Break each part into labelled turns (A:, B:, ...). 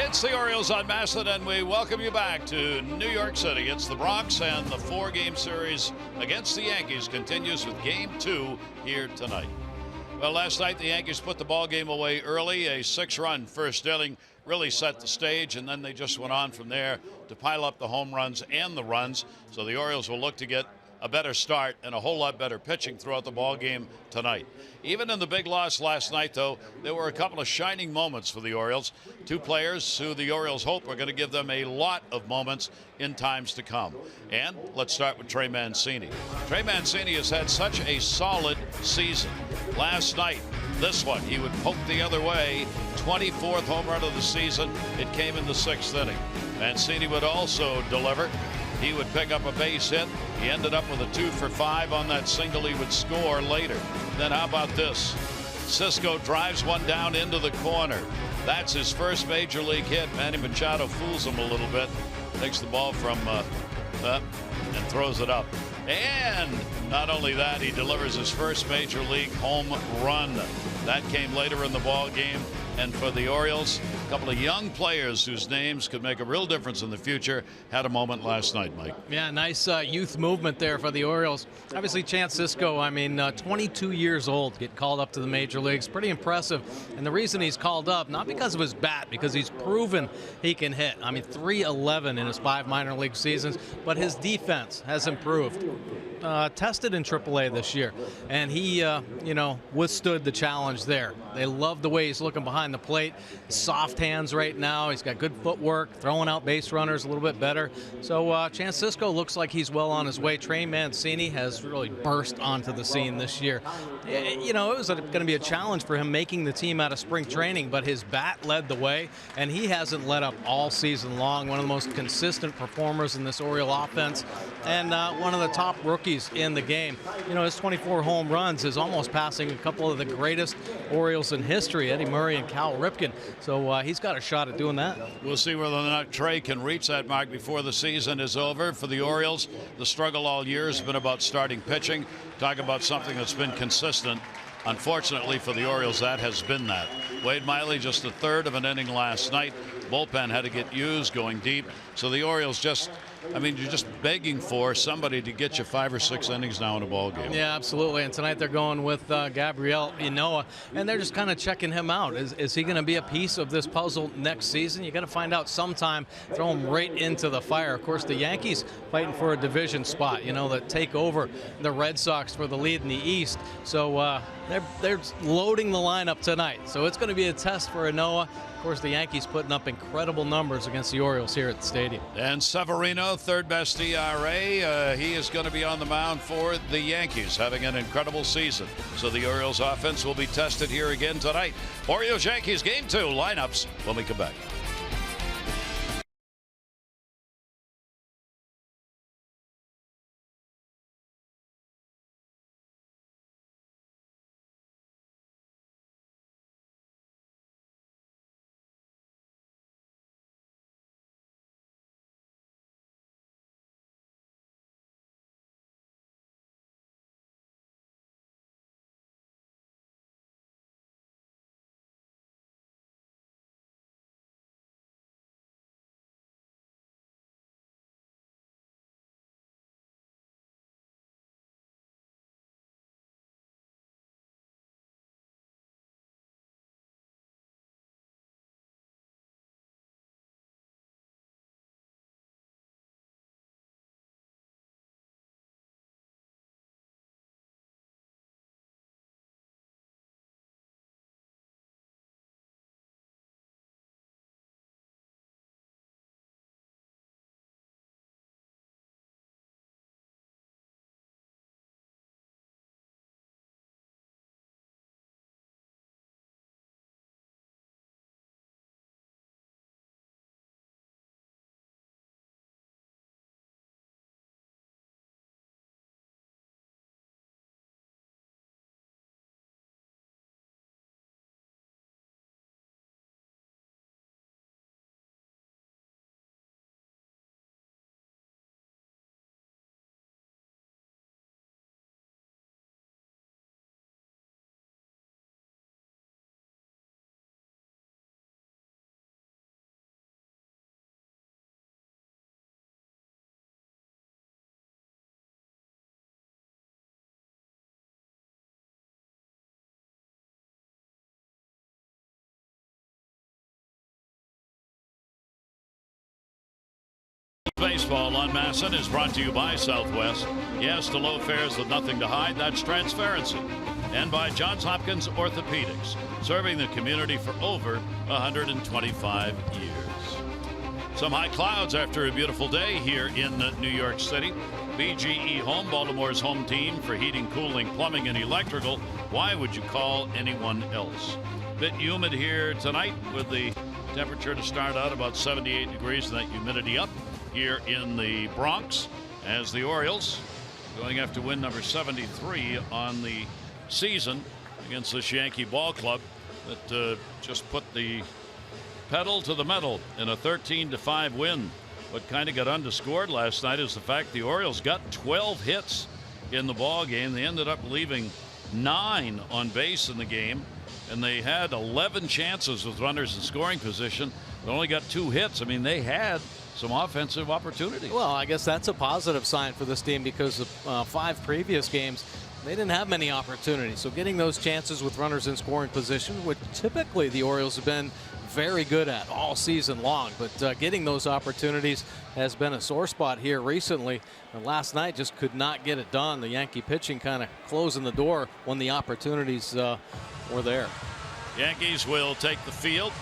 A: It's the Orioles on Massett, and we welcome you back to New York City. It's the Bronx, and the four-game series against the Yankees continues with Game 2 here tonight. Well, last night the Yankees put the ball game away early. A 6-run first inning really set the stage, and then they just went on from there to pile up the home runs and the runs. So the Orioles will look to get a better start and a whole lot better pitching throughout the ball game tonight. Even in the big loss last night, though, there were a couple of shining moments for the Orioles. Two players who the Orioles hope are going to give them a lot of moments in times to come. And let's start with Trey Mancini. Trey Mancini has had such a solid season. Last night, this one, he would poke the other way. 24th home run of the season. It came in the 6th inning. Mancini would also deliver. He would pick up a base hit. He ended up with a 2 for 5 on that single he would score later. Then how about this? Cisco drives one down into the corner. That's his first major league hit. Manny Machado fools him a little bit. Takes the ball from and throws it up. And not only that, he delivers his first major league home run. That came later in the ball game. And for the Orioles, a couple of young players whose names could make a real difference in the future had a moment last night, Mike.
B: Yeah, nice youth movement there for the Orioles. Obviously, Chance Cisco, 22 years old, get called up to the major leagues. Pretty impressive. And the reason he's called up, not because of his bat, because he's proven he can hit. .311 in his 5 minor league seasons, but his defense has improved. Tested in AAA this year, and he, withstood the challenge there. They love the way he's looking behind the plate. Soft hands right now. He's got good footwork, throwing out base runners a little bit better. So Chance Cisco looks like he's well on his way. Trey Mancini has really burst onto the scene this year. It was going to be a challenge for him making the team out of spring training, but his bat led the way, and he hasn't let up all season long. One of the most consistent performers in this Oriole offense, and one of the top rookies in the game. His 24 home runs is almost passing a couple of the greatest Orioles in history, Eddie Murray and Cal Ripken. So he's got a shot at doing that.
A: We'll see whether or not Trey can reach that mark before the season is over. For the Orioles, the struggle all year has been about starting pitching. Talk about something that's been consistent. Unfortunately for the Orioles, that has been that. Wade Miley just a third of an inning last night. Bullpen had to get used going deep. So the Orioles you're just begging for somebody to get you 5 or 6 innings now in a ball game.
B: Yeah, absolutely. And tonight they're going with Gabriel Ynoa, and they're just kind of checking him out. Is he going to be a piece of this puzzle next season? You got to find out sometime. Throw him right into the fire. Of course, the Yankees fighting for a division spot. That take over the Red Sox for the lead in the East. So they're loading the lineup tonight. So it's going to be a test for Ynoa. Of course, the Yankees putting up incredible numbers against the Orioles here at the stadium.
A: And Severino, third best ERA. He is going to be on the mound for the Yankees, having an incredible season. So the Orioles offense will be tested here again tonight. Orioles-Yankees Game 2 lineups when we come back. Baseball on Masson is brought to you by Southwest. Yes to low fares with nothing to hide. That's transparency. And by Johns Hopkins Orthopedics, serving the community for over 125 years. Some high clouds after a beautiful day here in New York City. BGE Home, Baltimore's home team for heating, cooling, plumbing, and electrical. Why would you call anyone else? Bit humid here tonight with the temperature to start out about 78 degrees and that humidity up here in the Bronx as the Orioles going after win number 73 on the season against this Yankee ball club that just put the pedal to the metal in a 13-5 win. What kind of got underscored last night is the fact the Orioles got 12 hits in the ball game. They ended up leaving 9 on base in the game, and they had 11 chances with runners in scoring position. They only got 2 hits. I mean, they had some offensive opportunities.
B: Well, I guess that's a positive sign for this team because the 5 previous games, they didn't have many opportunities. So getting those chances with runners in scoring position, which typically the Orioles have been very good at all season long, but getting those opportunities has been a sore spot here recently, and last night just could not get it done. The Yankee pitching kind of closing the door when the opportunities were there.
A: Yankees will take the field.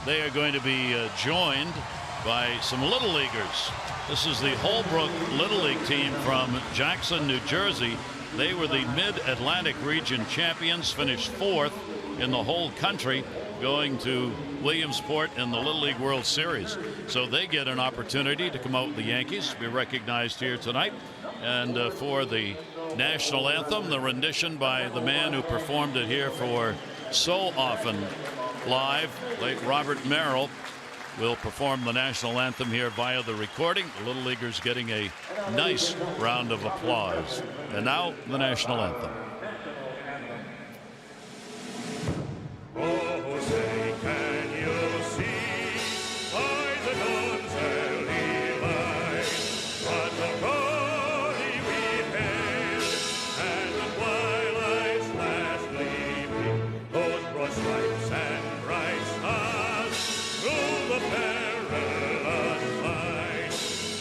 A: They are going to be joined by some Little Leaguers. This is the Holbrook Little League team from Jackson, New Jersey. They were the Mid-Atlantic region champions, finished 4th in the whole country, going to Williamsport in the Little League World Series. So they get an opportunity to come out with the Yankees, be recognized here tonight. And for the national anthem, the rendition by the man who performed it here for so often live, late Robert Merrill, will perform the national anthem here via the recording. The Little Leaguers getting a nice round of applause. And now the national anthem.
C: Oh, say, can you see by the dawn's early light what a glory we hailed, and the twilight's last gleaming, those broad stripes and bright stars through the perilous fight.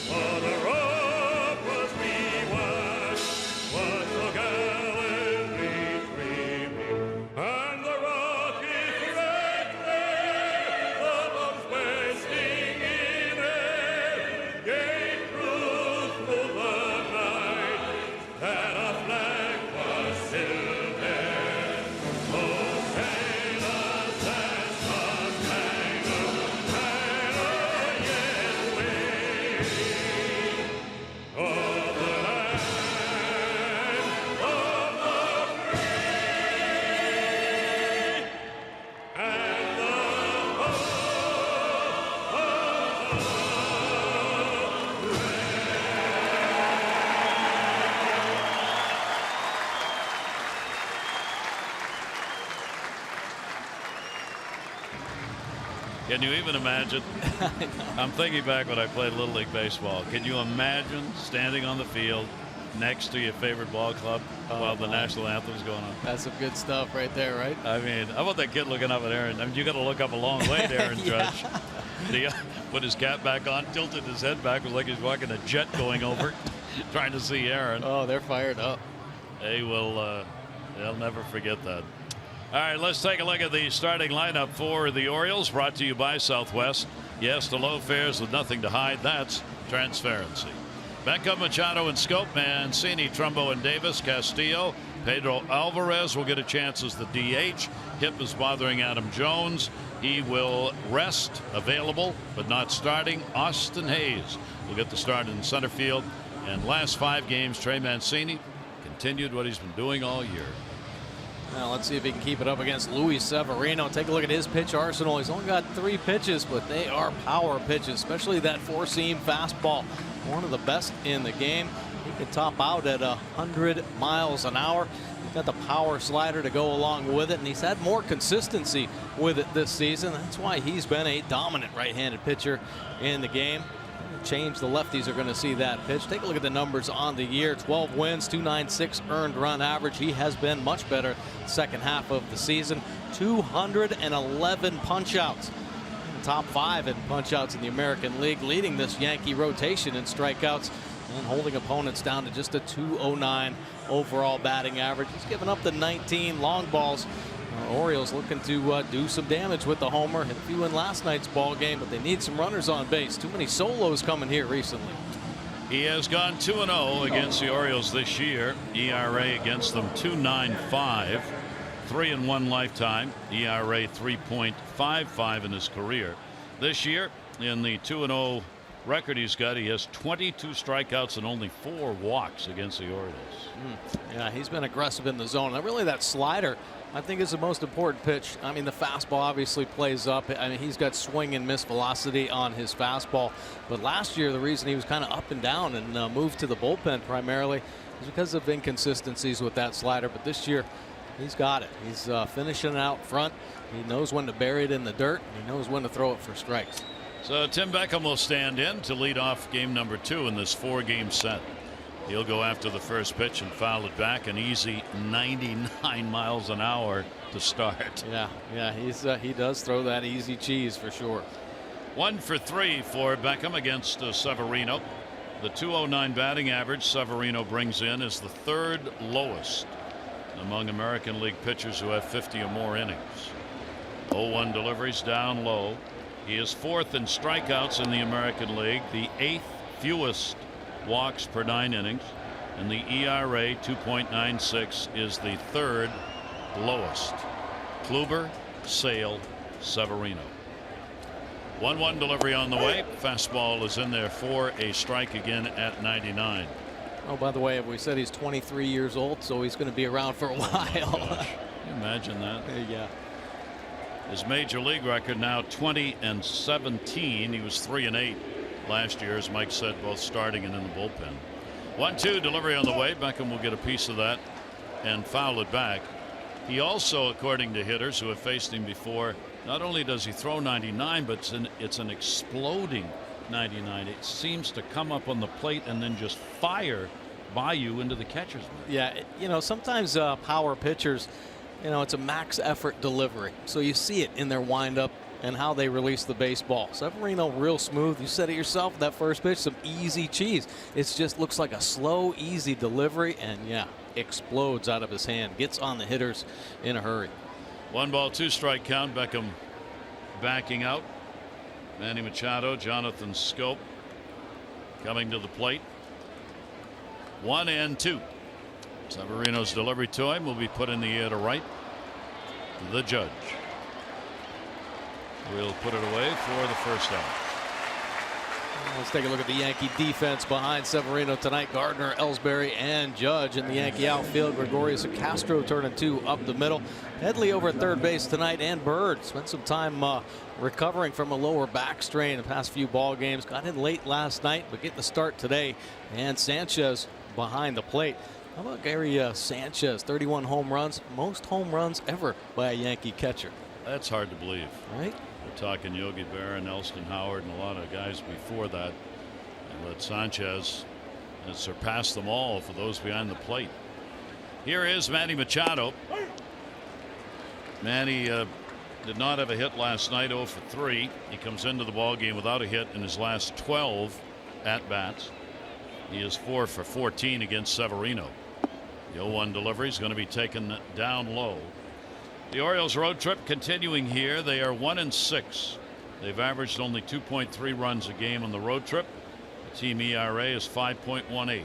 C: For the road was we won, was so gallantly streaming, and the Rockies red glare, the bombs bursting in air, gave proof through the night that a flag was still there. Oh, sailors, that's the spangled banner yet waving o'er the land of the free and the
A: Can you even imagine? I'm thinking back when I played Little League Baseball. Can you imagine standing on the field next to your favorite ball club while the national anthem's going on?
B: That's some good stuff right there, right?
A: I mean, how about that kid looking up at Aaron? I mean, you got to look up a long way to Aaron
B: Yeah.
A: Judge. He put his cap back on, tilted his head back, was like he's walking a jet going over, trying to see Aaron.
B: Oh, they're fired up.
A: They will, they'll never forget that. All right, let's take a look at the starting lineup for the Orioles, brought to you by Southwest. Yes to low fares with nothing to hide. That's transparency. Beckham, Machado, and Scope, Mancini, Trumbo, and Davis, Castillo. Pedro Alvarez will get a chance as the DH. Hip is bothering Adam Jones. He will rest, available, but not starting. Austin Hayes will get the start in center field. And last 5 games, Trey Mancini continued what he's been doing all year.
B: Now let's see if he can keep it up against Luis Severino. Take a look at his pitch arsenal. He's only got 3 pitches, but they are power pitches, especially that 4-seam fastball. One of the best in the game. He could top out at 100 miles an hour. He's got the power slider to go along with it, and he's had more consistency with it this season. That's why he's been a dominant right-handed pitcher in the game. Change, the lefties are going to see that pitch. Take a look at the numbers on the year. 12 wins, 296 earned run average. He has been much better second half of the season. 211 punch outs. top 5 in punch-outs in the American League, leading this Yankee rotation in strikeouts and holding opponents down to just a .209 overall batting average. He's given up the 19 long balls. Orioles looking to do some damage with the homer. Hit a few in last night's ball game, but they need some runners on base. Too many solos coming here recently.
A: He has gone 2-0 against the Orioles this year. ERA against them 2.95, 3-1 lifetime. ERA 3.55 in his career. This year, in the 2-0 record he's got, he has 22 strikeouts and only 4 walks against the Orioles.
B: Yeah, he's been aggressive in the zone. And really, that slider, I think, is the most important pitch. I mean, the fastball obviously plays up. I mean, he's got swing and miss velocity on his fastball. But last year, the reason he was kind of up and down and moved to the bullpen primarily is because of inconsistencies with that slider. But this year, he's got it. He's finishing out front. He knows when to bury it in the dirt. He knows when to throw it for strikes.
A: So Tim Beckham will stand in to lead off game number 2 in this 4-game set. He'll go after the first pitch and foul it back, an easy 99 miles an hour to start.
B: Yeah, he does throw that easy cheese for sure.
A: 1 for 3 for Beckham against Severino. The .209 batting average Severino brings in is the 3rd lowest among American League pitchers who have 50 or more innings. 0-1 deliveries down low. He is 4th in strikeouts in the American League, the 8th fewest walks per 9 innings, and the ERA 2.96 is the 3rd lowest. Kluber, Sale, Severino. 1-1 delivery on the way. Fastball is in there for a strike again at 99.
B: Oh, by the way, we said he's 23 years old, so he's going to be around for a while.
A: Can you imagine that?
B: Yeah.
A: His major league record now 20-17. He was 3-8 last year, as Mike said, both starting and in the bullpen. 1-2 delivery on the way. Beckham will get a piece of that and foul it back. He also, according to hitters who have faced him before, not only does he throw 99, but it's an exploding 99. It seems to come up on the plate and then just fire by you into the catcher's mitt.
B: Yeah, you know, sometimes power pitchers, you know, it's a max effort delivery. So you see it in their windup and how they release the baseball. Severino real smooth. You said it yourself, that first pitch, some easy cheese. It just looks like a slow, easy delivery, and yeah, explodes out of his hand. Gets on the hitters in a hurry.
A: 1 ball, 2 strike count. Beckham backing out. Manny Machado, Jonathan Scope coming to the plate. 1-2. Severino's delivery to him will be put in the air to right. The judge will put it away for the first out.
B: Let's take a look at the Yankee defense behind Severino tonight. Gardner, Ellsbury, and Judge in the Yankee outfield. Gregorius and Castro turning 2 up the middle. Headley over at third base tonight, and Bird spent some time recovering from a lower back strain the past few ball games. Got in late last night, but getting the start today. And Sanchez behind the plate. How about Gary Sanchez? 31 home runs, most home runs ever by a Yankee catcher.
A: That's hard to believe.
B: Right?
A: We're talking Yogi Berra, Elston Howard, and a lot of guys before that. And Sanchez has surpassed them all for those behind the plate. Here is Manny Machado. Manny did not have a hit last night, 0 for 3. He comes into the ball game without a hit in his last 12 at-bats. He is 4 for 14 against Severino. The 0-1 delivery is going to be taken down low. The Orioles road trip continuing here. They are 1-6. They've averaged only 2.3 runs a game on the road trip. The team ERA is 5.18. You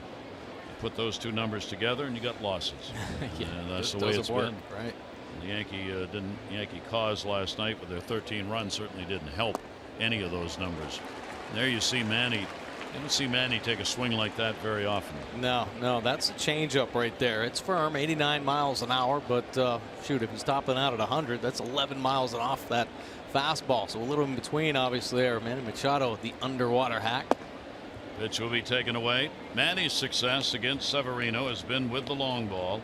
A: put those two numbers together and you got losses.
B: Yeah,
A: and that's the way it's been. Right. The Yankee cause last night with their 13 runs certainly didn't help any of those numbers. And there you see Manny. You don't see Manny take a swing like that very often.
B: No, that's a changeup right there. It's firm, 89 miles an hour, but shoot, if he's topping out at 100, that's 11 miles off that fastball. So a little in between, obviously, there. Manny Machado, the underwater hack.
A: Pitch will be taken away. Manny's success against Severino has been with the long ball.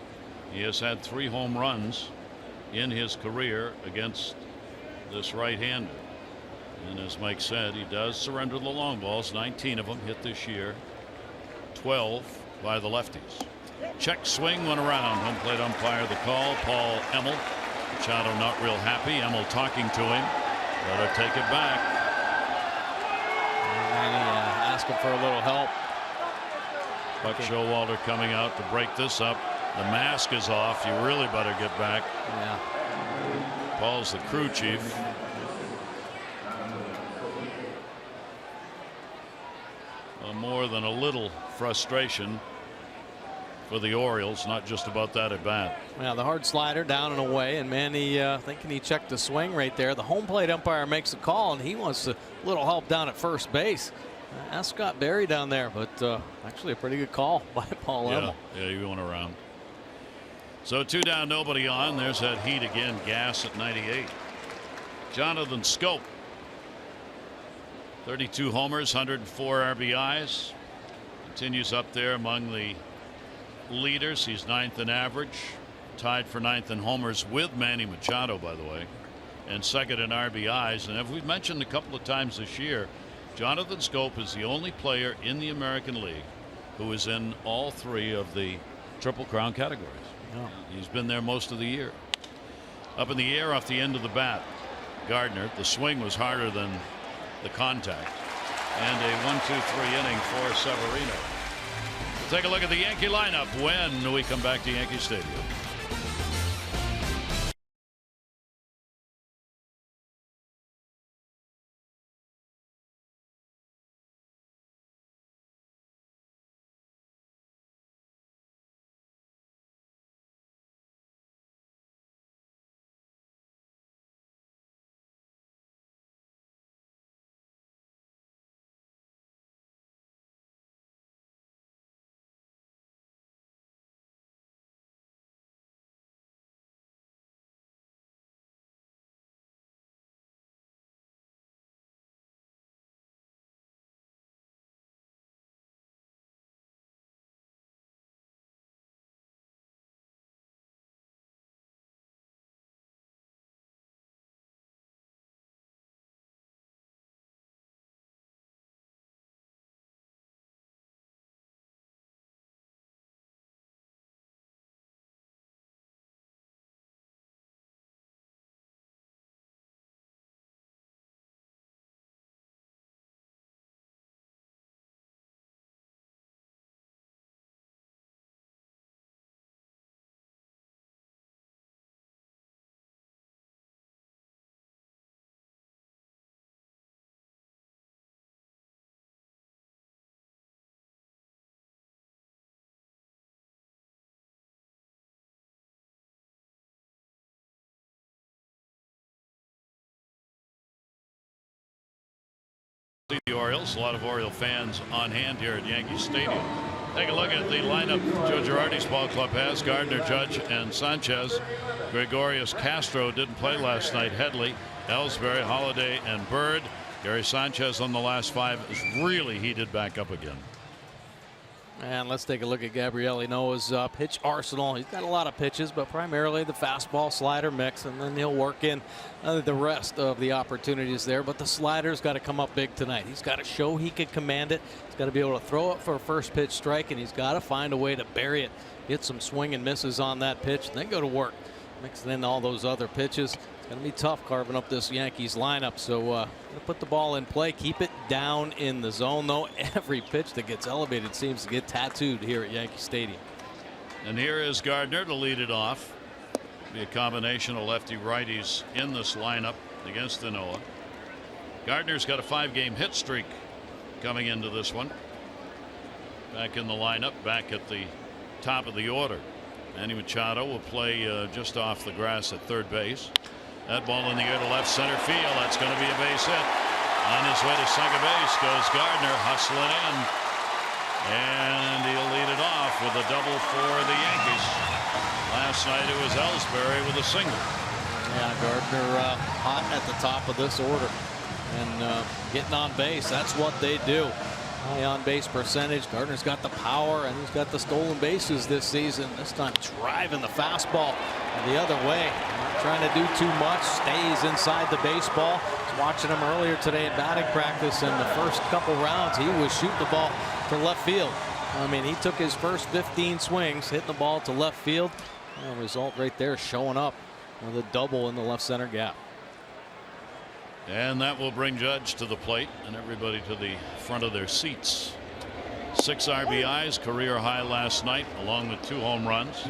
A: He has had 3 home runs in his career against this right-hander. And as Mike said, he does surrender the long balls. 19 of them hit this year. 12 by the lefties. Check swing, went around. Home plate umpire the call. Paul Emmel. Machado not real happy. Emmel talking to him. Better take it back.
B: And asking for a little help.
A: Buck Showalter coming out to break this up. The mask is off. You really better get back.
B: Yeah.
A: Paul's the crew chief. More than a little frustration for the Orioles, not just about that at bat.
B: Well, the hard slider down and away, and Manny thinking he checked the swing right there. The home plate umpire makes a call, and he wants a little help down at first base. Ask Scott Berry down there, but actually a pretty good call by Paul Emmel.
A: Yeah, he went around. So 2 down, nobody on. There's that heat again. Gas at 98. Jonathan Scope. 32 homers, 104 RBIs. Continues up there among the leaders. He's 9th in average. Tied for 9th in homers with Manny Machado, by the way. And 2nd in RBIs. And as we've mentioned a couple of times this year, Jonathan Scope is the only player in the American League who is in all 3 of the Triple Crown categories.
B: Oh.
A: He's been there most of the year. Up in the air off the end of the bat. Gardner. The swing was harder than the contact, and a 1-2-3 inning for Severino. We'll take a look at the Yankee lineup when we come back to Yankee Stadium. The Orioles, a lot of Oriole fans on hand here at Yankee Stadium. Take a look at the lineup Joe Girardi's ball club has. Gardner, Judge, and Sanchez. Gregorius Castro didn't play last night. Headley, Ellsbury, Holiday, and Bird. Gary Sanchez on the last 5 is really heated back up again.
B: And let's take a look at Gabriel Ynoa's pitch arsenal. He's got a lot of pitches, but primarily the fastball slider mix, and then he'll work in the rest of the opportunities there. But the slider's got to come up big tonight. He's got to show he can command it. He's got to be able to throw it for a first pitch strike, and he's got to find a way to bury it, get some swing and misses on that pitch, and then go to work, mixing in all those other pitches. It's going to be tough carving up this Yankees lineup. So put the ball in play, keep it down in the zone, though. Every pitch that gets elevated seems to get tattooed here at Yankee Stadium.
A: And here is Gardner to lead it off. Be a combination of lefty righties in this lineup against Ynoa. Gardner's got a 5-game hit streak coming into this one. Back in the lineup, back at the top of the order. Manny Machado will play just off the grass at third base. That ball in the air to left center field. That's going to be a base hit. On his way to second base goes Gardner, hustling in. And he'll lead it off with a double for the Yankees. Last night it was Ellsbury with a single.
B: Yeah, Gardner hot at the top of this order. And getting on base, that's what they do. High on base percentage. Gardner's got the power, and he's got the stolen bases this season. This time driving the fastball the other way. Not trying to do too much. Stays inside the baseball. I was watching him earlier today at batting practice. In the first couple rounds, he was shooting the ball to left field. I mean, he took his first 15 swings, hitting the ball to left field. And the result right there showing up with a double in the left center gap.
A: And that will bring Judge to the plate and everybody to the front of their seats. 6 RBIs, career high last night, along with 2 home runs.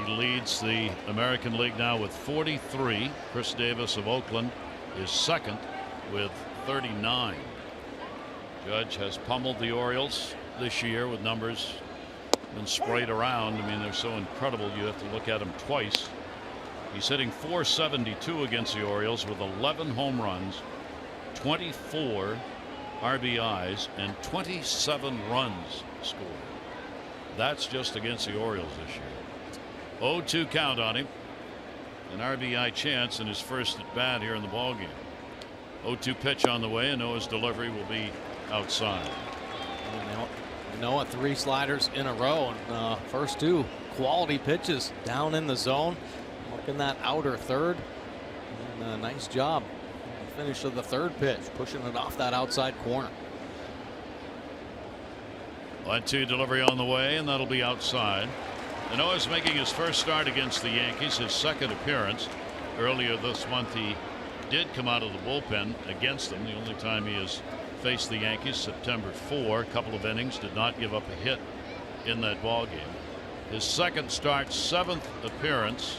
A: He leads the American League now with 43. Chris Davis of Oakland is second with 39. Judge has pummeled the Orioles this year with numbers been sprayed around. I mean, they're so incredible you have to look at them twice. He's hitting .472 against the Orioles with 11 home runs, 24 RBIs, and 27 runs scored. That's just against the Orioles this year. 0-2 count on him. An RBI chance in his first at bat here in the ballgame. 0-2 pitch on the way, and Noah's delivery will be outside.
B: Noah 3 sliders in a row, and first 2 quality pitches down in the zone, working that outer third. And nice job. Finish of the 3rd pitch, pushing it off that outside corner.
A: 1-2 delivery on the way, and that'll be outside. And Noah's making his first start against the Yankees, his 2nd appearance. Earlier this month, he did come out of the bullpen against them. The only time he has faced the Yankees, September 4, a couple of innings, did not give up a hit in that ball game. His 2nd start, 7th appearance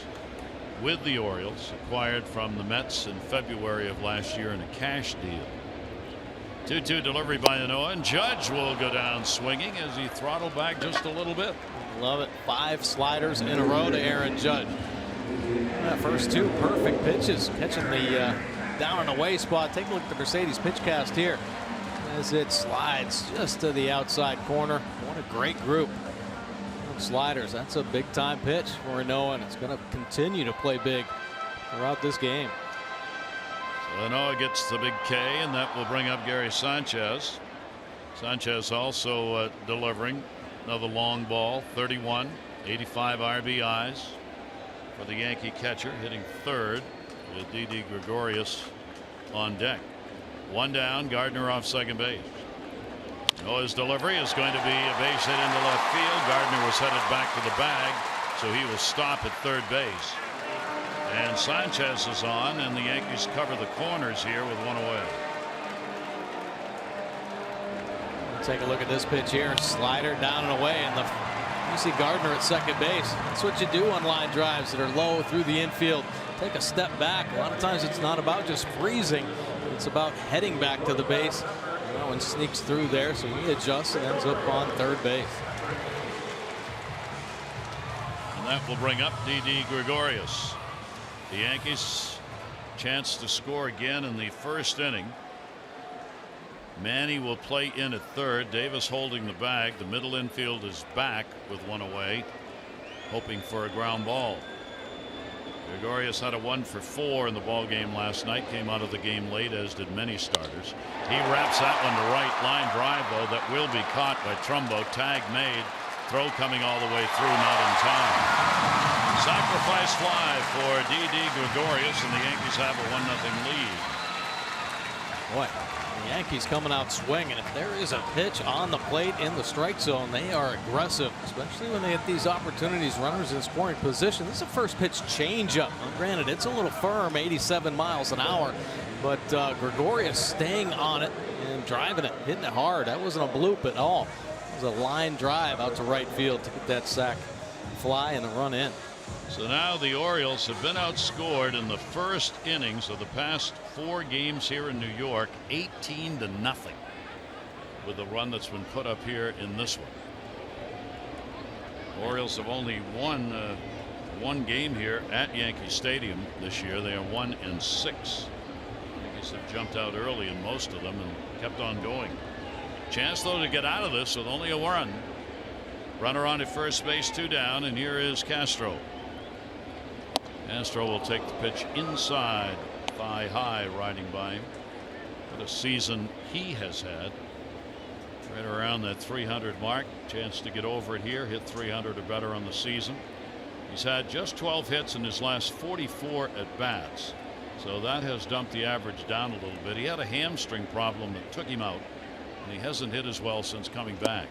A: with the Orioles, acquired from the Mets in February of last year in a cash deal. 2-2 delivery by Noah, and Judge will go down swinging as he throttled back just a little bit.
B: Love it. 5 sliders in a row to Aaron Judge. That first 2 perfect pitches, catching the down and away spot. Take a look at the Mercedes pitch cast here as it slides just to the outside corner. What a great group of sliders. That's a big time pitch for Noah, and it's going to continue to play big throughout this game.
A: So Noah gets the big K, and that will bring up Gary Sanchez. Sanchez also delivering another long ball. 31, 85 RBIs for the Yankee catcher, hitting 3rd with Didi Gregorius on deck. 1 down, Gardner off second base. Noah's delivery is going to be a base hit into left field. Gardner was headed back to the bag, so he will stop at 3rd base. And Sanchez is on, and the Yankees cover the corners here with 1 away.
B: Take a look at this pitch here. Slider down and away, and you see Gardner at second base. That's what you do on line drives that are low through the infield. Take a step back. A lot of times it's not about just freezing. It's about heading back to the base. That one sneaks through there, so he adjusts and ends up on 3rd base.
A: And that will bring up Didi Gregorius. The Yankees chance to score again in the 1st inning. Manny will play in at 3rd. Davis holding the bag. The middle infield is back with 1 away, hoping for a ground ball. Gregorius had a 1 for 4 in the ball game last night. Came out of the game late, as did many starters. He wraps that one to right. Line drive, though, that will be caught by Trumbo. Tag made. Throw coming all the way through, not in time. Sacrifice fly for Didi Gregorius, and the Yankees have a 1-0 lead.
B: Boy, the Yankees coming out swinging. If there is a pitch on the plate in the strike zone, they are aggressive, especially when they get these opportunities, runners in scoring position. This is a first pitch changeup. Now, granted, it's a little firm, 87 miles an hour, but Gregorius staying on it and driving it, hitting it hard. That wasn't a bloop at all. It was a line drive out to right field to get that sac fly and the run in.
A: So now the Orioles have been outscored in the first innings of the past 4 games here in New York, 18-0, with the run that's been put up here in this one. Orioles have only won 1 game here at Yankee Stadium this year. They are 1-6. Yankees have jumped out early in most of them and kept on going. Chance, though, to get out of this with only a run. Runner on at first base, 2 down, and here is Castro. Castro will take the pitch inside, thigh high, riding by him. What a season he has had. Right around that 300 mark. Chance to get over it here, hit 300 or better on the season. He's had just 12 hits in his last 44 at bats, so that has dumped the average down a little bit. He had a hamstring problem that took him out, and he hasn't hit as well since coming back.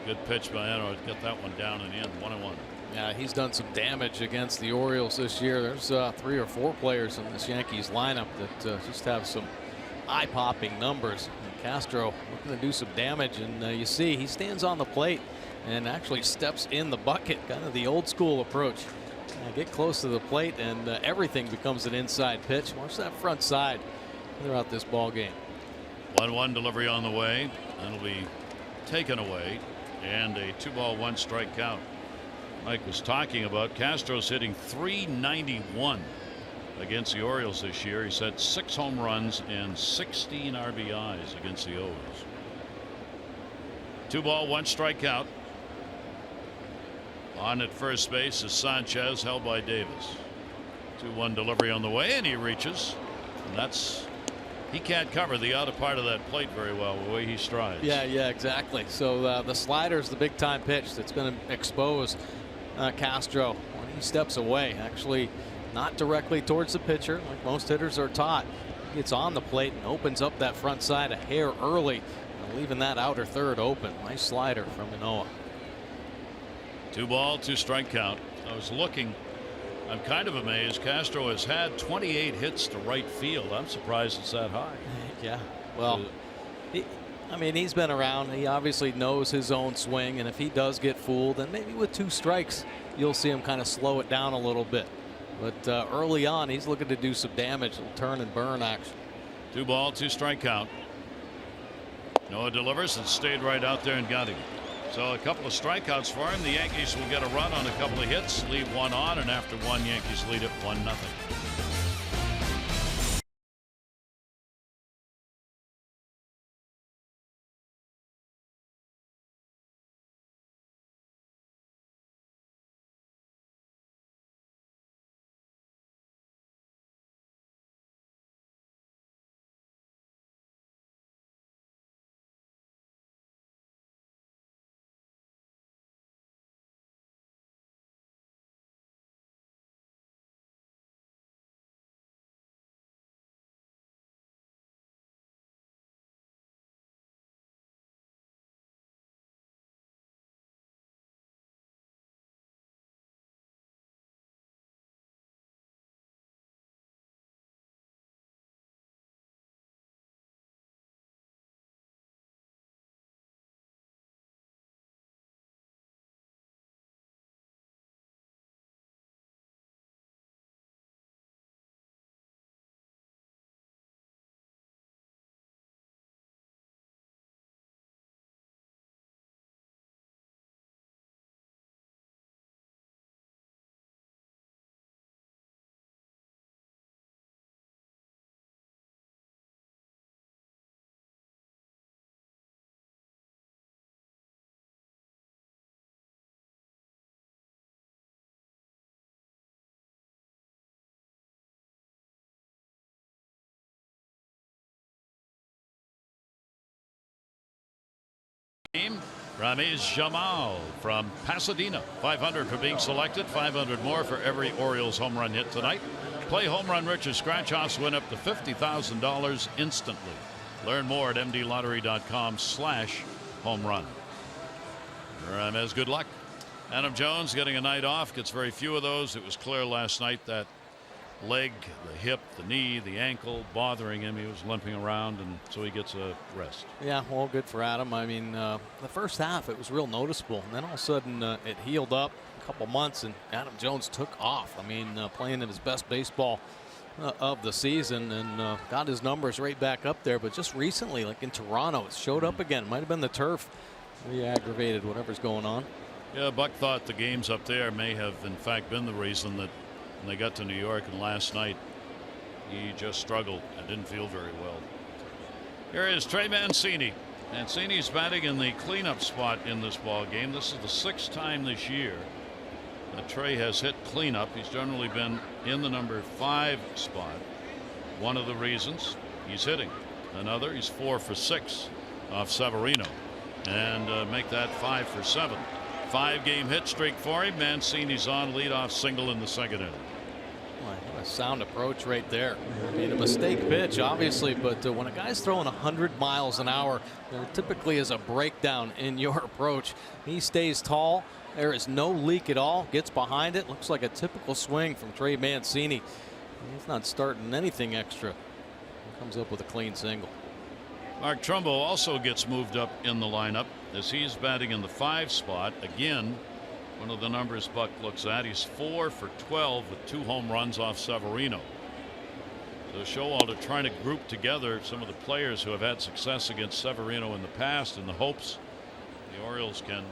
A: Good pitch by Eno to get that one down and in. 1-1.
B: Yeah, he's done some damage against the Orioles this year. There's 3 or 4 players in this Yankees lineup that just have some eye-popping numbers. And Castro looking to do some damage, and you see he stands on the plate and actually steps in the bucket, kind of the old school approach. Get close to the plate and everything becomes an inside pitch. Watch that front side throughout this ball game.
A: 1-1 delivery on the way. That'll be taken away, and a 2-ball 1-strike count. Mike was talking about Castro's hitting .391 against the Orioles this year. He's had 6 home runs and 16 RBIs against the O's. 2-ball 1-strike count. On at first base is Sanchez, held by Davis. 2-1 delivery on the way, and he reaches. And he can't cover the outer part of that plate very well, the way he strides.
B: Yeah, exactly. So the slider is the big time pitch that's going to expose Castro when he steps away. Actually, not directly towards the pitcher like most hitters are taught. He gets on the plate and opens up that front side a hair early, leaving that outer third open. Nice slider from Manoah.
A: 2-ball 2-strike count. I was looking. I'm kind of amazed. Castro has had 28 hits to right field. I'm surprised it's that high.
B: Yeah. Well, I mean, he's been around. He obviously knows his own swing, and if he does get fooled, then maybe with 2 strikes, you'll see him kind of slow it down a little bit. But early on, he's looking to do some damage. Little turn and burn action.
A: 2-ball 2-strike count. Noah delivers and stayed right out there and got him. So a couple of strikeouts for him. The Yankees will get a run on a couple of hits, leave 1 on, and after 1, Yankees lead it 1-0. Ramiz Jamal from Pasadena. 500 for being selected. 500 more for every Orioles home run hit tonight. Play Home Run Rich or scratch offs win up to $50,000 instantly. Learn more at mdlottery.com/home run. Ramiz, good luck. Adam Jones getting a night off. Gets very few of those. It was clear last night that leg, the hip, the knee, the ankle bothering him. He was limping around, and so he gets a rest.
B: Yeah, well, good for Adam. I mean, the first half it was real noticeable, and then all of a sudden it healed up a couple months, and Adam Jones took off. I mean, playing in his best baseball of the season, and got his numbers right back up there. But just recently, like in Toronto, it showed up again. Might have been the turf re-aggravated whatever's going on.
A: Yeah, Buck thought the games up there may have in fact been the reason that when they got to New York, and last night he just struggled and didn't feel very well. Here is Trey Mancini. Mancini's batting in the cleanup spot in this ball game. This is the 6th time this year that Trey has hit cleanup. He's generally been in the number 5 spot. One of the reasons he's hitting. Another, he's 4 for 6 off Severino, and make that 5 for 7. 5-game hit streak for him. Mancini's on leadoff single in the 2nd inning.
B: Boy, what A sound approach right there. I mean, a mistake pitch, obviously, but when a guy's throwing 100 miles an hour, there typically is a breakdown in your approach. He stays tall. There is no leak at all. Gets behind it. Looks like a typical swing from Trey Mancini. He's not starting anything extra. He comes up with a clean single.
A: Mark Trumbo also gets moved up in the lineup as he's batting in the 5 spot. Again, one of the numbers Buck looks at. He's 4 for 12 with 2 home runs off Severino. So Showalter trying to group together some of the players who have had success against Severino in the past in the hopes the Orioles can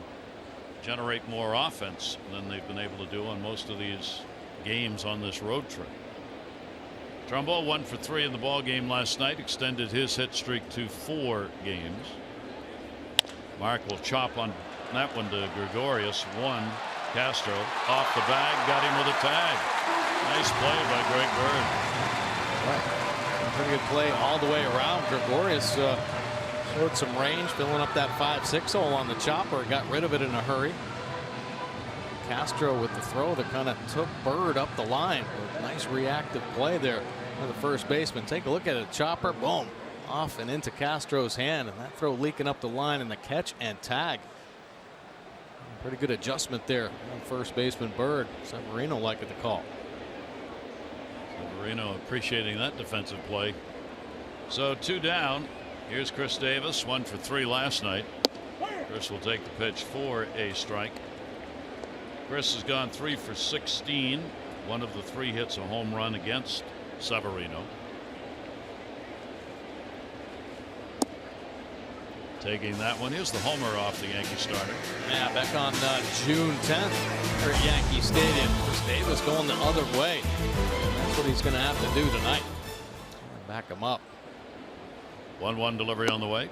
A: generate more offense than they've been able to do on most of these games on this road trip. Trumbo 1 for 3 in the ball game last night, extended his hit streak to 4 games. Mark will chop on that one to Gregorius. 1. Castro off the bag, got him with a tag. Nice play by Greg Bird.
B: Right. Pretty good play all the way around. Gregorius showed some range, filling up that 5-6 hole on the chopper. Got rid of it in a hurry. Castro with the throw that kind of took Bird up the line. Nice reactive play there by the first baseman. Take a look at it. Chopper, boom, off and into Castro's hand, and that throw leaking up the line, and the catch and tag. Pretty good adjustment there on first baseman Bird. Severino liking the call.
A: Severino appreciating that defensive play. So 2 down. Here's Chris Davis, 1 for 3 last night. Chris will take the pitch for a strike. Chris has gone 3 for 16. One of the 3 hits a home run against Severino. Taking that one is the homer off the Yankee starter.
B: Yeah, back on June 10th here at Yankee Stadium. Chris Davis going the other way. That's what he's going to have to do tonight. Back him up.
A: 1-1 delivery on the way.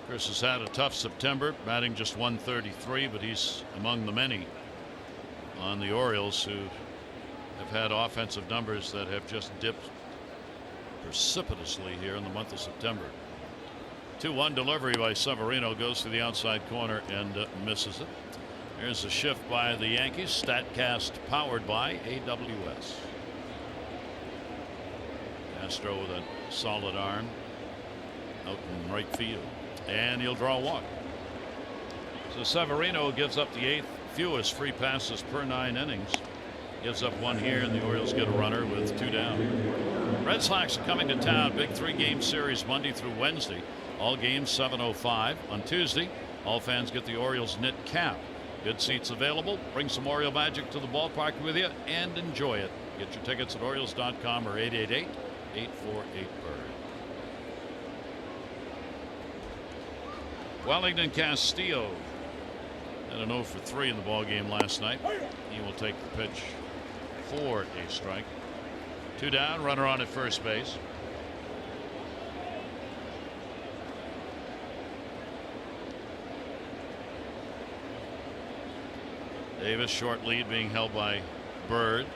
A: Chris has had a tough September, batting just 133, but he's among the many on the Orioles who have had offensive numbers that have just dipped precipitously here in the month of September. 2-1 delivery by Severino, goes to the outside corner and misses it. There's a shift by the Yankees. StatCast powered by AWS. Castro with a solid arm out in right field, and he'll draw a walk. So Severino gives up the 8th fewest free passes per 9 innings. Gives up 1 here, and the Orioles get a runner with 2 down. Red Sox are coming to town. Big 3-game series Monday through Wednesday. All games 7:05 on Tuesday. All fans get the Orioles knit cap. Good seats available. Bring some Oriole magic to the ballpark with you and enjoy it. Get your tickets at Orioles.com or 888-848-BIRD. Wellington Castillo had an 0 for 3 in the ball game last night. He will take the pitch for a strike. 2 down, runner on at first base. Davis, short lead being held by Bird.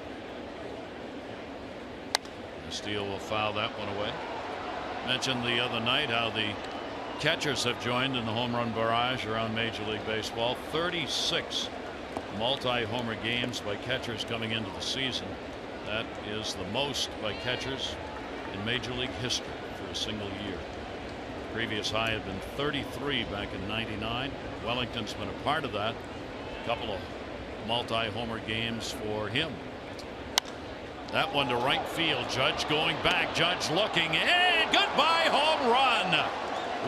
A: Castillo will foul that one away. Mentioned the other night how the catchers have joined in the home run barrage around Major League Baseball. 36 multi-homer games by catchers coming into the season. That is the most by catchers in Major League history for a single year. Previous high had been 33 back in '99. Wellington's been a part of that. A couple of multi-homer games for him. That one to right field. Judge going back. Judge looking, and goodbye home run.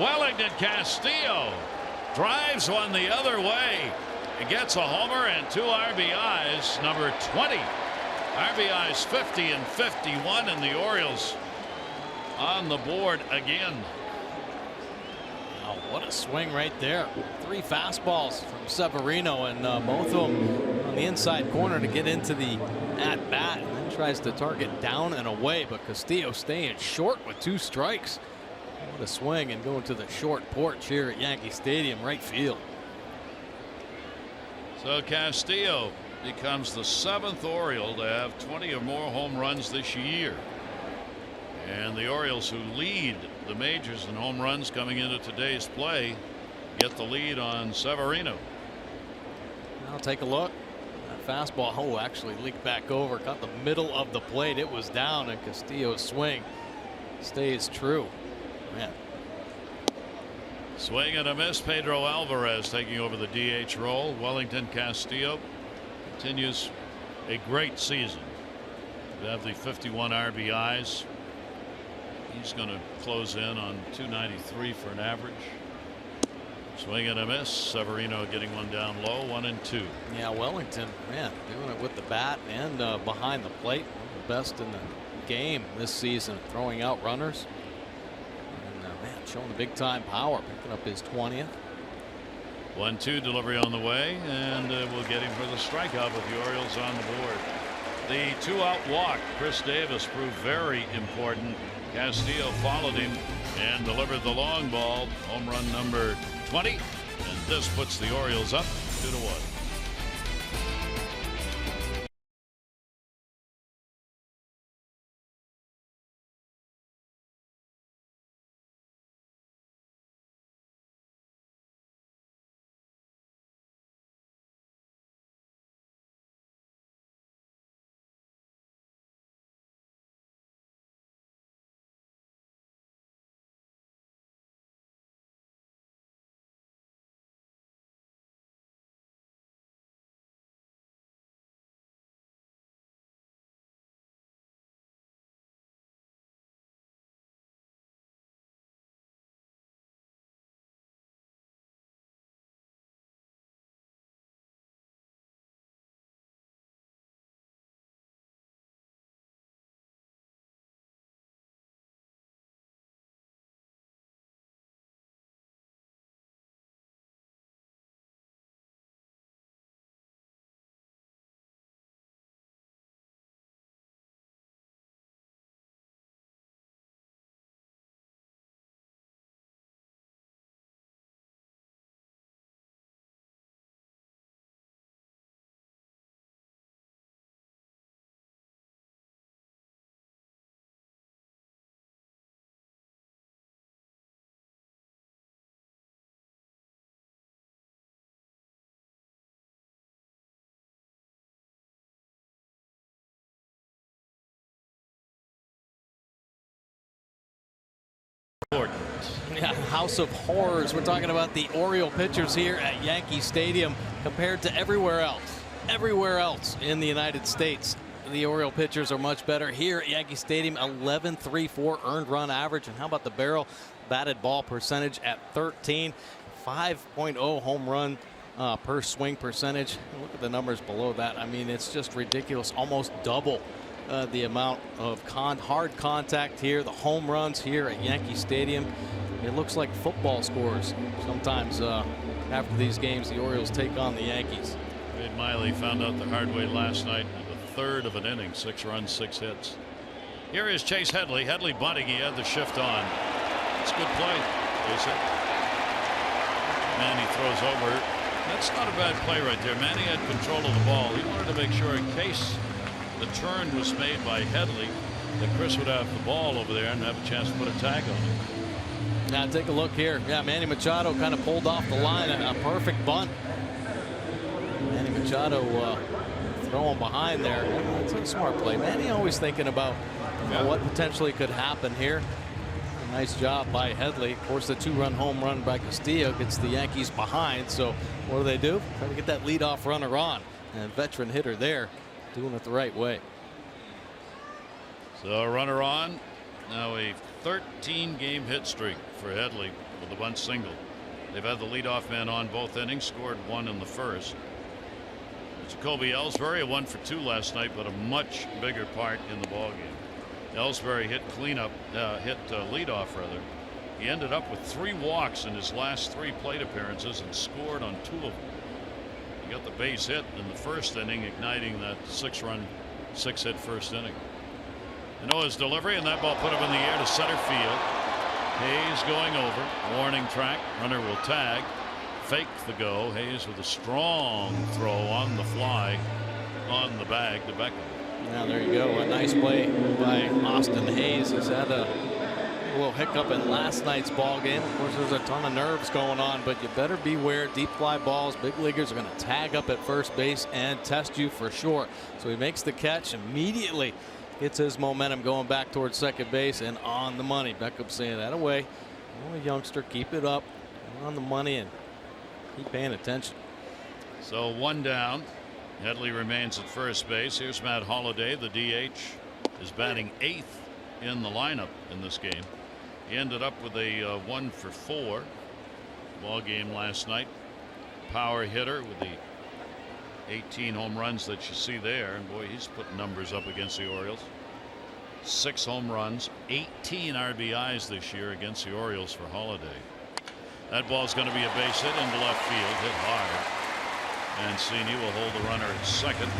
A: Wellington Castillo drives one the other way. He gets a homer and 2 RBIs. Number 20. RBIs 50 and 51, and the Orioles on the board again.
B: Wow, what a swing right there. 3 fastballs from Severino, and both of them on the inside corner to get into the at bat, and then tries to target down and away, but Castillo staying short with 2 strikes. What a swing, and going to the short porch here at Yankee Stadium, right field.
A: So Castillo becomes the 7th Oriole to have 20 or more home runs this year. And the Orioles, who lead the majors in home runs coming into today's play, get the lead on Severino.
B: Now take a look. Fastball, actually leaked back over, caught the middle of the plate. It was down, and Castillo's swing stays true. Man.
A: Swing and a miss. Pedro Alvarez taking over the DH role. Wellington Castillo continues a great season. They have the 51 RBIs. He's going to close in on 293 for an average. Swing and a miss. Severino getting one down low, 1-2.
B: Yeah, Wellington, man, doing it with the bat and behind the plate. One of the best in the game this season, throwing out runners. And man, showing the big time power, picking up his 20th.
A: 1-2 delivery on the way, and we'll get him for the strikeout with the Orioles on the board. The 2-out walk, Chris Davis, proved very important. Castillo followed him and delivered the long ball, home run number 20, and this puts the Orioles up 2-1.
B: Yeah, house of horrors. We're talking about the Oriole pitchers here at Yankee Stadium compared to everywhere else. Everywhere else in the United States, the Oriole pitchers are much better. Here at Yankee Stadium, 11.34 earned run average. And how about the barrel batted ball percentage at 13, 5.0 home run per swing percentage. Look at the numbers below that. I mean, it's just ridiculous. Almost double the amount of hard contact here. The home runs here at Yankee Stadium. It looks like football scores sometimes after these games the Orioles take on the Yankees.
A: Wade Miley found out the hard way last night in the third of an inning. 6 runs, 6 hits. Here is Chase Headley. Headley bunting. He had the shift on. It's a good play. Manny throws over. That's not a bad play right there. Manny had control of the ball. He wanted to make sure in case the turn was made by Headley that Chris would have the ball over there and have a chance to put a tag on it.
B: Now take a look here. Yeah, Manny Machado kind of pulled off the line. A perfect bunt. Manny Machado throwing behind there. It's a smart play. Manny always thinking about what potentially could happen here. A nice job by Headley. Of course, the 2-run home run by Castillo gets the Yankees behind. So what do? Try to get that leadoff runner on. And veteran hitter there doing it the right way.
A: So a runner on. Now a 13-game hit streak for Headley with a bunt single. They've had the leadoff man on both innings, scored 1 in the first. Jacoby Ellsbury, a 1 for 2 last night, but a much bigger part in the ballgame. Ellsbury hit leadoff rather. He ended up with 3 walks in his last 3 plate appearances and scored on 2 of them. He got the base hit in the first inning, igniting that 6-run, 6-hit first inning. Noah's delivery, and that ball put him in the air to center field. Hayes going over, warning track. Runner will tag, fake the go. Hayes with a strong throw on the fly, on the bag to Beckham.
B: Now there you go. A nice play by Austin Hayes. He's had a A little hiccup in last night's ball game. Of course, there's a ton of nerves going on, but you better beware. Deep fly balls, big leaguers are going to tag up at first base and test you for sure. So he makes the catch immediately, gets his momentum going back towards second base and on the money. Beckham saying that away. Oh, youngster, keep it up, on the money, and keep paying attention.
A: So one down. Headley remains at first base. Here's Matt Holliday. The DH is batting 8th in the lineup in this game. He ended up with a 1-for-4 ball game last night. Power hitter with the 18 home runs that you see there, and boy, he's putting numbers up against the Orioles. 6 home runs, 18 RBIs this year against the Orioles for Holliday. That ball's going to be a base hit into left field, hit hard. Mancini will hold the runner at second,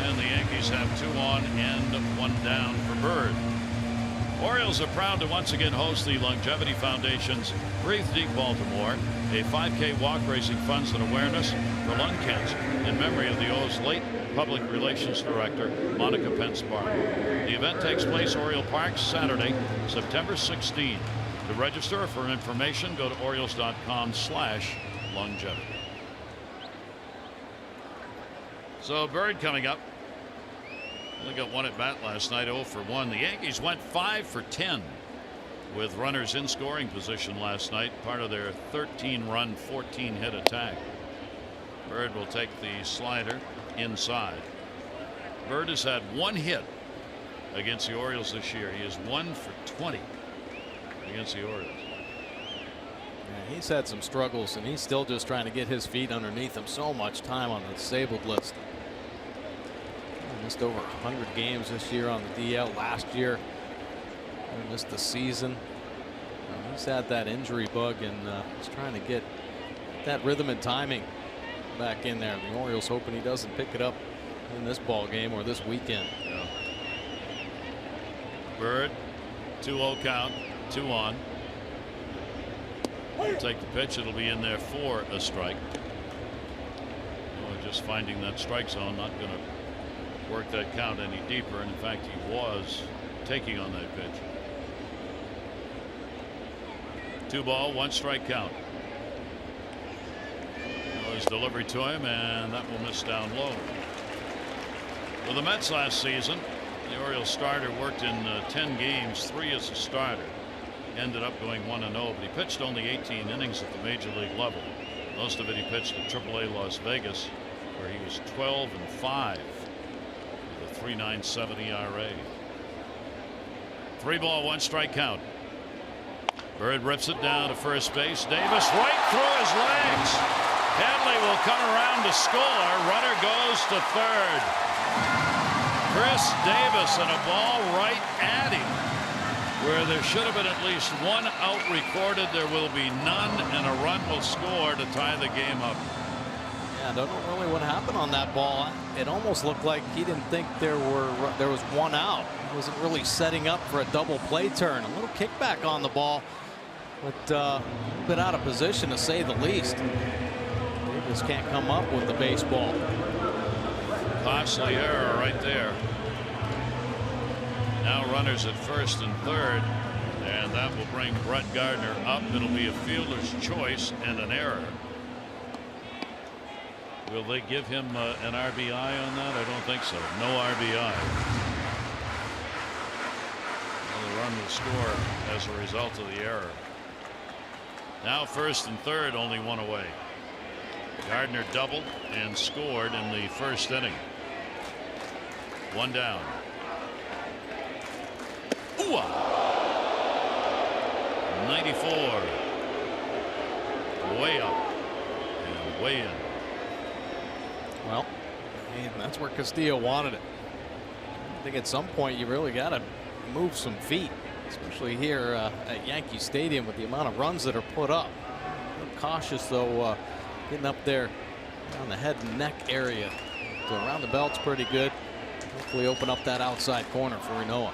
A: and the Yankees have 2 on and 1 down for Bird. Orioles are proud to once again host the Longevity Foundation's Breathe Deep Baltimore, a 5K walk raising funds and awareness for lung cancer in memory of the O's late public relations director, Monica Pence Barber. The event takes place Oriole Park Saturday, September 16. To register or for information, go to Orioles.com/longevity. So Bird coming up. Only got 1 at bat last night, 0 for 1. The Yankees went 5 for 10 with runners in scoring position last night, part of their 13-run, 14-hit attack. Bird will take the slider inside. Bird has had 1 hit against the Orioles this year. He is 1 for 20 against the Orioles.
B: Yeah, he's had some struggles, and he's still just trying to get his feet underneath him. So much time on the disabled list. Missed over 100 games this year on the DL. Last year he missed the season. He's had that injury bug, and he's trying to get that rhythm and timing back in there. The Orioles hoping he doesn't pick it up in this ball game or this weekend.
A: Yeah. Bird, 2-0 count, 2 on. He'll take the pitch. It'll be in there for a strike. Just finding that strike zone, not going to work that count any deeper, and in fact he was taking on that pitch. 2 ball, 1 strike count. His delivery to him, and that will miss down low. For the Mets last season, the Orioles starter worked in 10 games, 3 as a starter. Ended up going 1-0, but he pitched only 18 innings at the major league level. Most of it he pitched at AAA Las Vegas, where he was 12-5. 3.97 ERA. 3 ball, 1 strike count. Bird rips it down to first base. Davis right through his legs. Headley will come around to score. Runner goes to third. Chris Davis, and a ball right at him, where there should have been at least 1 out recorded. There will be none, and a run will score to tie the game up.
B: I don't know really what happened on that ball. It almost looked like he didn't think there was 1 out. He wasn't really setting up for a double play turn. A little kickback on the ball, but a bit out of position to say the least. Davis can't come up with the baseball.
A: Costly error right there. Now runners at first and third, and that will bring Brett Gardner up. It'll be a fielder's choice and an error. Will they give him an RBI on that? I don't think so. No RBI. Well, the run will score as a result of the error. Now first and third, only 1 away. Gardner doubled and scored in the first inning. 1 down. Ooh, 94. Way up and way in.
B: Well, that's where Castillo wanted it. I think at some point you really got to move some feet, especially here at Yankee Stadium with the amount of runs that are put up. I'm cautious though, getting up there on the head and neck area. So around the belt's pretty good. Hopefully open up that outside corner for Renoa.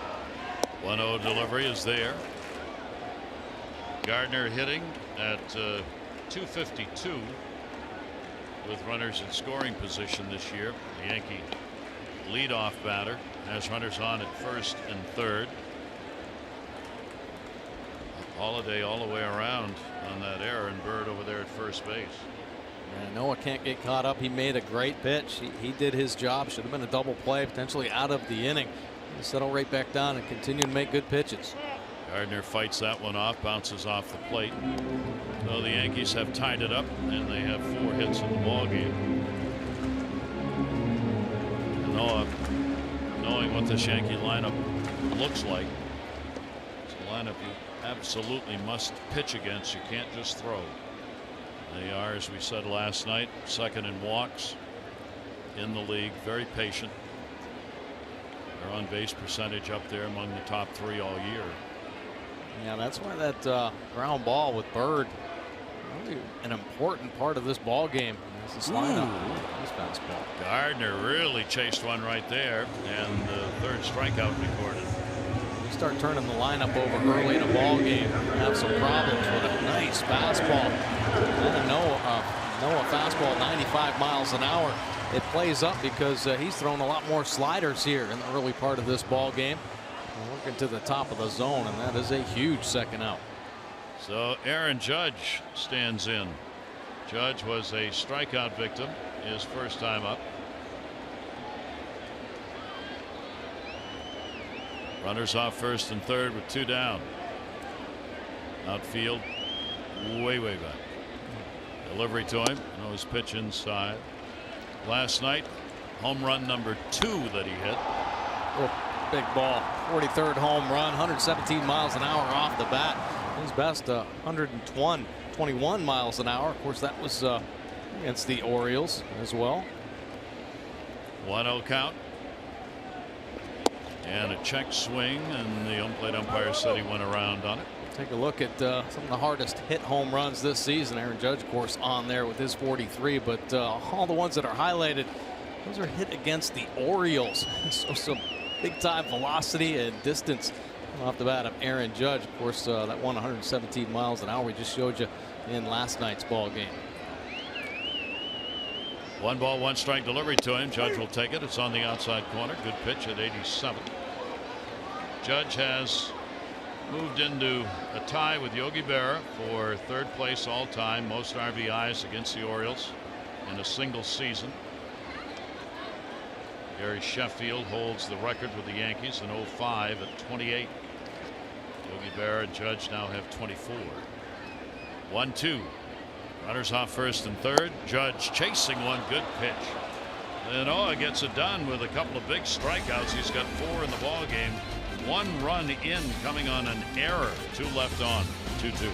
A: 1-0 delivery is there. Gardner hitting at 252 with runners in scoring position this year. The Yankee leadoff batter has runners on at first and third. Holiday all the way around on that error, and Bird over there at first base.
B: And Noah can't get caught up. He made a great pitch. He did his job. Should have been a double play, potentially out of the inning. He'll settle right back down and continue to make good pitches.
A: Gardner fights that one off, bounces off the plate. So the Yankees have tied it up, and they have 4 hits in the ball game. Noah, knowing what this Yankee lineup looks like, it's a lineup you absolutely must pitch against. You can't just throw. They are, as we said last night, second in walks in the league. Very patient. Their on base percentage up there among the top 3 all year.
B: Yeah, that's why that ground ball with Bird, really an important part of this ball game. This lineup. This fastball.
A: Gardner really chased one right there, and the 3rd strikeout recorded.
B: You start turning the lineup over early in a ball game, have some problems with a nice fastball. And Noah fastball 95 miles an hour. It plays up because he's thrown a lot more sliders here in the early part of this ball game. Working to the top of the zone, and that is a huge second out.
A: So Aaron Judge stands in. Judge was a strikeout victim his first time up. Runners off first and third with 2 down. Outfield way back. Delivery to him. Nose pitch inside. Last night, home run number 2 that he hit.
B: Oh, big ball. 43rd home run, 117 miles an hour off the bat. His best 121 miles an hour. Of course, that was against the Orioles as well.
A: 1-0 count. And a check swing, and the home plate umpire said he went around on it.
B: Take a look at some of the hardest hit home runs this season. Aaron Judge, of course, on there with his 43, but all the ones that are highlighted, those are hit against the Orioles. So some big time velocity and distance off the bat of Aaron Judge. Of course, that 117 miles an hour we just showed you in last night's ball game.
A: 1 ball, 1 strike delivery to him. Judge will take it. It's on the outside corner. Good pitch at 87. Judge has moved into a tie with Yogi Berra for 3rd place all time, most RBIs against the Orioles in a single season. Gary Sheffield holds the record with the Yankees in 05 at 28. Yogi Berra and Judge now have 24. 1-2. Runners off first and third. Judge chasing one. Good pitch. And Noah gets it done with a couple of big strikeouts. He's got 4 in the ball game. 1 run in, coming on an error. 2 left on. 2-2.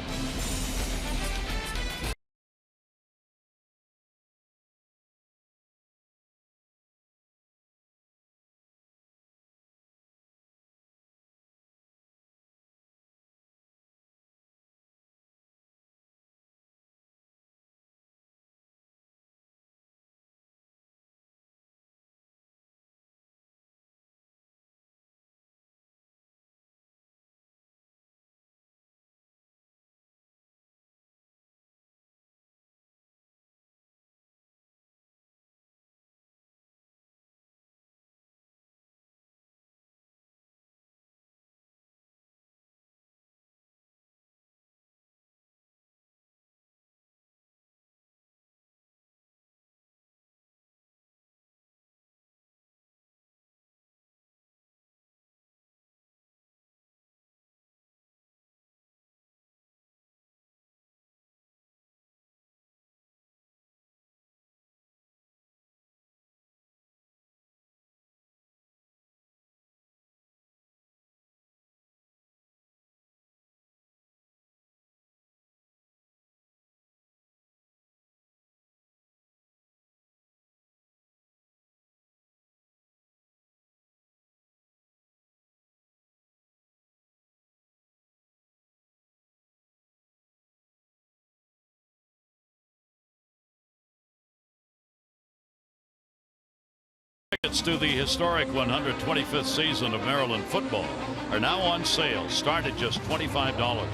A: Tickets to the historic 125th season of Maryland football are now on sale. Start at just $25.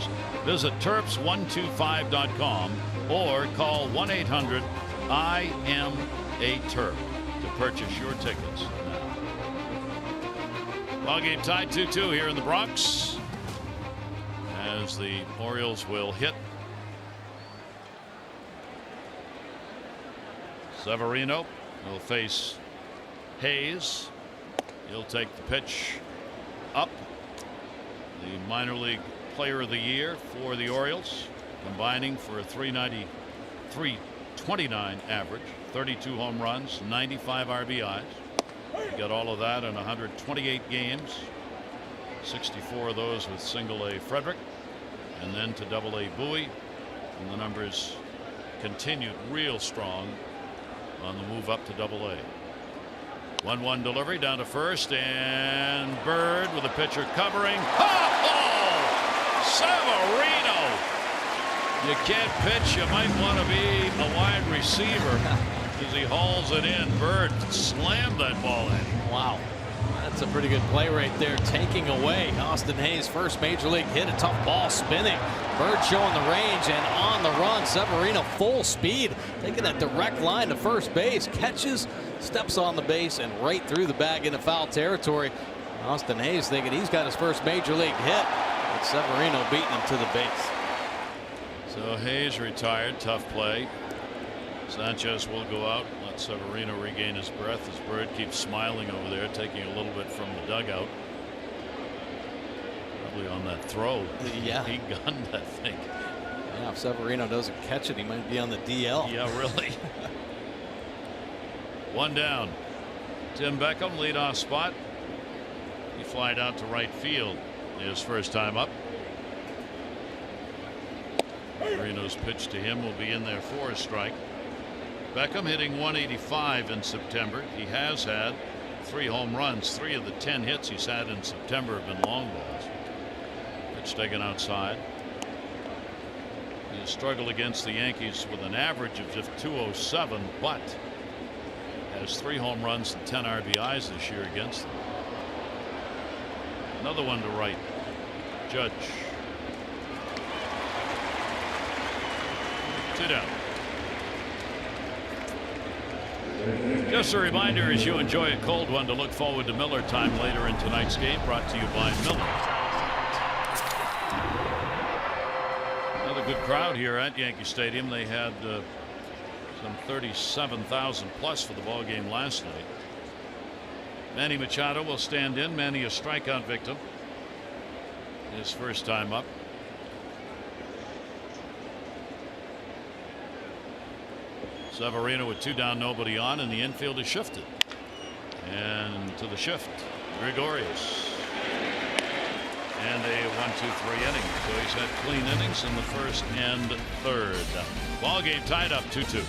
A: Visit terps125.com or call 1-800-IM-A-TERP to purchase your tickets now. Ball game tied 2-2 here in the Bronx. as the Orioles will hit. Severino will face Hayes. He'll take the pitch up. The minor league player of the year for the Orioles, combining for a 329 average, 32 home runs, 95 RBIs. He got all of that in 128 games, 64 of those with single A Frederick, and then to double A Bowie, and the numbers continued real strong on the move up to double A. 1-1 delivery down to first, and Bird with a pitcher covering. Oh, Severino! You can't pitch, you might want to be a wide receiver as he hauls it in. Bird slammed that ball in.
B: Wow. That's a pretty good play right there, taking away Austin Hayes' first major league hit. A tough ball spinning. Bird showing the range, and on the run, Severino full speed, taking a direct line to first base, catches, steps on the base, and right through the bag into foul territory. Austin Hayes thinking he's got his first major league hit, but Severino beating him to the base.
A: So Hayes retired. Tough play. Sanchez will go out. Let Severino regain his breath as Bird keeps smiling over there, taking a little bit from the dugout. Probably on that throw.
B: Yeah.
A: He gunned that thing.
B: Yeah, if Severino doesn't catch it, he might be on the DL.
A: Yeah, really. One down. Tim Beckham, leadoff spot. He flied out to right field his first time up. Severino's pitch to him will be in there for a strike. Beckham hitting 185 in September. He has had 3 home runs. 3 of the 10 hits he's had in September have been long balls. Pitch taken outside. He struggled against the Yankees with an average of just 207, but has 3 home runs and 10 RBIs this year against them. Another one to right. Judge. 2 down. Just a reminder, as you enjoy a cold one, to look forward to Miller time later in tonight's game, brought to you by Miller. Another good crowd here at Yankee Stadium. They had some 37,000 plus for the ball game last night. Manny Machado will stand in. Manny, a strikeout victim, his first time up. Severino with 2 down, nobody on, and the infield is shifted. And to the shift, Gregorius. And a 1-2-3 inning. So he's had clean innings in the first and third. Ball game tied up 2-2.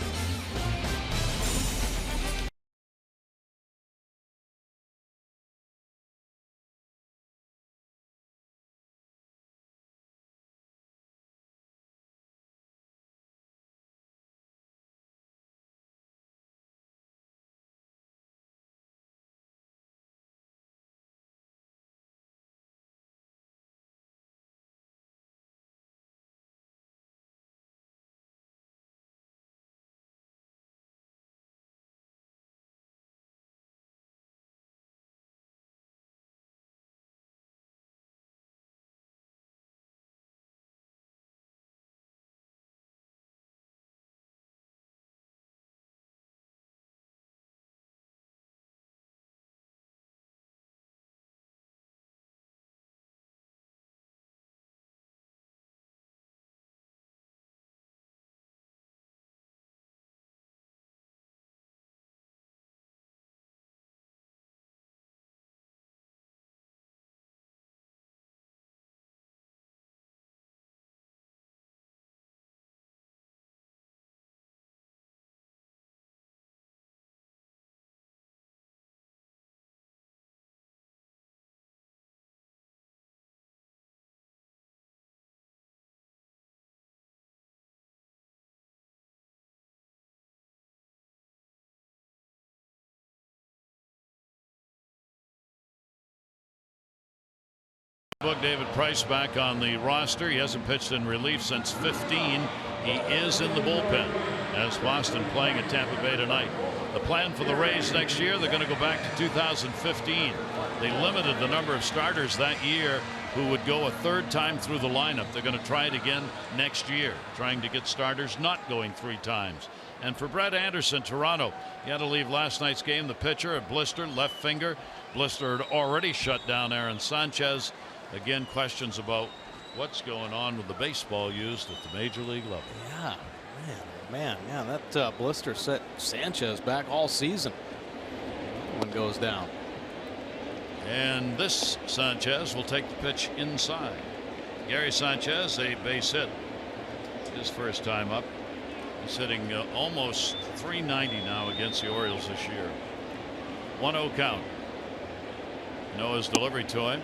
A: David Price back on the roster. He hasn't pitched in relief since 15. He is in the bullpen as Boston playing at Tampa Bay tonight. The plan for the Rays next year, they're going to go back to 2015. They limited the number of starters that year who would go a third time through the lineup. They're going to try it again next year, trying to get starters not going 3 times. And for Brett Anderson, Toronto, he had to leave last night's game. The pitcher, a blister, left finger. Blister had already shut down Aaron Sanchez. Again, questions about what's going on with the baseball used at the major league level.
B: Yeah, man, yeah, that blister set Sanchez back all season. One goes down.
A: And this Sanchez will take the pitch inside. Gary Sanchez, a base hit. His first time up. He's hitting almost .390 now against the Orioles this year. 1-0 count. Noah's delivery to him.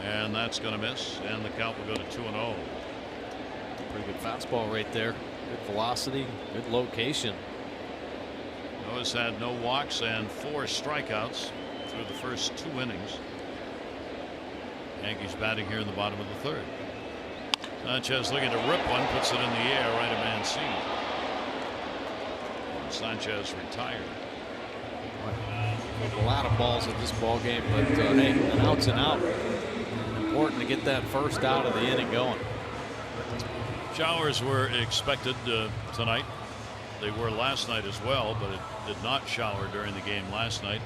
A: And that's going to miss. And the count will go to 2-0.
B: Pretty good fastball right there. Good velocity, good location.
A: Noah's had no walks and 4 strikeouts through the first 2 innings. Yankees batting here in the bottom of the 3rd. Sanchez looking to rip one, puts it in the air right at Mancini. Sanchez retired.
B: A lot of balls at this ball game, but hey, an out's an out. Important to get that first out of the inning going.
A: Showers were expected tonight. They were last night as well, but it did not shower during the game last night.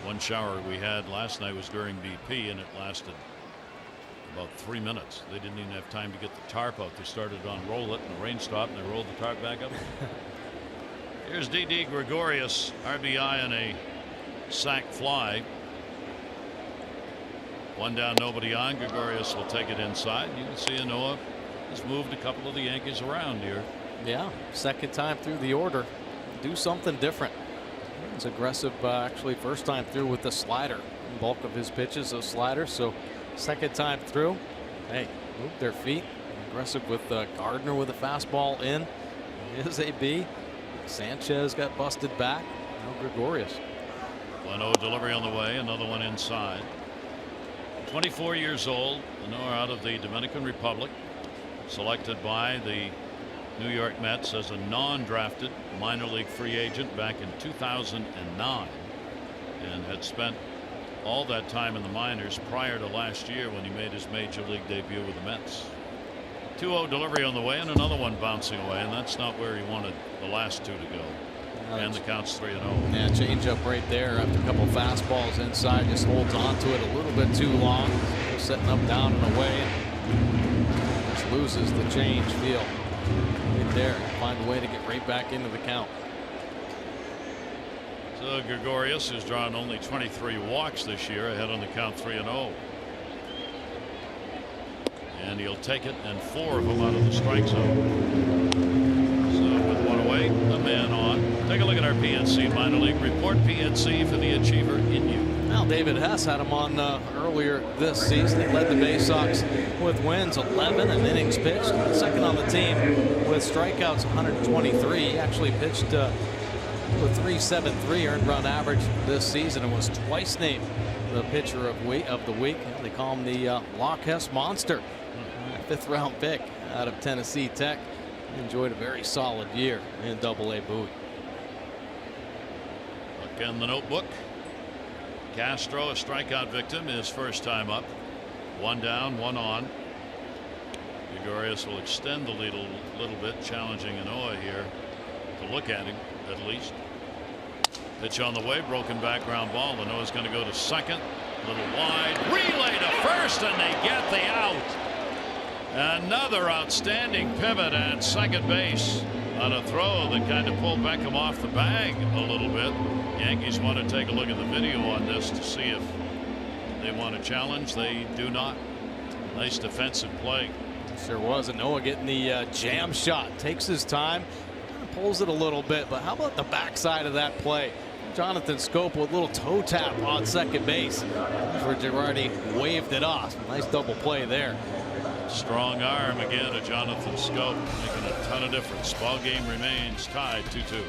A: One shower we had last night was during BP, and it lasted about 3 minutes. They didn't even have time to get the tarp out. They started on roll it, and the rain stopped, and they rolled the tarp back up. Here's Didi Gregorius, RBI on a sac fly. 1 down, nobody on. Gregorius will take it inside. You can see Noah has moved a couple of the Yankees around here.
B: Yeah, second time through the order. Do something different. He's aggressive, actually, first time through with the slider. The bulk of his pitches, those sliders. So, second time through, hey, move their feet. Aggressive with Gardner with a fastball in. Here's AB. Sanchez got busted back. Now Gregorius.
A: 1-0 delivery on the way. Another one inside. 24 years old. Noah out of the Dominican Republic. Selected by the New York Mets as a non-drafted minor league free agent back in 2009, and had spent all that time in the minors prior to last year when he made his major league debut with the Mets. 2-0 delivery on the way, and another one bouncing away, and that's not where he wanted the last 2 to go. And the count's 3-0.
B: Yeah, change up right there after a couple fastballs inside. Just holds on to it a little bit too long. Setting up, down, and away. Just loses the change feel. Right there. Find a way to get right back into the count.
A: So Gregorius has drawn only 23 walks this year, ahead on the count 3-0. And he'll take it, and 4 of them out of the strike zone. So with 1 away, a man on. Take a look at our PNC minor league report. PNC for the achiever in you.
B: Well, David Hess had him on earlier this season. He led the Bay Sox with wins, 11 and innings pitched. Second on the team with strikeouts, 123. He actually pitched with 3.73 earned run average this season and was twice named the pitcher of the week. They call him the Loch Hess Monster. 5th round pick out of Tennessee Tech. He enjoyed a very solid year in AA Bowie.
A: Look in the notebook. Castro, a strikeout victim, his first time up. 1 down, 1 on. Gregorius will extend the lead a little bit, challenging Anoa here to look at him at least. Pitch on the way, broken back ground ball. Anoa's going to go to second, a little wide, relay to first, and they get the out. Another outstanding pivot at second base on a throw that kind of pulled Beckham off the bag a little bit. Yankees want to take a look at the video on this to see if they want to challenge. They do not. Nice defensive play.
B: Sure was. And Noah getting the jam shot. Takes his time. Pulls it a little bit. But how about the backside of that play? Jonathan Scope with a little toe tap on second base. That's where Girardi waved it off. Nice double play there.
A: Strong arm again to Jonathan Scope, making a ton of difference. Ball game remains tied 2-2.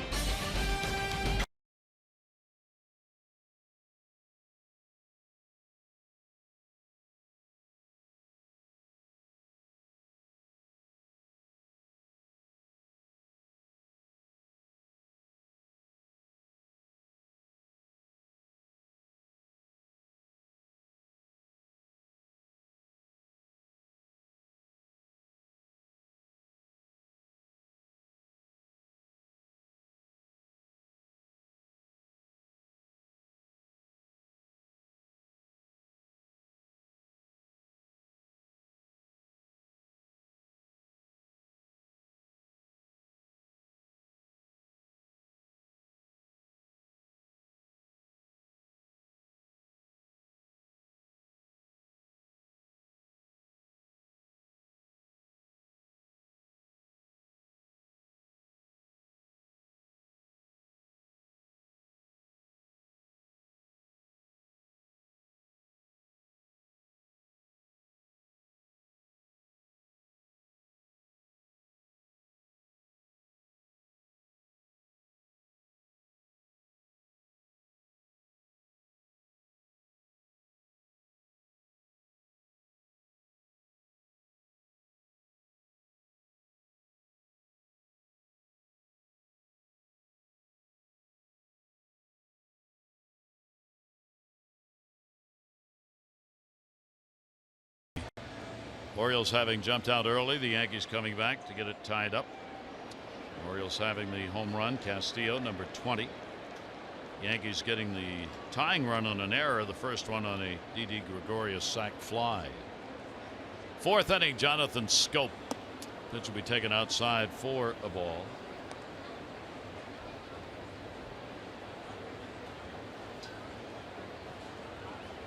A: Orioles having jumped out early. The Yankees coming back to get it tied up. Orioles having the home run. Castillo, number 20. Yankees getting the tying run on an error. The first one on a Didi Gregorius sac fly. Fourth inning, Jonathan Schoop. Pitch will be taken outside for a ball.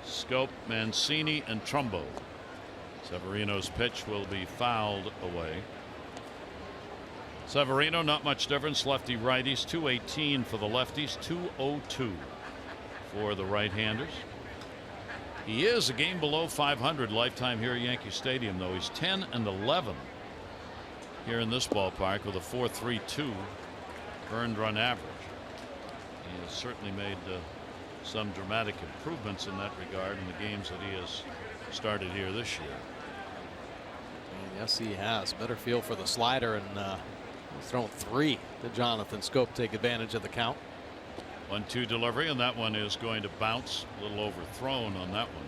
A: Schoop, Mancini, and Trumbo. Severino's pitch will be fouled away. Severino, not much difference. Lefty righties. 218 for the lefties. 202 for the right-handers. He is a game below 500 lifetime here at Yankee Stadium, though. He's 10-11 here in this ballpark with a 4.32 earned run average. He has certainly made some dramatic improvements in that regard in the games that he has started here this year.
B: Yes, he has. Better feel for the slider, and thrown 3 to Jonathan Schoop. Take advantage of the count.
A: 1-2 delivery, and that one is going to bounce. A little overthrown on that one.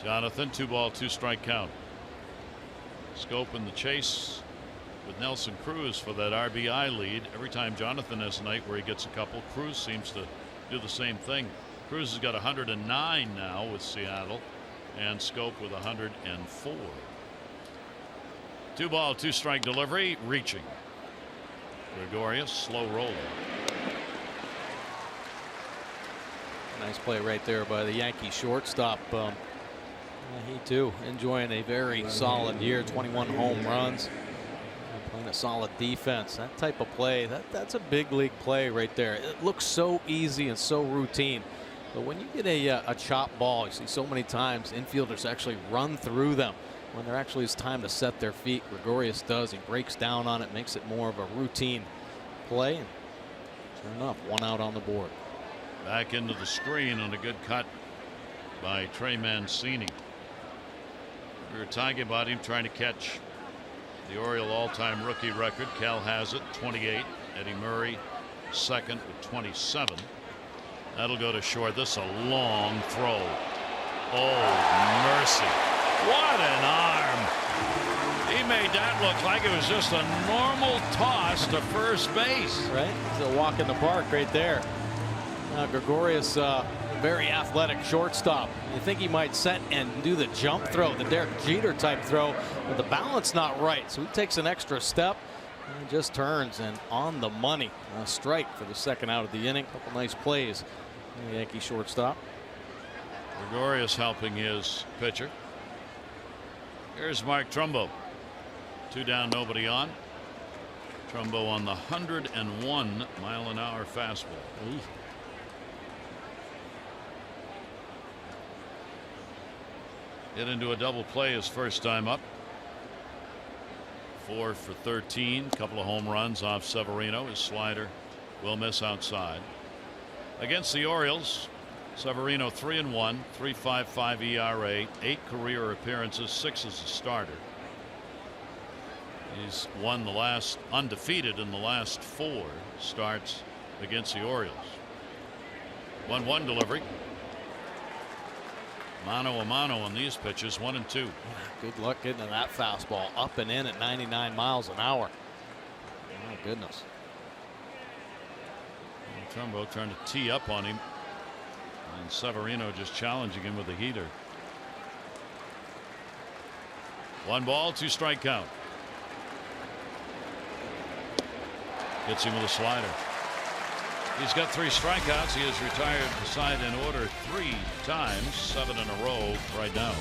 A: Jonathan, 2-ball, 2-strike count. Schoop in the chase with Nelson Cruz for that RBI lead. Every time Jonathan has a night where he gets a couple, Cruz seems to do the same thing. Cruz has got 109 now with Seattle, and Schoop with 104. 2-ball, 2-strike delivery, reaching. Gregorius, slow roller.
B: Nice play right there by the Yankee shortstop. He too enjoying a very solid year. 21 home runs. Playing a solid defense. That type of play, that's a big league play right there. It looks so easy and so routine. But when you get a chop ball, you see so many times infielders actually run through them when there actually is time to set their feet. Gregorius does. He breaks down on it, makes it more of a routine play. And sure enough, 1 out on the board.
A: Back into the screen on a good cut by Trey Mancini. We were talking about him trying to catch the Oriole all-time rookie record. Cal has it, 28. Eddie Murray second with 27. That'll go to short. This is a long throw. Oh, mercy. What an arm. He made that look like it was just a normal toss to first base.
B: Right? It's a walk in the park right there. Gregorius, very athletic shortstop. You think he might set and do the jump throw, the Derek Jeter type throw, but the balance not right. So he takes an extra step and just turns, and on the money. A strike for the second out of the inning. Couple nice plays. The Yankee shortstop.
A: Gregorius helping his pitcher. Here's Mark Trumbo. 2 down, nobody on. Trumbo on the 101 mile-an-hour fastball. Hit into a double play his first time up. 4 for 13. Couple of home runs off Severino. His slider will miss outside. Against the Orioles, Severino 3-1, 3.55 ERA, 8 career appearances, 6 as a starter. He's won the last, undefeated in the last 4 starts against the Orioles. 1-1 delivery. Mano a mano on these pitches, 1 and 2.
B: Good luck getting to that fastball up and in at 99 miles an hour. My goodness.
A: Trumbo trying to tee up on him, and Severino just challenging him with a heater. 1-ball, 2-strike count. Hits him with a slider. He's got 3 strikeouts. He has retired the side in order 3 times, 7 in a row right now.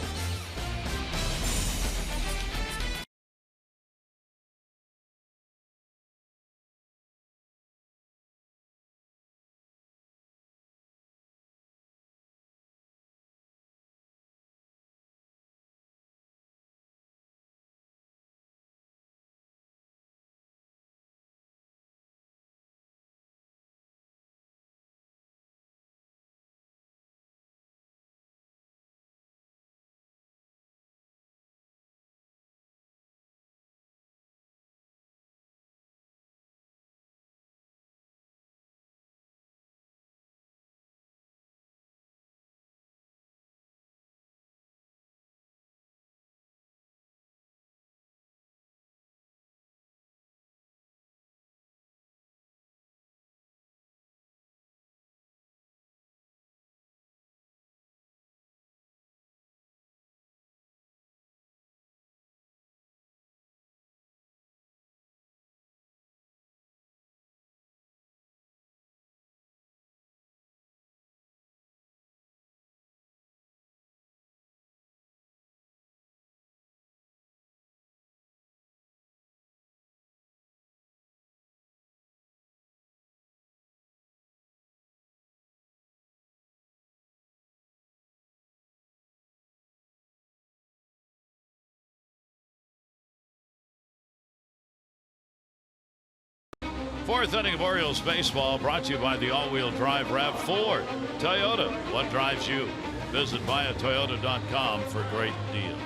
A: Fourth inning of Orioles baseball brought to you by the all-wheel drive RAV4. Toyota, what drives you? Visit buyatoyota.com for great deals.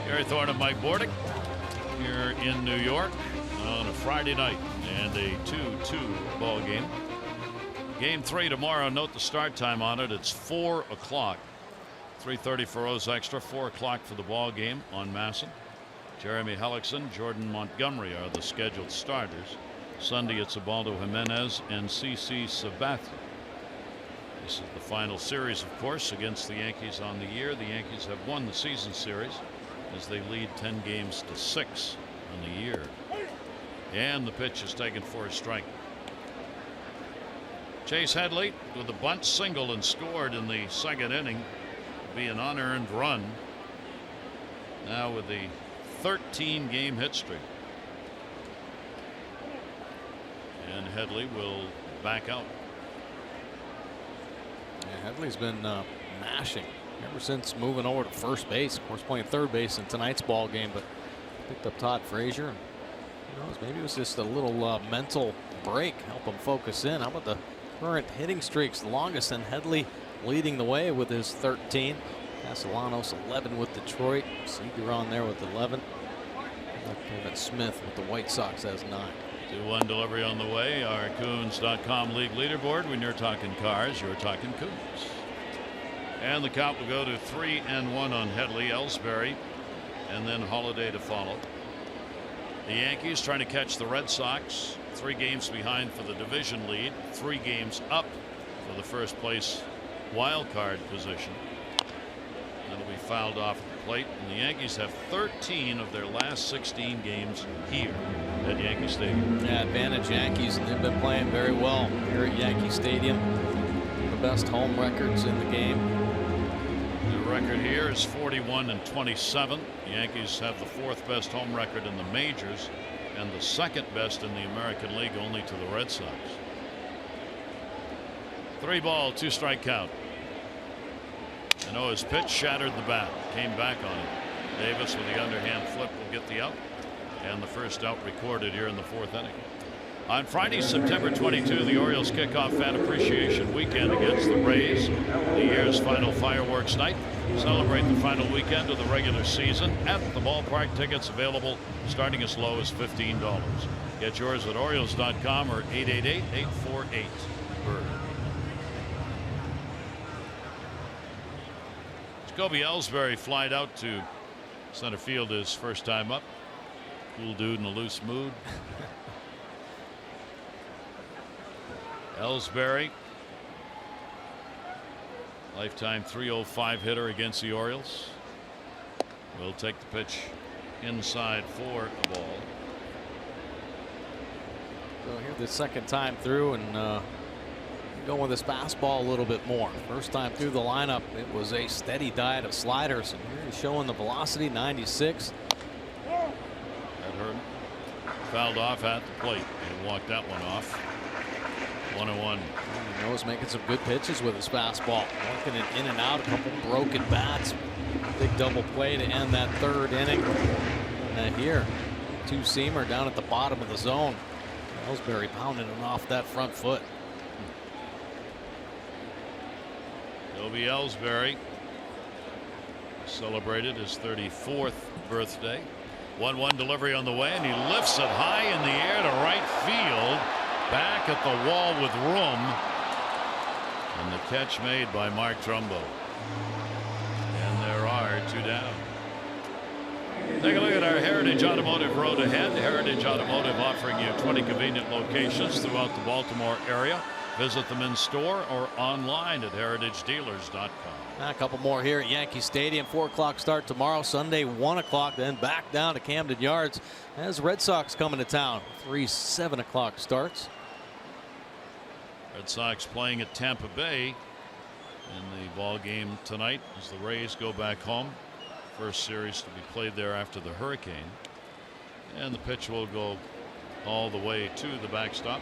A: Gary Thorne and Mike Bordick here in New York on a Friday night and a 2-2 ball game. Game 3 tomorrow. Note the start time on it. It's 4 o'clock. 3:30 for O's Extra. 4 o'clock for the ball game on Masson. Jeremy Hellickson, Jordan Montgomery are the scheduled starters. Sunday it's Ubaldo Jimenez and CC Sabathia. This is the final series, of course, against the Yankees on the year. The Yankees have won the season series as they lead 10 games to 6 on the year. And the pitch is taken for a strike. Chase Headley with a bunt single and scored in the second inning. It'll be an unearned run. Now with the 13-game hit streak. And Headley will back out.
B: Yeah, Headley's been mashing ever since moving over to first base. Of course, playing third base in tonight's ball game, but picked up Todd Frazier. And who knows, maybe it was just a little mental break, help him focus in. How about the current hitting streaks? The longest, and Headley leading the way with his 13. Castellanos 11 with Detroit. Seager on there with 11. Kevin Smith with the White Sox has 9.
A: 2-1 delivery on the way. Our Coons.com league leaderboard. When you're talking cars, you're talking Coons. And the count will go to 3-1 on Headley, Ellsbury, and then Holiday to follow. The Yankees trying to catch the Red Sox. 3 games behind for the division lead. 3 games up for the first place wild card position. That'll be fouled off at the plate. And the Yankees have 13 of their last 16 games here at Yankee Stadium.
B: Yeah, advantage Yankees, and they've been playing very well here at Yankee Stadium. The best home records in the game.
A: The record here is 41-27. The Yankees have the 4th best home record in the majors and the 2nd best in the American League, only to the Red Sox. 3 ball, 2 strike count. And his pitch shattered the bat. Came back on it. Davis with the underhand flip will get the out. And the first out recorded here in the 4th inning. On Friday, September 22, the Orioles kick off Fan Appreciation Weekend against the Rays. The year's final fireworks night. Celebrate the final weekend of the regular season at the ballpark. Tickets available starting as low as $15. Get yours at Orioles.com or 888-848-BIRD. Jacoby Ellsbury flied out to center field his first time up. Cool dude in a loose mood. Ellsbury, lifetime .305 hitter against the Orioles, will take the pitch inside for a ball.
B: So here the second time through, and going with his fastball a little bit more. First time through the lineup, it was a steady diet of sliders, and here he's showing the velocity, 96.
A: That hurt him. Fouled off at the plate and walked that one off. 1-1.
B: He knows making some good pitches with his fastball, working it in and out. A couple broken bats. Big double play to end that 3rd inning. And here, 2-seamer down at the bottom of the zone. Ellsbury pounding it off that front foot.
A: Jacoby Ellsbury celebrated his 34th birthday. 1-1 delivery on the way, and he lifts it high in the air to right field. Back at the wall with room. And the catch made by Mark Trumbo. And there are 2 down. Take a look at our Heritage Automotive road ahead. Heritage Automotive offering you 20 convenient locations throughout the Baltimore area. Visit them in store or online at heritagedealers.com.
B: A couple more here at Yankee Stadium. 4 o'clock start tomorrow. Sunday 1 o'clock. Then back down to Camden Yards as Red Sox coming to town. 3 7 o'clock starts.
A: Red Sox playing at Tampa Bay in the ball game tonight as the Rays go back home. First series to be played there after the hurricane. And the pitch will go all the way to the backstop.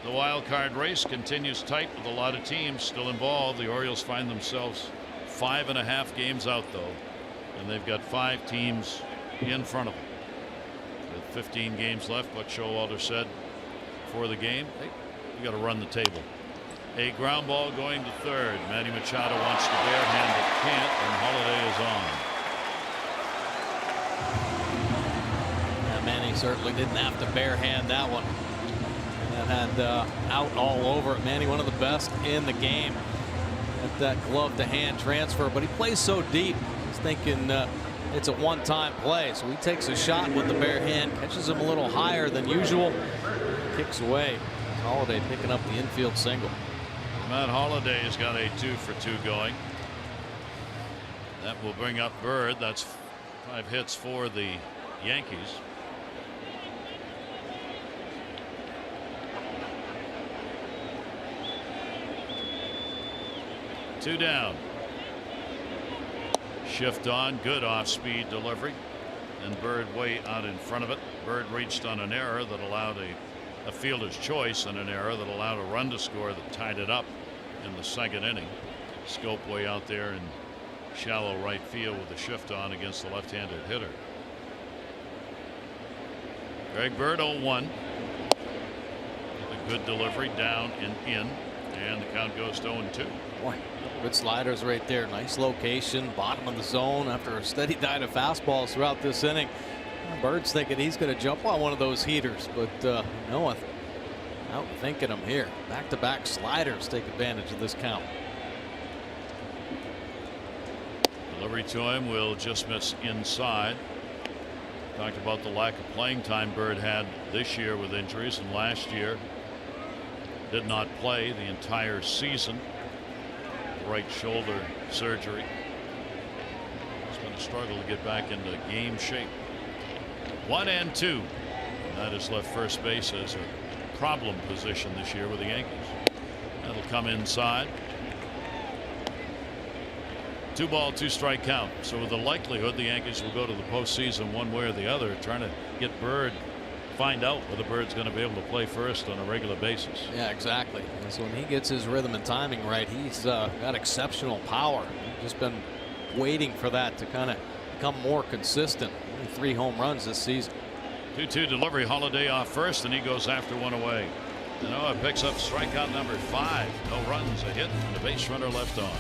A: The wild card race continues tight with a lot of teams still involved. The Orioles find themselves 5.5 games out, though, and they've got 5 teams in front of them with 15 games left. But Showalter said before the game, hey, we got to run the table. A ground ball going to third. Manny Machado wants to barehand but can't, and Holiday is on.
B: Yeah, Manny certainly didn't have to barehand that one. That had out all over it. Manny, one of the best in the game at that glove to hand transfer, but he plays so deep. He's thinking it's a one-time play, so he takes a shot with the bare hand, catches him a little higher than usual, kicks away. Holiday picking up the infield single.
A: Matt Holliday has got a 2-for-2 going. That will bring up Bird. That's 5 hits for the Yankees. Two down. Shift on, good off-speed delivery, and Bird way out in front of it. Bird reached on an error that allowed a fielder's choice and an error that allowed a run to score that tied it up in the second inning. Scope way out there in shallow right field with a shift on against the left-handed hitter. Greg Bird 0-1. A good delivery down and in, and the count goes to 0-2.
B: Boy, good sliders right there. Nice location, bottom of the zone after a steady diet of fastballs throughout this inning. Bird's thinking he's going to jump on one of those heaters, but no, outthinking him here. Back-to-back sliders take advantage of this count.
A: Delivery to him will just miss inside. Talked about the lack of playing time Bird had this year with injuries, and last year did not play the entire season. Right shoulder surgery. It's been a struggle to get back into game shape. 1-2. And that has left first base as a problem position this year with the Yankees. That'll come inside. 2-ball, 2-strike count. So with the likelihood the Yankees will go to the postseason one way or the other, trying to get Bird, find out whether Bird's going to be able to play first on a regular basis.
B: Yeah, exactly. So when he gets his rhythm and timing right, he's got exceptional power. He's just been waiting for that to kind of become more consistent. Only 3 home runs this season.
A: 2-2 delivery. Holiday off first, and he goes after one away. Noah picks up strikeout number 5. No runs, a hit, and a base runner left on.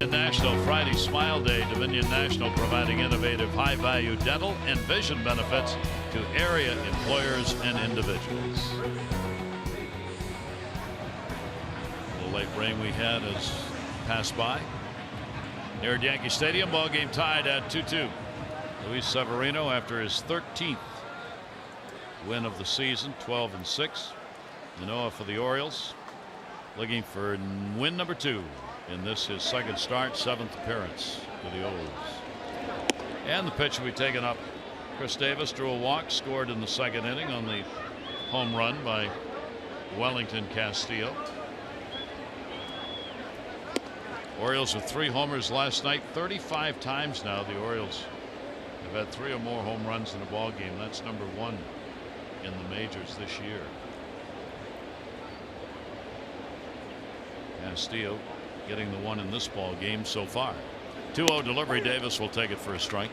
A: National Friday Smile Day. Dominion National providing innovative high-value dental and vision benefits to area employers and individuals. The late rain we had has passed by. Here at Yankee Stadium, ball game tied at 2-2. Luis Severino, after his 13th win of the season, 12-6. Manoah for the Orioles, looking for win number 2. In this, his second start, 7th appearance for the O's. And the pitch will be taken up. Chris Davis drew a walk, scored in the second inning on the home run by Wellington Castillo. Orioles with 3 homers last night. 35 times now the Orioles have had 3 or more home runs in a ball game. That's number 1 in the majors this year. Castillo getting the one in this ball game so far. 2-0 delivery. Davis will take it for a strike.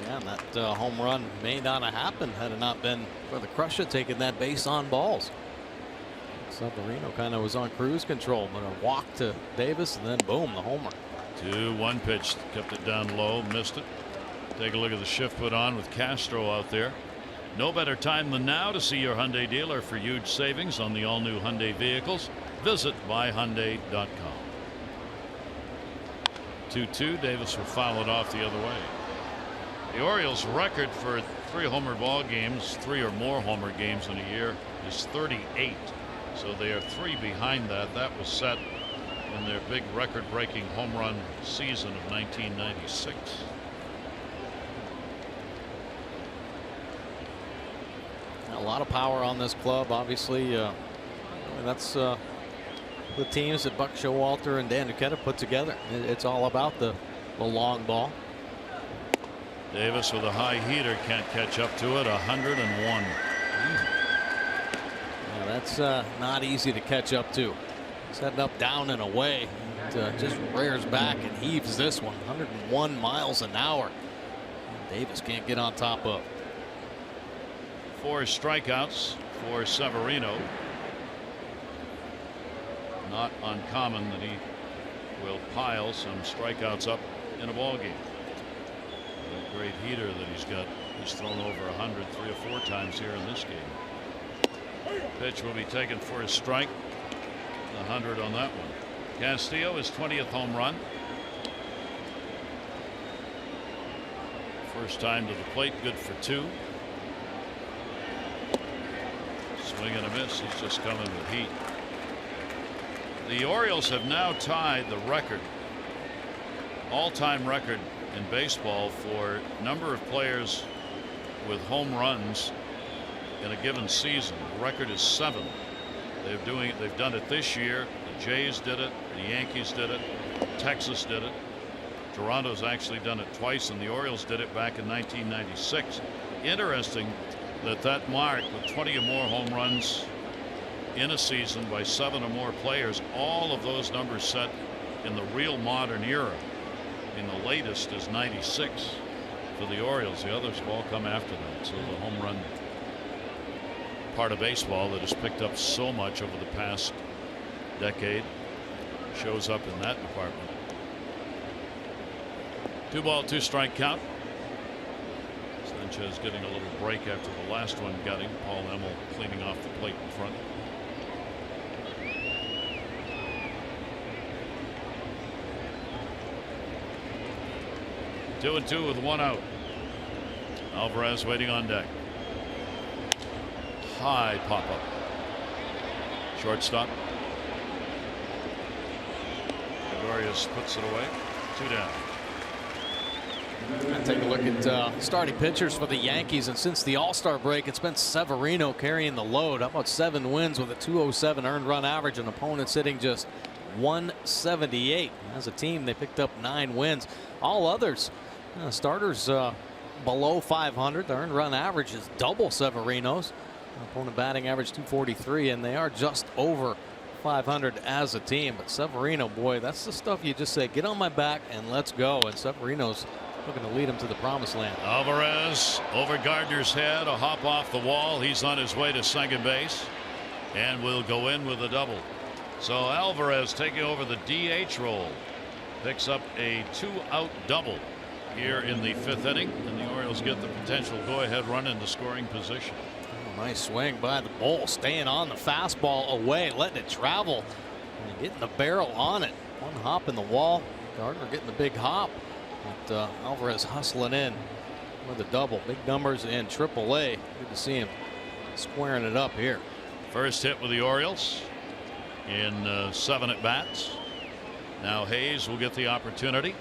B: Yeah, and that home run may not have happened had it not been for the Crusher taking that base on balls. Severino kind of was on cruise control, but a walk to Davis and then boom, the homer.
A: 2-1 pitch, kept it down low, missed it. Take a look at the shift put on with Castro out there. No better time than now to see your Hyundai dealer for huge savings on the all-new Hyundai vehicles. Visit buyhyundai.com. 2-2. Davis will foul it off the other way. The Orioles' record for 3 homer ball games, 3 or more homer games in a year, is 38. So they are 3 behind that. That was set in their big record-breaking home run season of 1996.
B: A lot of power on this club, obviously. That's the teams that Buck Showalter and Dan Duquette put together. It's all about the long ball.
A: Davis with a high heater, can't catch up to it. 101.
B: Yeah, that's not easy to catch up to. He's heading up, down, and away. It just rears back and heaves this one. 101 miles an hour. Davis can't get on top of.
A: 4 strikeouts for Severino. Not uncommon that he will pile some strikeouts up in a ball game. A great heater that he's got. He's thrown over 100 3 or 4 times here in this game. Pitch will be taken for a strike. 100 on that one. Castillo, his 20th home run. First time to the plate, good for 2. Swing and a miss. He's just coming with heat. The Orioles have now tied the record, all-time record in baseball for number of players with home runs in a given season. The record is 7. They've done it this year. The Jays did it. The Yankees did it. Texas did it. Toronto's actually done it twice, and the Orioles did it back in 1996. Interesting that mark with 20 or more home runs in a season by 7 or more players, all of those numbers set in the real modern era. I mean, the latest is 96 for the Orioles. The others have all come after that. So the home run part of baseball that has picked up so much over the past decade shows up in that department. 2-ball, 2-strike count. Sanchez getting a little break after the last one got him. Paul Emmel cleaning off the plate in front. Two and 2 with 1 out. Alvarez waiting on deck. High pop up. Shortstop. Gregorius puts it away. 2 down.
B: Take a look at starting pitchers for the Yankees, and since the All-Star break, it's been Severino carrying the load. How about 7 wins with a 207 earned run average, and opponents hitting just 178. As a team, they picked up 9 wins. All others, starters below 500. The earned run average is double Severino's. Opponent batting average 243, and they are just over 500 as a team. But Severino, boy, that's the stuff you just say, get on my back and let's go. And Severino's looking to lead him to the promised land.
A: Alvarez over Gardner's head, a hop off the wall. He's on his way to second base and will go in with a double. So Alvarez taking over the DH role, picks up a 2-out double here in the 5th inning, and the Orioles get the potential go-ahead run into scoring position.
B: Oh, nice swing by the Bull, staying on the fastball away, letting it travel and getting the barrel on it. One hop in the wall. Gardner getting the big hop. But Alvarez hustling in with a double. Big numbers in AAA. Good to see him squaring it up here.
A: First hit with the Orioles in 7 at bats. Now Hayes will get the opportunity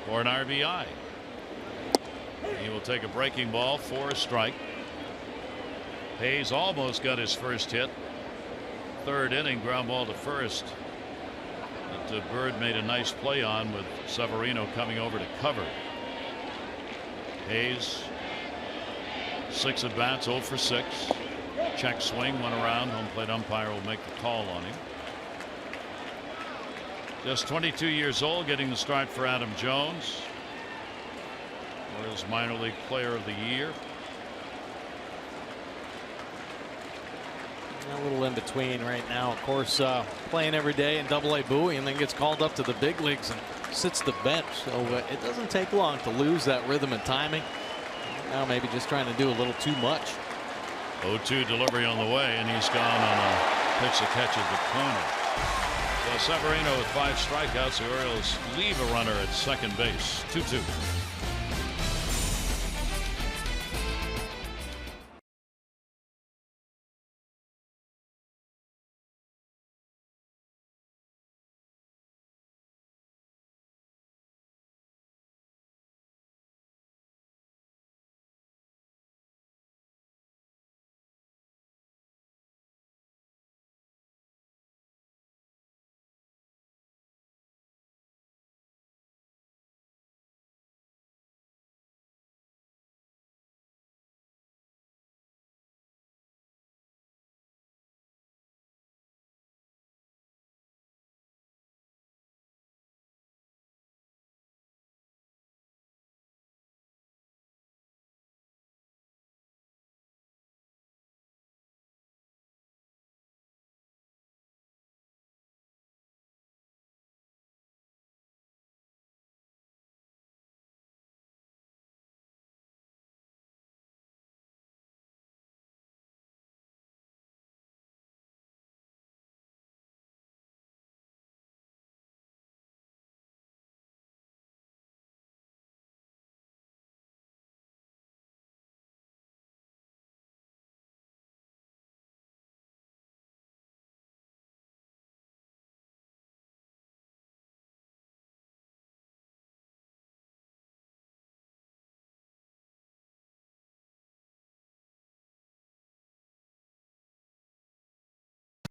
A: for an RBI. He will take a breaking ball for a strike. Hayes almost got his first hit. 3rd inning, ground ball to first. Bird made a nice play on with Severino coming over to cover. Hayes, 6 at bats, 0 for 6. Check swing, 1 around. Home plate umpire will make the call on him. Just 22 years old, getting the start for Adam Jones. Orioles minor league player of the year.
B: A little in between right now, of course, playing every day in Double-A Bowie, and then gets called up to the big leagues and sits the bench. So it doesn't take long to lose that rhythm and timing. Now maybe just trying to do a little too much.
A: 0-2 delivery on the way, and he's gone on a pitch that catches the corner. So Severino with 5 strikeouts. The Orioles leave a runner at second base. 2-2.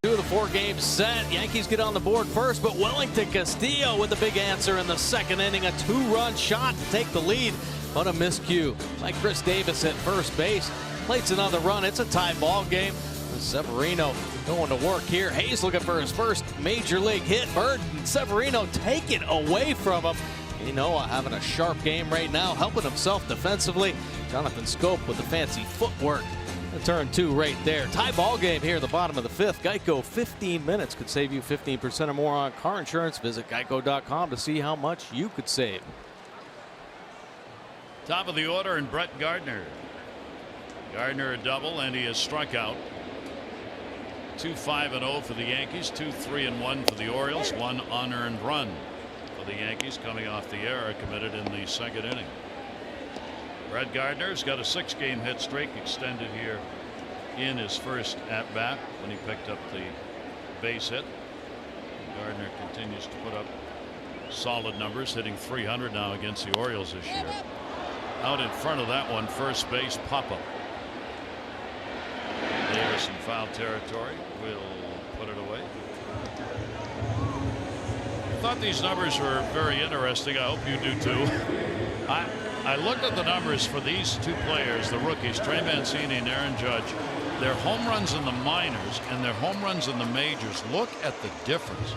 B: Two of the 4-game set. Yankees get on the board first, but Wellington Castillo with the big answer in the second inning. A 2-run shot to take the lead, but a miscue by Chris Davis at first base. Plates another run. It's a tie ball game. Severino going to work here. Hayes looking for his first major league hit. Bird and Severino take it away from him. Inoa having a sharp game right now, helping himself defensively. Jonathan Scope with the fancy footwork. Turn 2 right there. Tie ball game here at the bottom of the 5th. Geico, 15 minutes could save you 15% or more on car insurance. Visit geico.com to see how much you could save.
A: Top of the order, and Brett Gardner. Gardner a double, and he has struck out. 2-5-0 for the Yankees, 2-3-1 for the Orioles. 1 unearned run for the Yankees coming off the error committed in the second inning. Brett Gardner's got a 6-game hit streak extended here in his first at bat when he picked up the base hit. Gardner continues to put up solid numbers, hitting .300 now against the Orioles this year. Out in front of that one, first base pop-up. Davis in foul territory will put it away. I thought these numbers were very interesting. I hope you do too. I looked at the numbers for these 2 players, the rookies, Trey Mancini and Aaron Judge. Their home runs in the minors and their home runs in the majors. Look at the difference.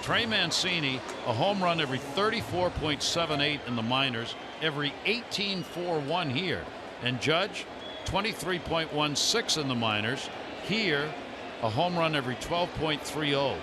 A: Trey Mancini, a home run every 34.78 in the minors, every 18.41 here. And Judge, 23.16 in the minors. Here, a home run every 12.30.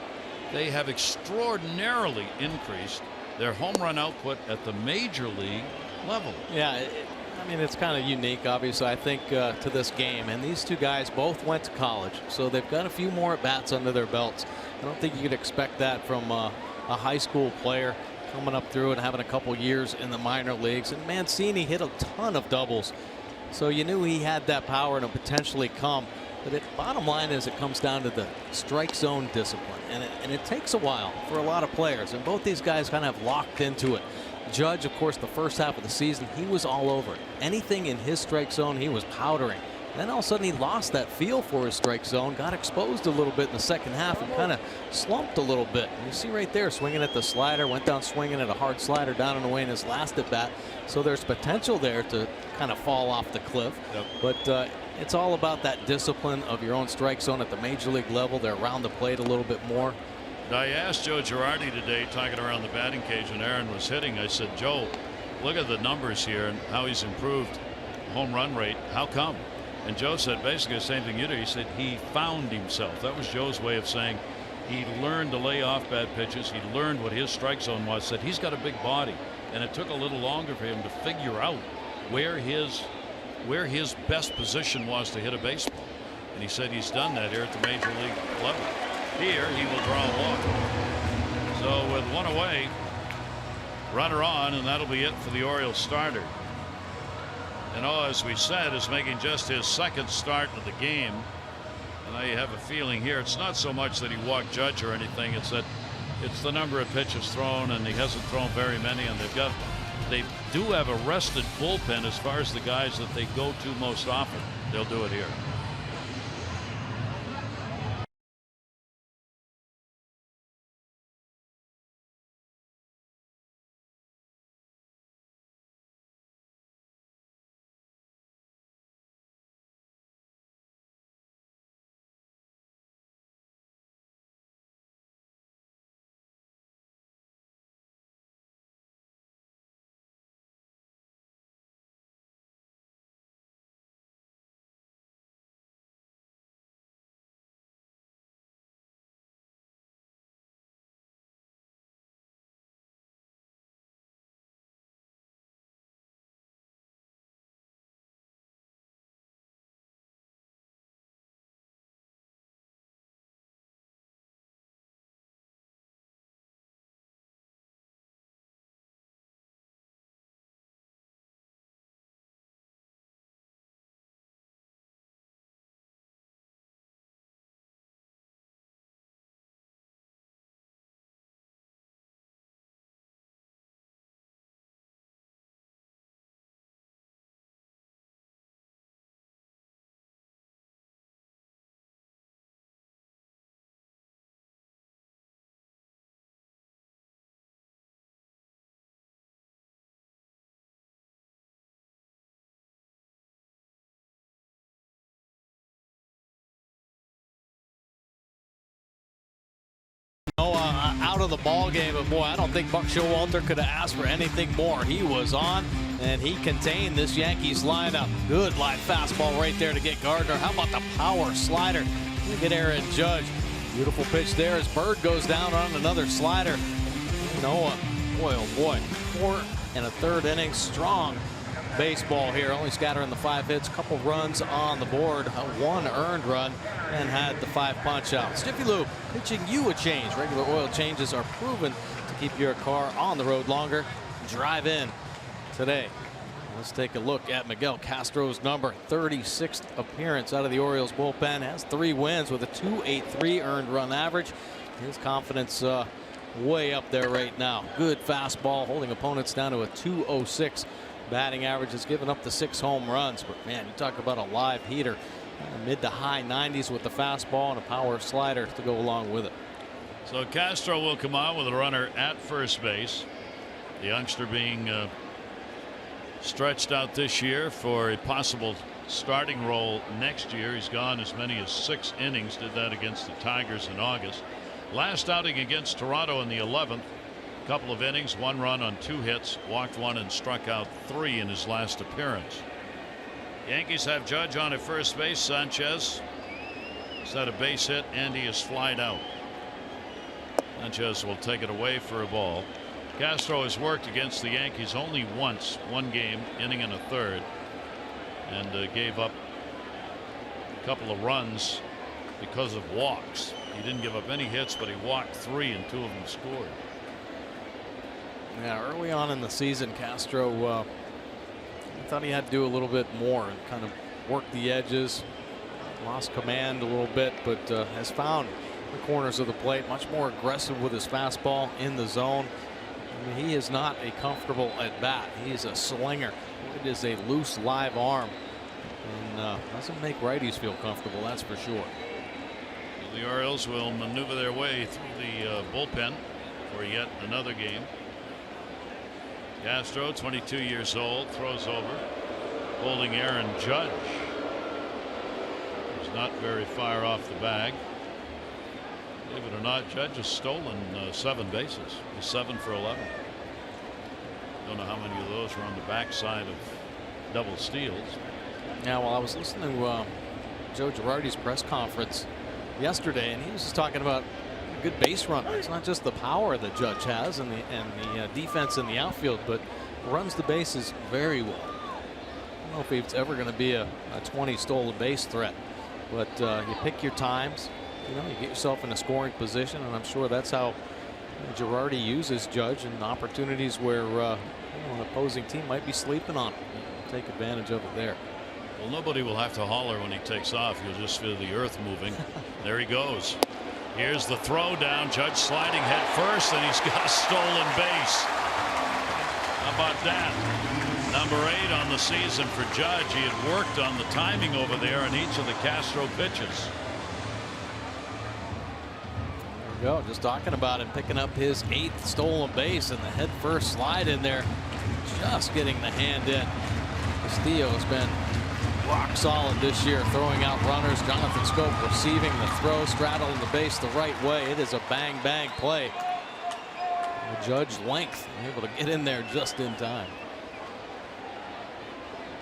A: They have extraordinarily increased their home run output at the major league level.
B: Yeah, I mean, it's kind of unique, obviously, I think, to this game. And these 2 guys both went to college, so they've got a few more at-bats under their belts. I don't think you could expect that from a high school player coming up through and having a couple years in the minor leagues. And Mancini hit a ton of doubles, so you knew he had that power to potentially come. But the bottom line is it comes down to the strike zone discipline, and it takes a while for a lot of players, and both these guys kind of have locked into it. Judge, of course, the first half of the season, he was all over it. Anything in his strike zone, he was powdering. Then all of a sudden he lost that feel for his strike zone, got exposed a little bit in the second half, and kind of slumped a little bit. And you see right there, swinging at the slider, went down swinging at a hard slider down and away in his last at bat. So there's potential there to kind of fall off the cliff.
A: Yep.
B: But it's all about that discipline of your own strike zone at the major league level. They're around the plate a little bit more.
A: I asked Joe Girardi today, talking around the batting cage when Aaron was hitting. I said, Joe, look at the numbers here and how he's improved home run rate. How come? And Joe said basically the same thing you do. He said he found himself. That was Joe's way of saying he learned to lay off bad pitches. He learned what his strike zone was. Said he's got a big body, and it took a little longer for him to figure out where his best position was to hit a baseball. And he said he's done that here at the major league level. Here he will draw a walk. So with one away, runner on, and that'll be it for the Orioles starter. And as we said, is making just his second start of the game. And I have a feeling here it's not so much that he walked Judge or anything. It's that it's the number of pitches thrown, and he hasn't thrown very many. And they do have a rested bullpen as far as the guys that they go to most often. They'll do it here.
B: Out of the ball game, but boy, I don't think Buck Showalter could have asked for anything more. He was on, and he contained this Yankees lineup. Good line fastball right there to get Gardner. How about the power slider to get Aaron Judge? Beautiful pitch there as Bird goes down on another slider. Noah, boy, oh boy, 4 1/3 innings, strong baseball here. Only scattering the 5 hits, couple runs on the board, 1 earned run, and had the 5 punch outs. Jiffy Lube, pitching you a change. Regular oil changes are proven to keep your car on the road longer. Drive in today. Let's take a look at Miguel Castro's number 36th appearance out of the Orioles bullpen. Has 3 wins with a 2.83 earned run average. His confidence way up there right now. Good fastball, holding opponents down to a 2.06 batting average. Has given up the 6 home runs, but man, you talk about a live heater. Mid to high 90s with the fastball and a power slider to go along with it.
A: So Castro will come out with a runner at first base. The youngster being stretched out this year for a possible starting role next year. He's gone as many as 6 innings. Did that against the Tigers in August. Last outing against Toronto in the 11th. Couple of innings, 1 run on 2 hits, walked 1 and struck out 3 in his last appearance. Yankees have Judge on at first base. Sanchez has had a base hit, and he is flied out. Sanchez will take it away for a ball. Castro has worked against the Yankees only once, 1 game, inning and a third, and gave up a couple of runs because of walks. He didn't give up any hits, but he walked 3 and 2 of them scored.
B: Yeah, early on in the season, Castro I thought he had to do a little bit more and kind of work the edges. Lost command a little bit, but has found the corners of the plate. Much more aggressive with his fastball in the zone. I mean, he is not a comfortable at bat. He is a slinger. It is a loose live arm. And doesn't make righties feel comfortable, that's for sure.
A: The Orioles will maneuver their way through the bullpen for yet another game. Castro, 22 years old, throws over, holding Aaron Judge. He's not very far off the bag. Believe it or not, Judge has stolen 7 bases. He's 7 for 11. Don't know how many of those were on the backside of double steals.
B: Yeah, well, I was listening to Joe Girardi's press conference yesterday, and he was just talking about a good base runner. It's not just the power that Judge has and the defense in the outfield, but runs the bases very well. I don't know if he's ever going to be a 20 stolen base threat, but you pick your times. You get yourself in a scoring position, and I'm sure that's how Girardi uses Judge in opportunities where an opposing team might be sleeping on him. Take advantage of it there.
A: Well, nobody will have to holler when he takes off. You'll just feel the earth moving. There he goes. Here's the throw down. Judge sliding head first, and he's got a stolen base. How about that? Number 8 on the season for Judge. He had worked on the timing over there on each of the Castro pitches.
B: There we go. Just talking about him picking up his 8th stolen base, and the head first slide in there, just getting the hand in. Castillo has been rock solid this year, throwing out runners. Jonathan Scope receiving the throw, straddling the base the right way. It is a bang bang play. The Judge length, able to get in there just in time.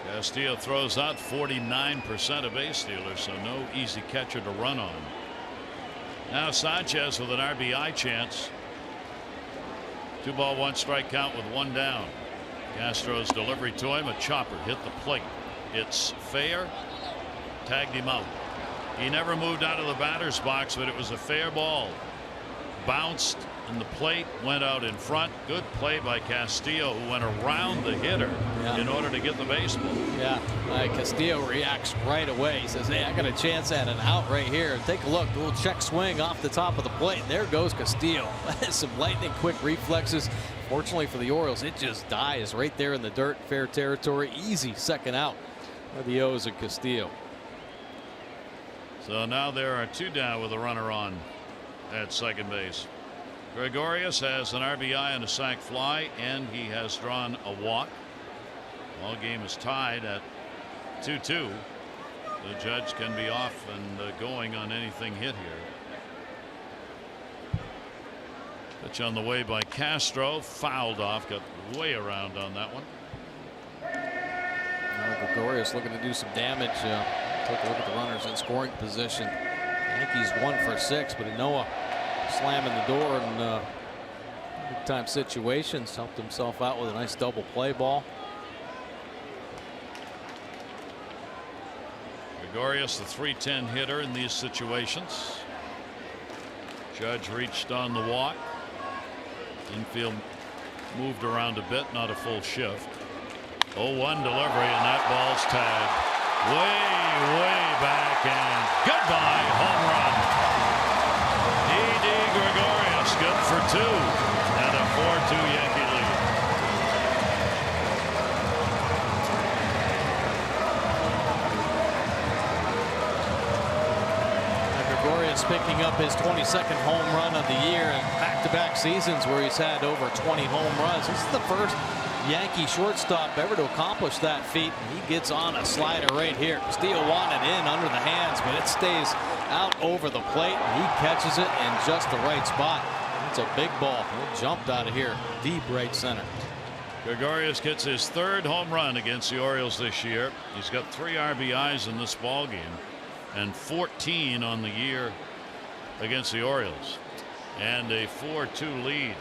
A: Castillo throws out 49% of base stealers, so no easy catcher to run on. Now Sanchez with an RBI chance. 2 ball 1 strike count with 1 down. Castro's delivery to him, a chopper hit the plate. It's fair. Tagged him out. He never moved out of the batter's box, but it was a fair ball. Bounced and the plate went out in front. Good play by Castillo, who went around the hitter in order to get the baseball. Yeah,
B: Castillo reacts right away. He says, hey, I got a chance at an out right here. And take a look, a little check swing off the top of the plate. There goes Castillo. Some lightning quick reflexes. Fortunately for the Orioles, it just dies right there in the dirt, fair territory. Easy second out for the O's and Castillo.
A: So now there are 2 down with a runner on at second base. Gregorius has an RBI and a sac fly, and he has drawn a walk. All game is tied at 2-2. The Judge can be off and going on anything hit here. Pitch on the way by Castro, fouled off, got way around on that one.
B: Gregorius looking to do some damage. Take a look at the runners in scoring position. Yankees 1 for 6, but Noah slamming the door in big time situations, helped himself out with a nice double play ball.
A: Gregorius, the .310 hitter in these situations. Judge reached on the walk. Infield moved around a bit, not a full shift. 0-1 delivery, and that ball's tagged way back, and goodbye, home run. E.D. Gregorius, good for 2, and a 4-2 Yankee lead.
B: Gregorius picking up his 22nd home run of the year in back-to-back seasons where he's had over 20 home runs. This is the first Yankee shortstop ever to accomplish that feat. He gets on a slider right here. Castillo wanted in under the hands, but it stays out over the plate, and he catches it in just the right spot. It's a big ball. It jumped out of here, deep right center.
A: Gregorius gets his 3rd home run against the Orioles this year. He's got 3 RBIs in this ball game and 14 on the year against the Orioles, and a 4-2 lead.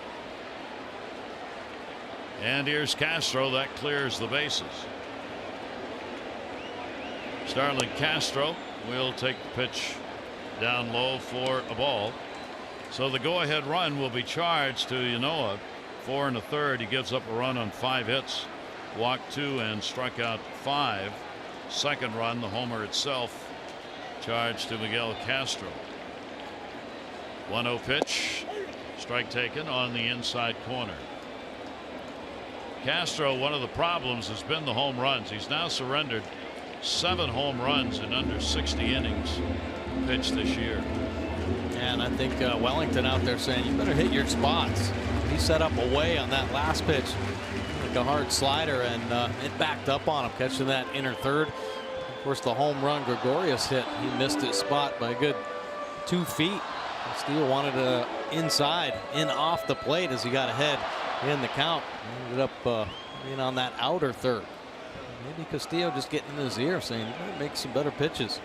A: And here's Castro. That clears the bases. Starlin Castro will take the pitch down low for a ball. So the go-ahead run will be charged to Yanoa. 4 1/3. He gives up a run on 5 hits, walked 2 and struck out 5. Second run, the homer itself, charged to Miguel Castro. 1-0 pitch. Strike taken on the inside corner. Castro, one of the problems has been the home runs. He's now surrendered 7 home runs in under 60 innings pitched this year.
B: And I think Wellington out there saying you better hit your spots. He set up away on that last pitch, like a hard slider, and it backed up on him, catching that inner third. Of course, the home run Gregorius hit, he missed his spot by a good 2 feet. Steele wanted to inside, in off the plate as he got ahead in the count. Ended up being on that outer third. Maybe Castillo just getting in his ear saying, you better make some better pitches.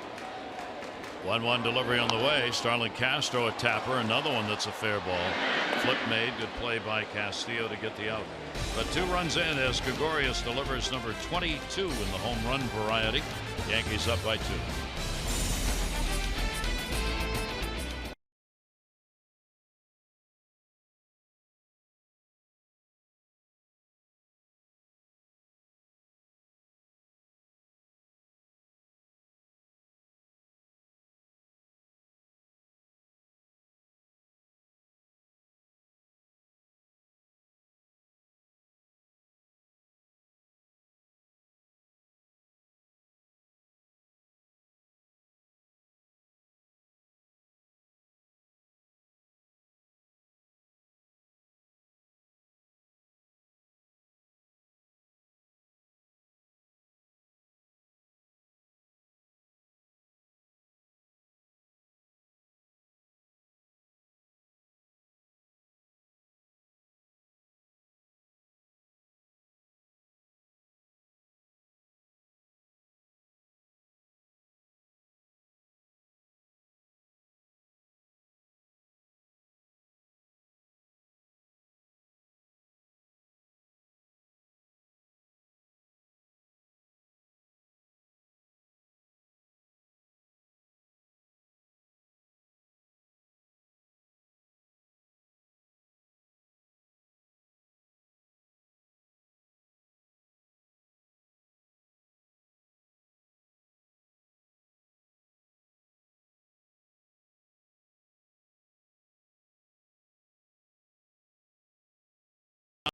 A: 1-1 delivery on the way. Starlin Castro a tapper. Another one that's a fair ball. Flip made. Good play by Castillo to get the out. But 2 runs in as Gregorius delivers number 22 in the home run variety. Yankees up by 2.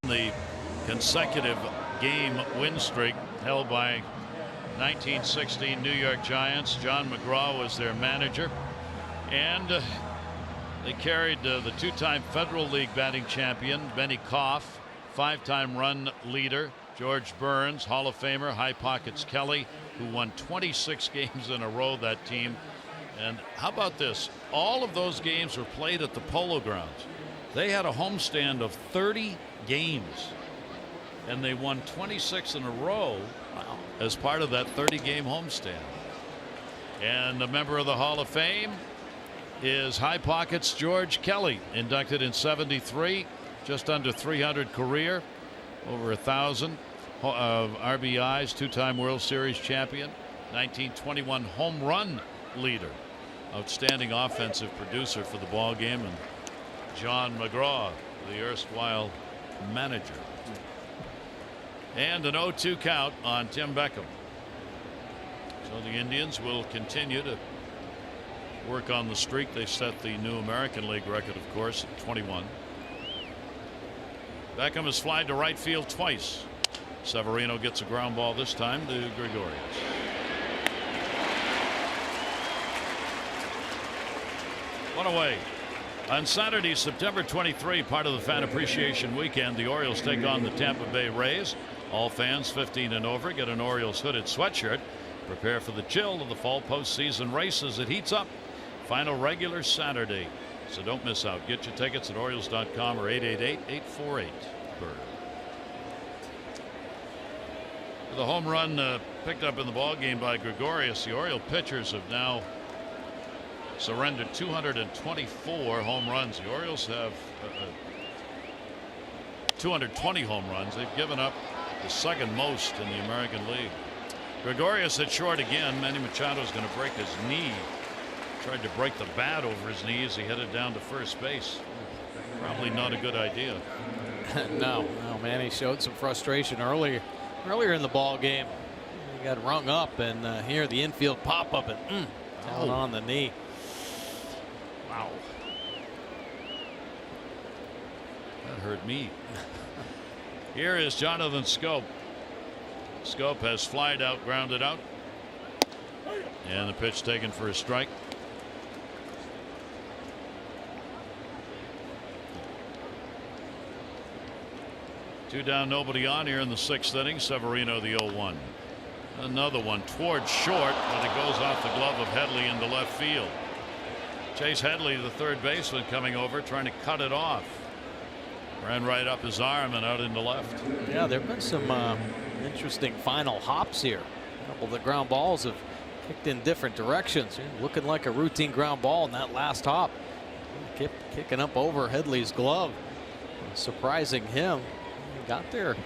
A: The consecutive game win streak held by 1916 New York Giants. John McGraw was their manager, and they carried the 2-time Federal League batting champion Benny Koff, 5-time run leader George Burns, Hall of Famer High Pockets Kelly, who won 26 games in a row, that team. And how about this? All of those games were played at the Polo Grounds. They had a homestand of 30 games, and they won 26 in a row as part of that 30-game homestand. And a member of the Hall of Fame is High Pockets George Kelly, inducted in '73, just under 300 career, over 1,000 RBIs, 2-time World Series champion, 1921 home run leader, outstanding offensive producer for the ball game, and John McGraw, the erstwhile manager. And an 0-2 count on Tim Beckham. So the Indians will continue to work on the streak. They set the new American League record, of course, at 21. Beckham has flied to right field twice. Severino gets a ground ball this time to Gregorius. One away. On Saturday, September 23, part of the Fan Appreciation Weekend, the Orioles take on the Tampa Bay Rays. All fans 15 and over get an Orioles hooded sweatshirt. Prepare for the chill of the fall postseason race as it heats up. Final regular Saturday, so don't miss out. Get your tickets at Orioles.com or 888-848-BIRD. The home run picked up in the ball game by Gregorius. The Oriole pitchers have now surrendered 224 home runs. The Orioles have 220 home runs. They've given up the second most in the American League. Gregorius hit short again. Manny Machado is going to break his knee. Tried to break the bat over his knee as he headed down to first base. Probably not a good idea.
B: No, Manny showed some frustration earlier in the ball game. He got rung up, and here the infield pop up and down on the knee. Wow.
A: That hurt me. Here is Jonathan Scope. Scope has flied out, grounded out. And the pitch taken for a strike. Two down, nobody on here in the 6th inning. Severino the 0-1. Another one towards short, but it goes off the glove of Headley into left field. Chase Headley, the third baseman, coming over, trying to cut it off. Ran right up his arm and out into left.
B: Yeah, there have been some interesting final hops here. A couple of the ground balls have kicked in different directions. Looking like a routine ground ball in that last hop. Kept kicking up over Headley's glove. Surprising him. He got there in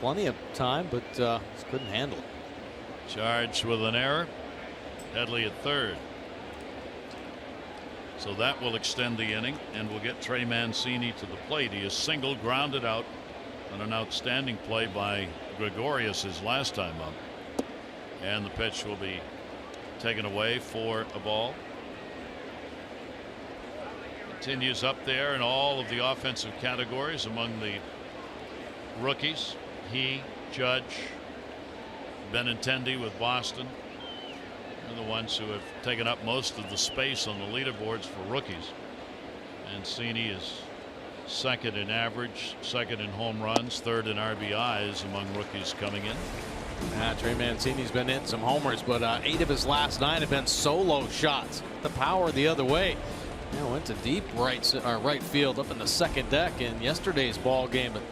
B: plenty of time, but just couldn't handle it.
A: Charged with an error. Headley at third. So that will extend the inning, and we'll get Trey Mancini to the plate. He is single grounded out on an outstanding play by Gregorius his last time up. And the pitch will be taken away for a ball. Continues up there in all of the offensive categories among the rookies. He, Judge, Benintendi with Boston are the ones who have taken up most of the space on the leaderboards for rookies. Mancini is second in average, second in home runs, third in RBIs among rookies coming in.
B: Trey Mancini's been hitting some homers, but 8 of his last 9 have been solo shots. The power the other way. Went to deep right field up in the second deck in yesterday's ball game. But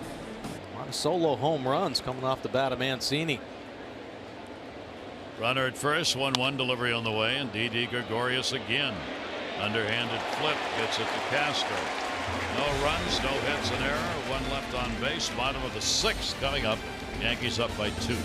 B: a lot of solo home runs coming off the bat of Mancini.
A: Runner at first, 1-1 delivery on the way, and Didi Gregorius again. Underhanded flip gets it to Castro. No runs, no hits, an error, 1 left on base. Bottom of the 6th coming up. Yankees up by 2.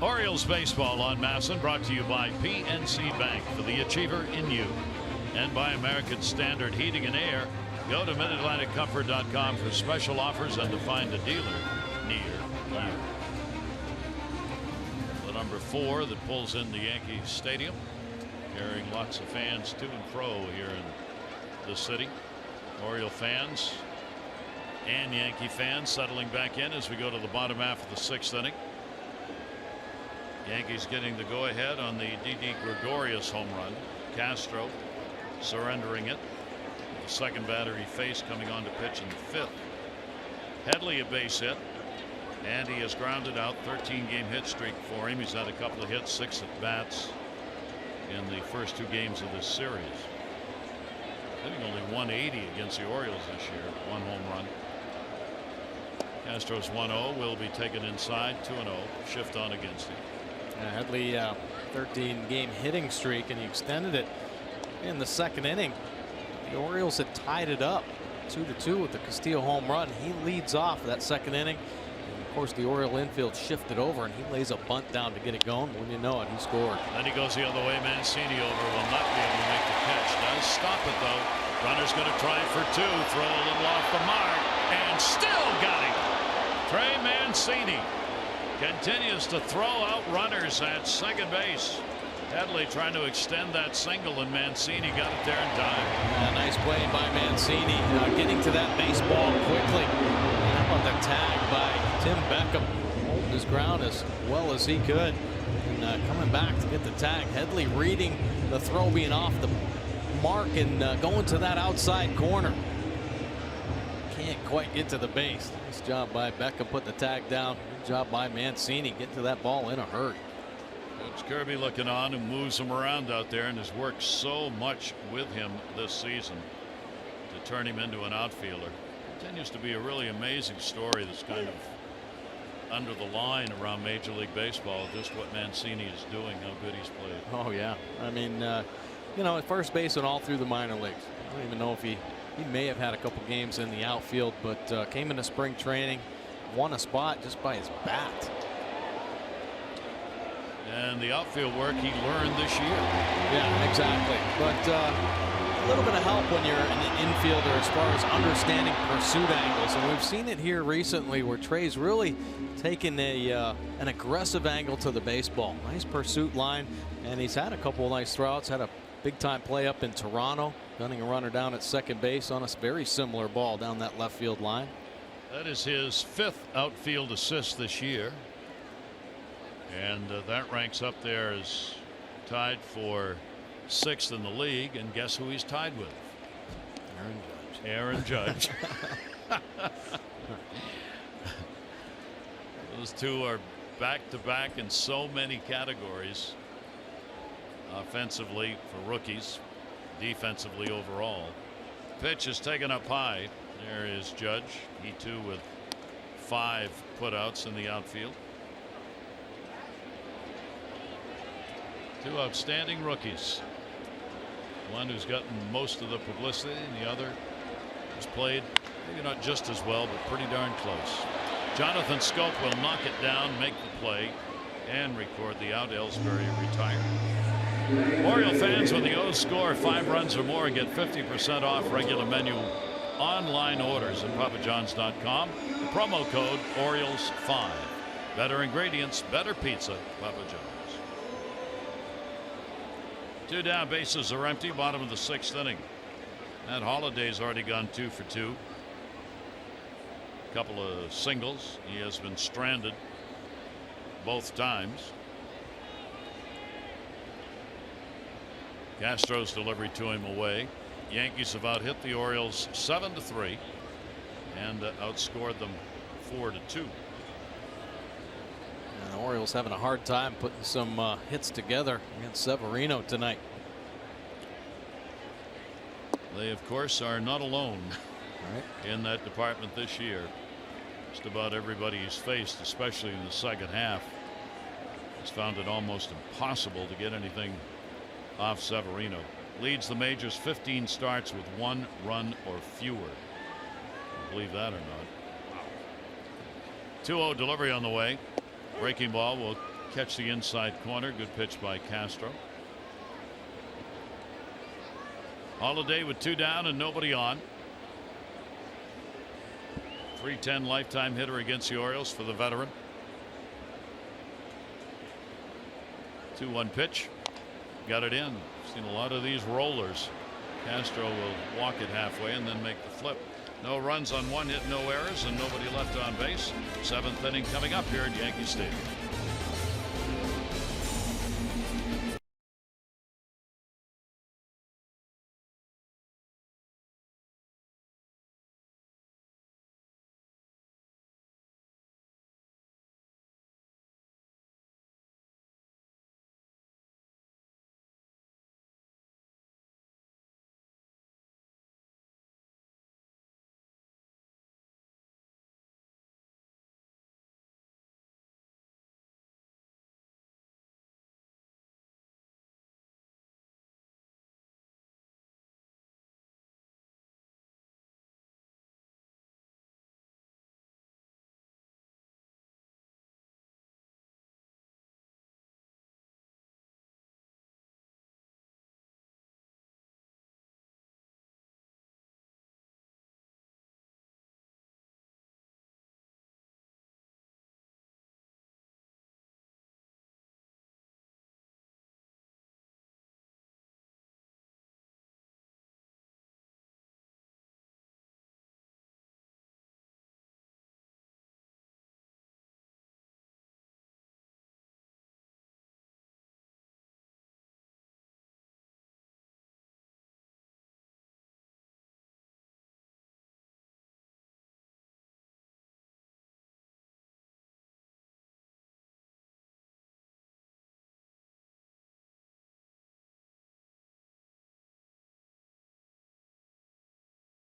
A: Orioles baseball on MASN, brought to you by PNC Bank, for the achiever in you, and by American Standard Heating and Air. Go to MidAtlanticComfort.com for special offers and to find a dealer near you. The number 4 that pulls in the Yankee Stadium, carrying lots of fans to and fro here in the city. Oriole fans and Yankee fans settling back in as we go to the bottom half of the 6th inning. Yankees getting the go-ahead on the Didi Gregorius home run. Castro surrendering it. The second batter he faced coming on to pitch in the 5th. Headley a base hit, and he has grounded out. 13-game hit streak for him. He's had a couple of hits, 6 at bats in the first 2 games of this series. Hitting only 180 against the Orioles this year. 1 home run. Castro's 1-0 will be taken inside. 2-0. Shift on against him.
B: Headley 13-game hitting streak, and he extended it in the 2nd inning. The Orioles had tied it up 2-2 with the Castillo home run. He leads off that 2nd inning. And of course, the Oriole infield shifted over, and he lays a bunt down to get it going. When you know it, he scored.
A: Then he goes the other way. Mancini over, will not be able to make the catch. Does stop it though. Runner's going to try for 2. Throw a little off the mark, and still got him. Trey Mancini continues to throw out runners at second base. Headley trying to extend that single, and Mancini got it there in time.
B: Yeah, nice play by Mancini, getting to that baseball quickly. And how about the tag by Tim Beckham, holding his ground as well as he could, and coming back to get the tag. Headley reading the throw being off the mark and going to that outside corner. Can't quite get to the base. Nice job by Beckham, put the tag down. Good job by Mancini, get to that ball in a hurry.
A: Coach Kirby looking on, and moves him around out there, and has worked so much with him this season to turn him into an outfielder. Continues to be a really amazing story that's kind of under the line around Major League Baseball, just what Mancini is doing, how good he's played.
B: Oh yeah, I mean, you know, at first base and all through the minor leagues. I don't even know if he may have had a couple games in the outfield, but came into spring training, won a spot just by his bat.
A: And the outfield work he learned this year.
B: Yeah, exactly. But a little bit of help when you're an infielder as far as understanding pursuit angles. And we've seen it here recently where Trey's really taken an aggressive angle to the baseball. Nice pursuit line. And he's had a couple of nice throwouts. Had a big time play up in Toronto, gunning a runner down at second base on a very similar ball down that left field line.
A: That is his 5th outfield assist this year. And that ranks up there as tied for 6th in the league. And guess who he's tied with? Aaron Judge. Those two are back to back in so many categories. Offensively for rookies, defensively overall. Pitch is taken up high. There is Judge. He too with 5 putouts in the outfield. 2 outstanding rookies. One who's gotten most of the publicity, and the other has played maybe not just as well, but pretty darn close. Jonathan Scope will knock it down, make the play, and record the out. Ellsbury retired. Oriole fans, when the O's score 5 runs or more, get 50% off regular menu online orders at papajohns.com. The promo code Orioles5. Better ingredients, better pizza. Papa John's. 2 down, bases are empty, bottom of the 6th inning. And Holiday's already gone 2 for 2. A couple of singles. He has been stranded both times. Castro's delivery to him away. Yankees have out hit the Orioles 7-3 and outscored them 4-2.
B: The Orioles having a hard time putting some hits together against Severino tonight.
A: They of course are not alone in that department this year. Just about everybody he's faced, especially in the second half, has found it almost impossible to get anything off Severino. Leads the majors 15 starts with 1 run or fewer. Believe that or not. 2-0 delivery on the way. Breaking ball will catch the inside corner. Good pitch by Castro. Holiday with 2 down and nobody on. .310 lifetime hitter against the Orioles for the veteran. 2-1 pitch. Got it in. Seen a lot of these rollers. Castro will walk it halfway and then make the flip. No runs on 1 hit, no errors, and nobody left on base. 7th inning coming up here at Yankee Stadium.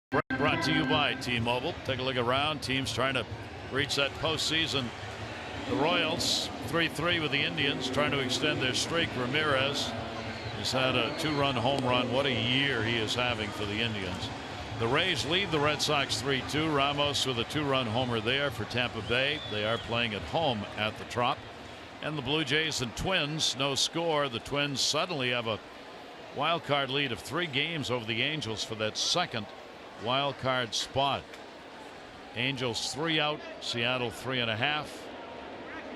A: Break brought to you by T-Mobile. Take a look around. Teams trying to reach that postseason. The Royals 3-3 with the Indians, trying to extend their streak. Ramirez has had a 2-run home run. What a year he is having for the Indians. The Rays lead the Red Sox 3-2. Ramos with a 2-run homer there for Tampa Bay. They are playing at home at the Trop. And the Blue Jays and Twins, no score. The Twins suddenly have a wild card lead of 3 games over the Angels for that second wild card spot. Angels 3 out, Seattle 3.5,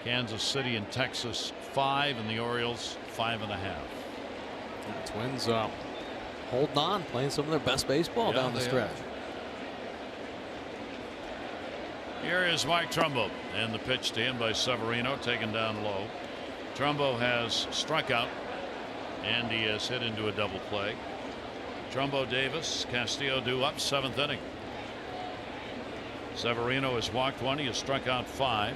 A: Kansas City and Texas 5, and the Orioles 5.5.
B: The Twins holding on, playing some of their best baseball down the stretch.
A: Here is Mike Trumbo, and the pitch to him by Severino, taken down low. Trumbo has struck out, and he has hit into a double play. Trumbo, Davis, Castillo due up, 7th inning. Severino has walked 1. He has struck out 5.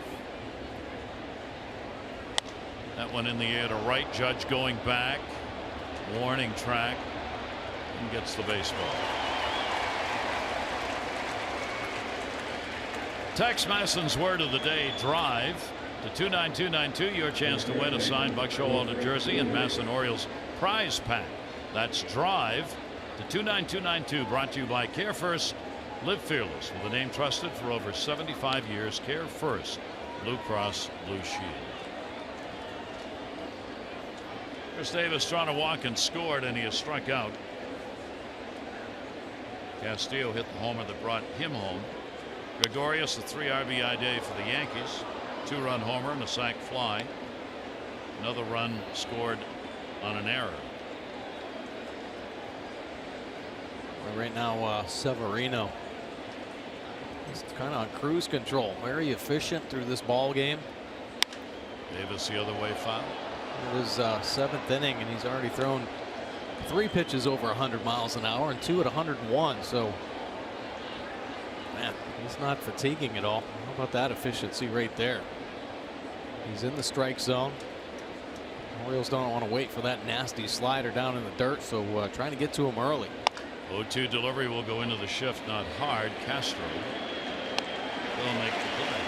A: That one in the air to right. Judge going back. Warning track. And gets the baseball. Tex Masson's word of the day, drive, to 29292. Your chance to win a signed Buck Showalter jersey and Masson Orioles prize pack. That's drive to 29292. Brought to you by Care First. Live fearless with a name trusted for over 75 years. Care First. Blue Cross Blue Shield. Chris Davis trying to walk and scored, and he has struck out. Castillo hit the homer that brought him home. Gregorius, a 3 RBI day for the Yankees. 2-run homer and a sac fly. Another run scored on an error.
B: Right now, Severino is kind of on cruise control. Very efficient through this ball game.
A: Davis the other way foul.
B: It was 7th inning, and he's already thrown 3 pitches over 100 miles an hour and 2 at 101. So, man, he's not fatiguing at all. How about that efficiency right there? He's in the strike zone. Orioles don't want to wait for that nasty slider down in the dirt, so trying to get to him early.
A: 0-2 delivery will go into the shift, not hard. Castro will make the play.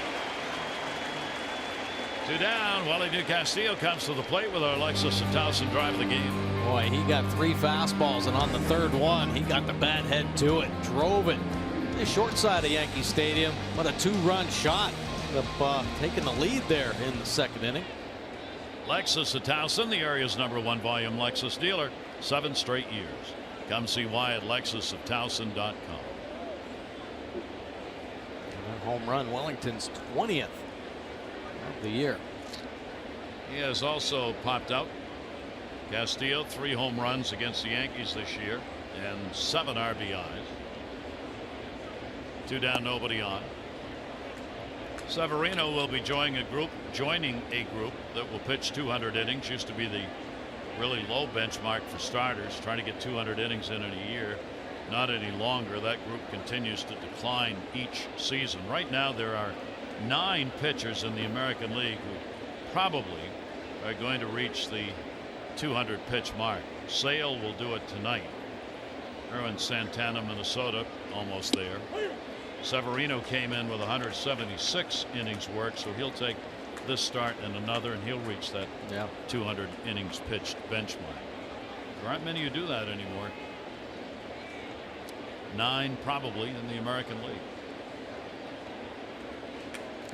A: 2 down. Wally New Castillo comes to the plate with our Alexis and Towson drive the game.
B: Boy, he got 3 fastballs, and on the 3rd one, he got the bat head to it, drove it. The short side of Yankee Stadium. What a 2-run shot. Taking the lead there in the 2nd inning.
A: Lexus of Towson, the area's #1 volume Lexus dealer, 7 straight years. Come see why at LexusofTowson.com.
B: Home run, Wellington's 20th of the year.
A: He has also popped out. Castillo, 3 home runs against the Yankees this year and 7 RBIs. 2 down, nobody on. Severino will be joining a group that will pitch 200 innings. Used to be the really low benchmark for starters, trying to get 200 innings in a year. Not any longer. That group continues to decline each season. Right now there are 9 pitchers in the American League who probably are going to reach the 200 pitch mark. Sale will do it tonight. Erwin Santana, Minnesota, almost there. Severino came in with 176 innings work, so he'll take this start and another, and he'll reach that 200 innings pitched benchmark. There aren't many who do that anymore. 9 probably in the American League.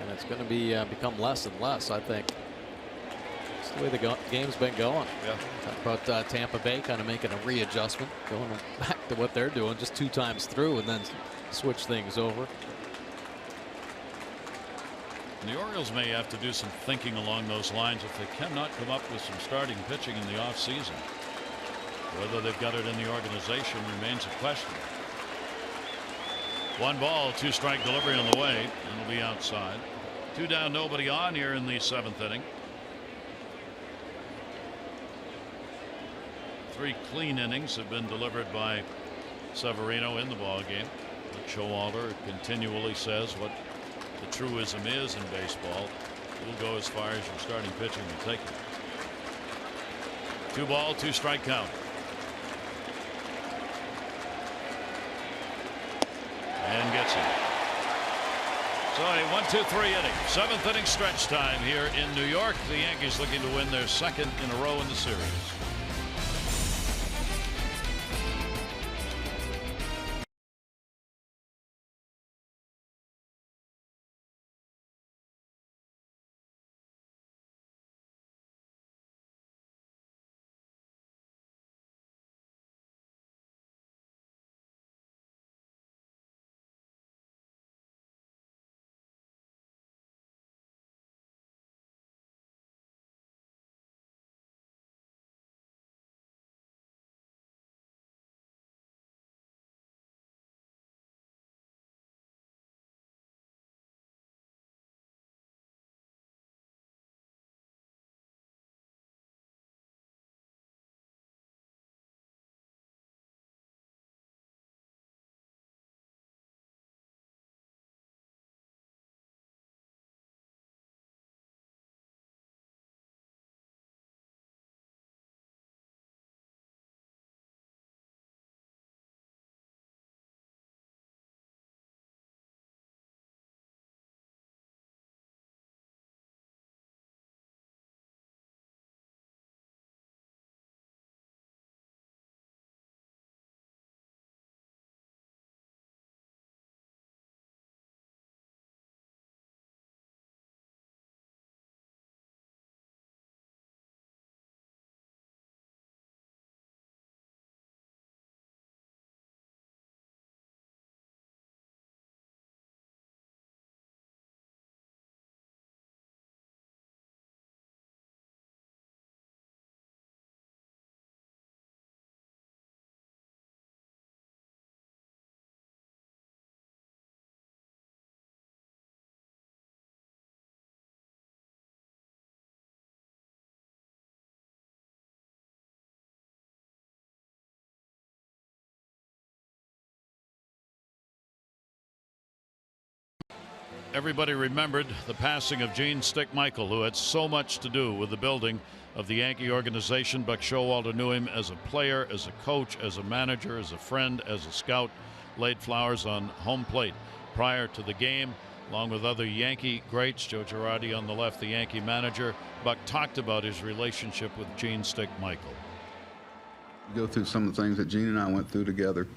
B: And it's going to be become less and less, I think. It's the way the game's been going.
A: Yeah.
B: Talk about Tampa Bay kind of making a readjustment, going back to what they're doing, just 2 times through, and then switch things over.
A: And the Orioles may have to do some thinking along those lines if they cannot come up with some starting pitching in the offseason. Whether they've got it in the organization remains a question. 1 ball, 2 strike delivery on the way, and it'll be outside. 2 down, nobody on here in the 7th inning. 3 clean innings have been delivered by Severino in the ball game. Showalter continually says what the truism is in baseball. You'll go as far as your starting pitching will take you. 2 ball, 2 strike count. and gets him. So a 1-2-3 inning, 7th inning stretch time here in New York. The Yankees looking to win their 2nd in a row in the series. Everybody remembered the passing of Gene Stick Michael, who had so much to do with the building of the Yankee organization. Buck Showalter knew him as a player, as a coach, as a manager, as a friend, as a scout. Laid flowers on home plate prior to the game, along with other Yankee greats. Joe Girardi on the left, the Yankee manager. Buck talked about his relationship with Gene Stick Michael.
D: Go through some of the things that Gene and I went through together.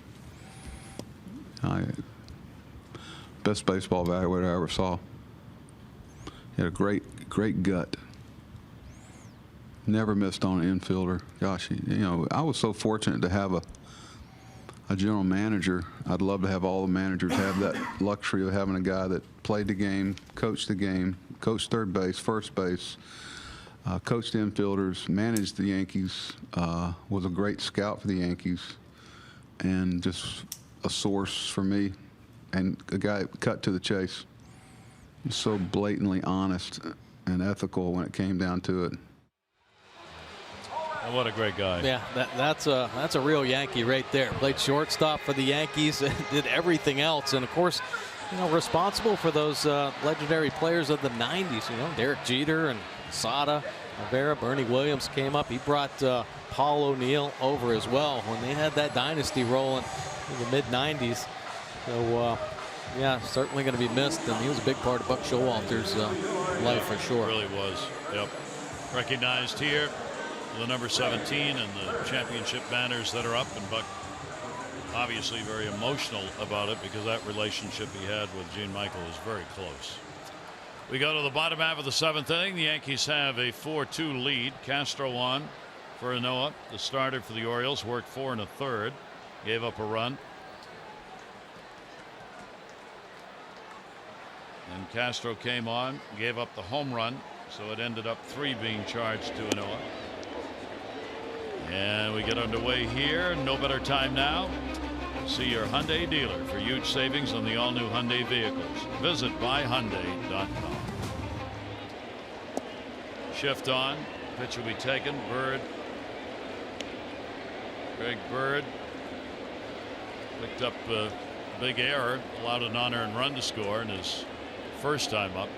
D: Best baseball evaluator I ever saw. He had a great gut. Never missed on an infielder. Gosh, I was so fortunate to have a general manager. I'd love to have all the managers have that luxury of having a guy that played the game, coached third base, first base, coached infielders, managed the Yankees, was a great scout for the Yankees, and just a source for me. And a guy cut to the chase. He's so blatantly honest and ethical when it came down to it.
A: And what a great guy.
B: Yeah, that's a real Yankee right there. Played shortstop for the Yankees, did everything else, and of course, responsible for those legendary players of the '90s. Derek Jeter and Sada, Rivera, Bernie Williams came up. He brought Paul O'Neill over as well when they had that dynasty rolling in the mid-'90s. So, yeah, certainly going to be missed, and he was a big part of Buck Showalter's life for sure.
A: Really was. Yep. Recognized here, the number 17 and the championship banners that are up, and Buck obviously very emotional about it because that relationship he had with Gene Michael is very close. We go to the bottom half of the 7th inning. The Yankees have a 4-2 lead. Castro on for Anoa, the starter for the Orioles, worked 4 1/3, gave up a run. And Castro came on, gave up the home run, so it ended up 3 being charged to Anoa. And we get underway here. No better time now. See your Hyundai dealer for huge savings on the all-new Hyundai vehicles. Visit buyhyundai.com. Shift on. Pitch will be taken. Bird. Greg Bird picked up a big error, allowed a non-earned run to score in his first time up.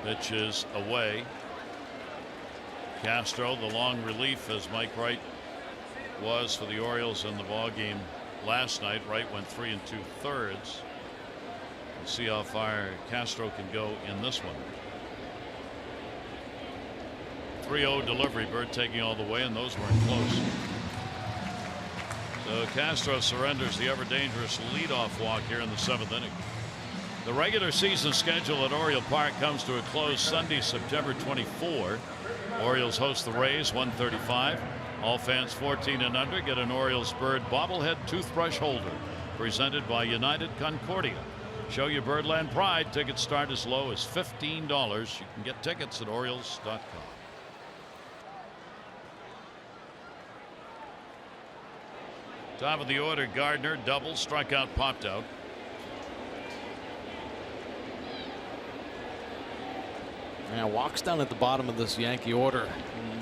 A: Pitch is away. Castro, the long relief, as Mike Wright was for the Orioles in the ball game last night. Wright went 3 2/3. We'll see how far Castro can go in this one. 3-0 delivery. Bird taking all the way, and those weren't close. So Castro surrenders the ever dangerous leadoff walk here in the 7th inning. The regular season schedule at Oriole Park comes to a close Sunday, September 24. Orioles host the Rays 1:35. All fans 14 and under get an Orioles Bird bobblehead toothbrush holder presented by United Concordia. Show your Birdland pride. Tickets start as low as $15. You can get tickets at Orioles.com. Top of the order, Gardner, double, strikeout, popped out.
B: Yeah, walks down at the bottom of this Yankee order.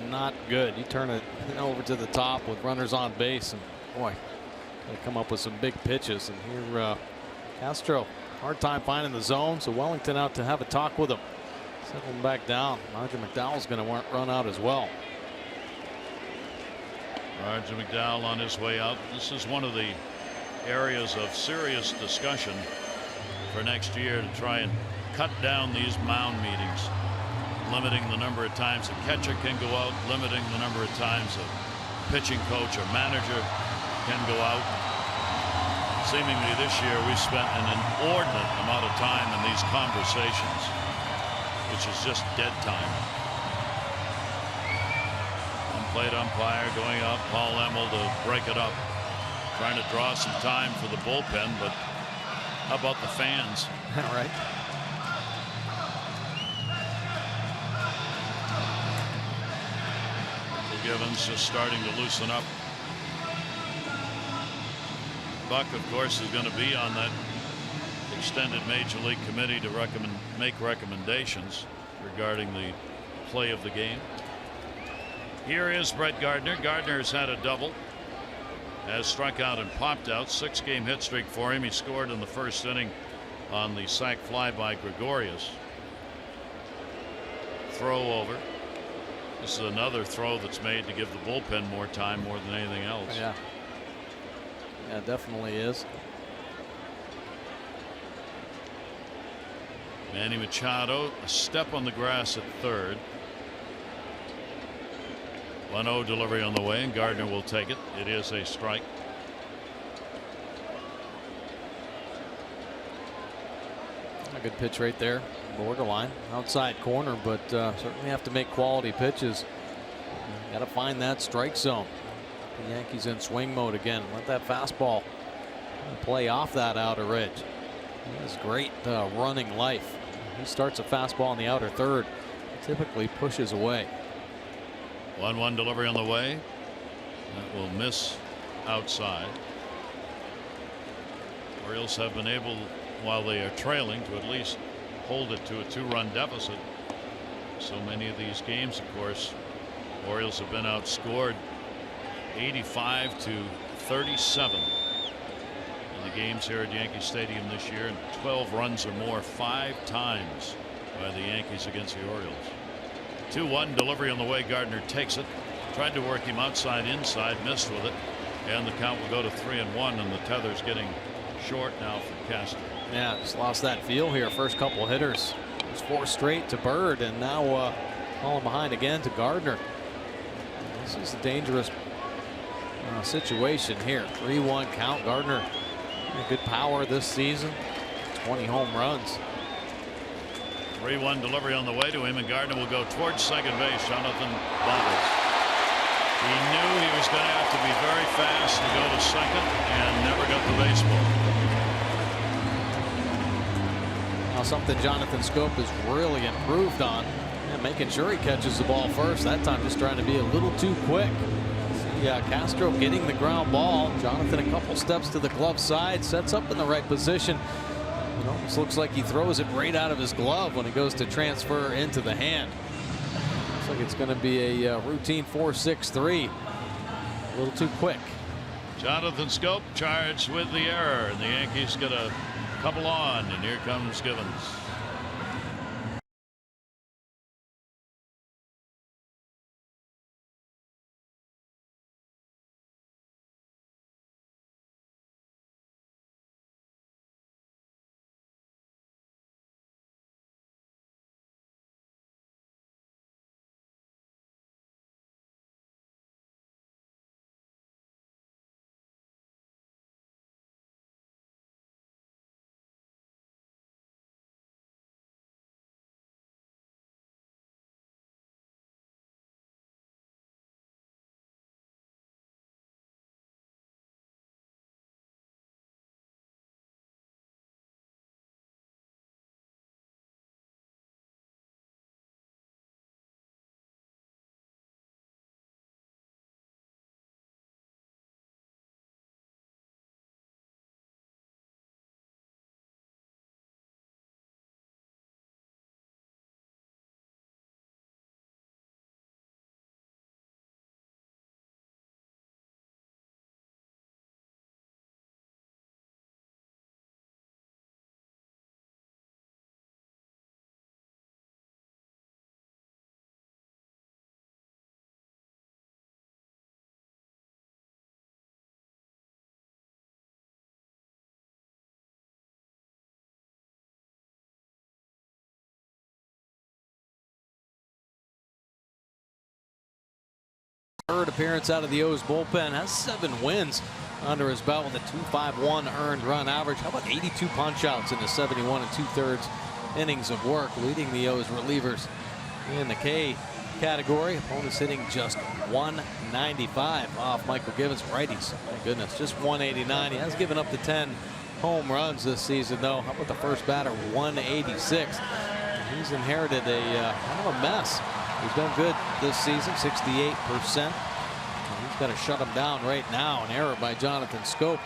B: Not good. You turn it over to the top with runners on base, and boy, they come up with some big pitches. And here, Castro, hard time finding the zone, so Wellington out to have a talk with him. Settle him back down. Roger McDowell's going to run out as well.
A: Roger McDowell on his way out. This is one of the areas of serious discussion for next year, to try and cut down these mound meetings, limiting the number of times a catcher can go out, limiting the number of times a pitching coach or manager can go out. Seemingly this year we spent an inordinate amount of time in these conversations, which is just dead time. Plate umpire going out, Paul Emmel, to break it up, trying to draw some time for the bullpen, but how about the fans?
B: All right.
A: Givens just starting to loosen up. Buck, of course, is going to be on that extended Major League committee to make recommendations regarding the play of the game. Here is Brett Gardner. Gardner has had a double, has struck out and popped out. 6-game hit streak for him. He scored in the first inning on the sac fly by Gregorius. Throw over. This is another throw that's made to give the bullpen more time, more than anything else.
B: Yeah. Yeah, definitely is.
A: Manny Machado, a step on the grass at third. 1-0 delivery on the way, and Gardner will take it. It is a strike.
B: A good pitch right there, borderline outside corner, but certainly have to make quality pitches. Got to find that strike zone. The Yankees in swing mode again. Let that fastball play off that outer edge. He has great running life. He starts a fastball on the outer third, typically pushes away.
A: 1-1 delivery on the way. That will miss outside. Orioles have been able, while they are trailing, to at least hold it to a 2-run deficit. So many of these games, of course, Orioles have been outscored 85-37 in the games here at Yankee Stadium this year, and 12 runs or more 5 times by the Yankees against the Orioles. 2-1 delivery on the way. Gardner takes it, tried to work him outside inside, missed with it, and the count will go to 3-1, and the tether's getting short now for Castro.
B: Yeah, just lost that feel here. First couple of hitters, it was 4 straight to Bird, and now falling behind again to Gardner. This is a dangerous situation here. 3-1 count. Gardner, good power this season, 20 home runs.
A: 3-1 delivery on the way to him, and Gardner will go towards second base. Jonathan bobbles. He knew he was going to have to be very fast to go to second, and never got the baseball.
B: Now something Jonathan Scope has really improved on, making sure he catches the ball first. That time just trying to be a little too quick. See Castro getting the ground ball. Jonathan a couple steps to the glove side, sets up in the right position. It almost looks like he throws it right out of his glove when he goes to transfer into the hand. Looks like it's going to be a routine 4-6-3. A little too quick.
A: Jonathan Scope charged with the error, and the Yankees get a couple on, and here comes Givens.
B: Third appearance out of the O's bullpen, has 7 wins under his belt with a 2.51 earned run average. How about 82 punch-outs in the 71 2/3 innings of work, leading the O's relievers in the K category. Opponents hitting just 195 off Michael Givens. Righties, my goodness, just 189. He has given up to 10 home runs this season, though. How about the first batter, 186? He's inherited a kind of a mess. He's done good this season, 68%. He's got to shut him down right now. An error by Jonathan Scope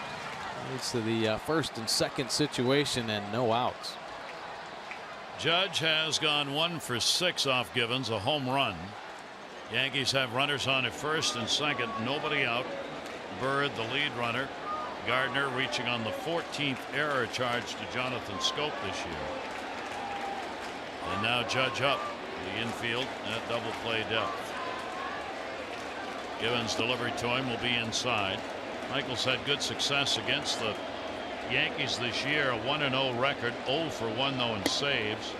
B: leads to the first and second situation and no outs.
A: Judge has gone 1 for 6 off Givens, a home run. Yankees have runners on at first and second, nobody out. Bird, the lead runner. Gardner reaching on the 14th error charge to Jonathan Scope this year. And now Judge up the infield at double play depth. Givens' delivery to him will be inside. Michael's had good success against the Yankees this year, a 1-0 record, 0 for 1 though in saves,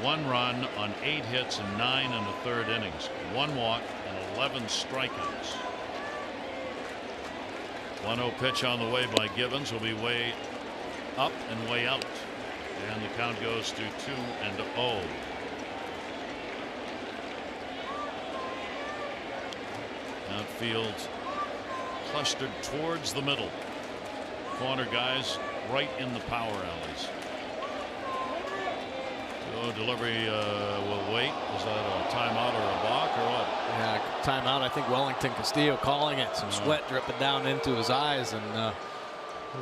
A: 1 run on 8 hits and 9 1/3 innings, 1 walk and 11 strikeouts. 1-0 pitch on the way by Givens will be way up and way out, and the count goes to 2-0. Outfield clustered towards the middle. Corner guys right in the power alleys. So delivery will wait. Is that a timeout or a balk or what?
B: Yeah, timeout. I think Wellington Castillo calling it. Some sweat dripping down into his eyes, and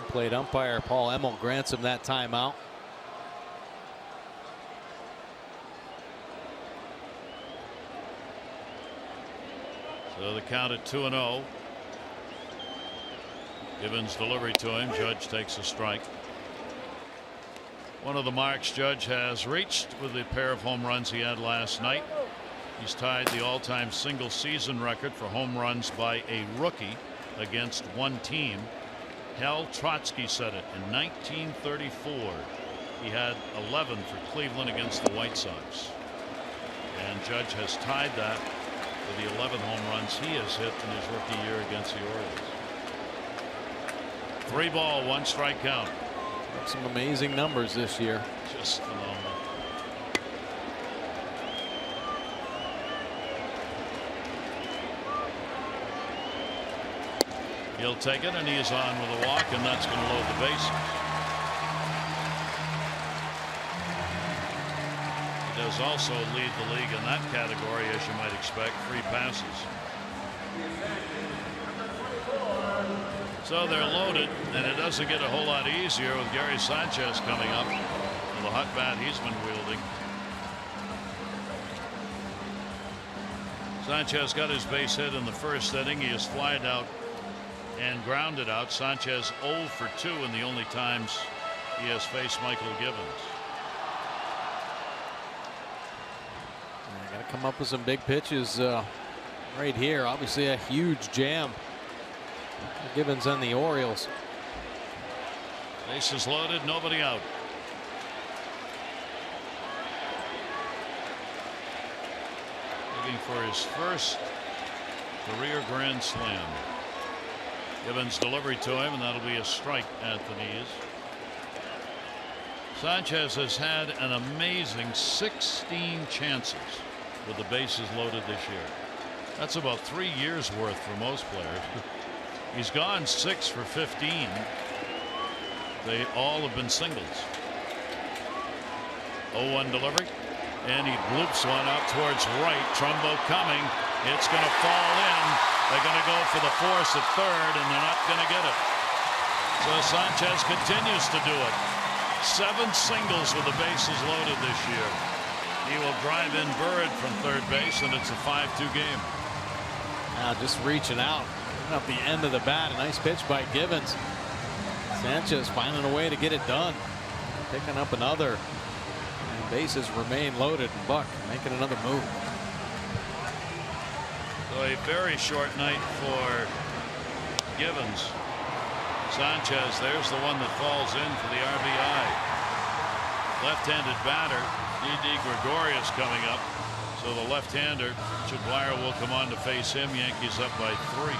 B: played umpire Paul Emmel grants him that timeout.
A: So the count at 2-0. Givens' delivery to him. Judge takes a strike. One of the marks Judge has reached with the pair of home runs he had last night. He's tied the all-time single season record for home runs by a rookie against one team. Hal Trotsky set it in 1934. He had 11 for Cleveland against the White Sox. And Judge has tied that with the 11 home runs he has hit in his rookie year against the Orioles. 3 ball, 1 strike count.
B: Some amazing numbers this year.
A: Just phenomenal. He'll take it, and he is on with a walk, and that's going to load the bases. He does also lead the league in that category, as you might expect, 3 passes. So they're loaded, and it doesn't get a whole lot easier with Gary Sanchez coming up with the hot bat he's been wielding. Sanchez got his base hit in the first inning. He is flied out and grounded out. Sanchez 0 for 2 in the only times he has faced Michael Givens.
B: Got to come up with some big pitches right here. Obviously a huge jam. Givens and the Orioles.
A: Bases loaded, nobody out. Looking for his first career grand slam. Givens' delivery to him, and that'll be a strike at the knees. Sanchez has had an amazing 16 chances with the bases loaded this year. That's about 3 years worth for most players. He's gone 6 for 15. They all have been singles. 0-1 delivery, and he bloops one out towards right. Trumbo coming. It's going to fall in. They're going to go for the force at third, and they're not going to get it. So Sanchez continues to do it. 7 singles with the bases loaded this year. He will drive in Bird from third base, and it's a 5-2 game.
B: Now just reaching out up the end of the bat. A nice pitch by Givens. Sanchez finding a way to get it done. Picking up another. And bases remain loaded. And Buck making another move.
A: So a very short night for Givens. Sanchez, there's the one that falls in for the RBI. Left-handed batter, Didi Gregorius coming up. So So the left-hander, Jaguar, will come on to face him. Yankees up by 3.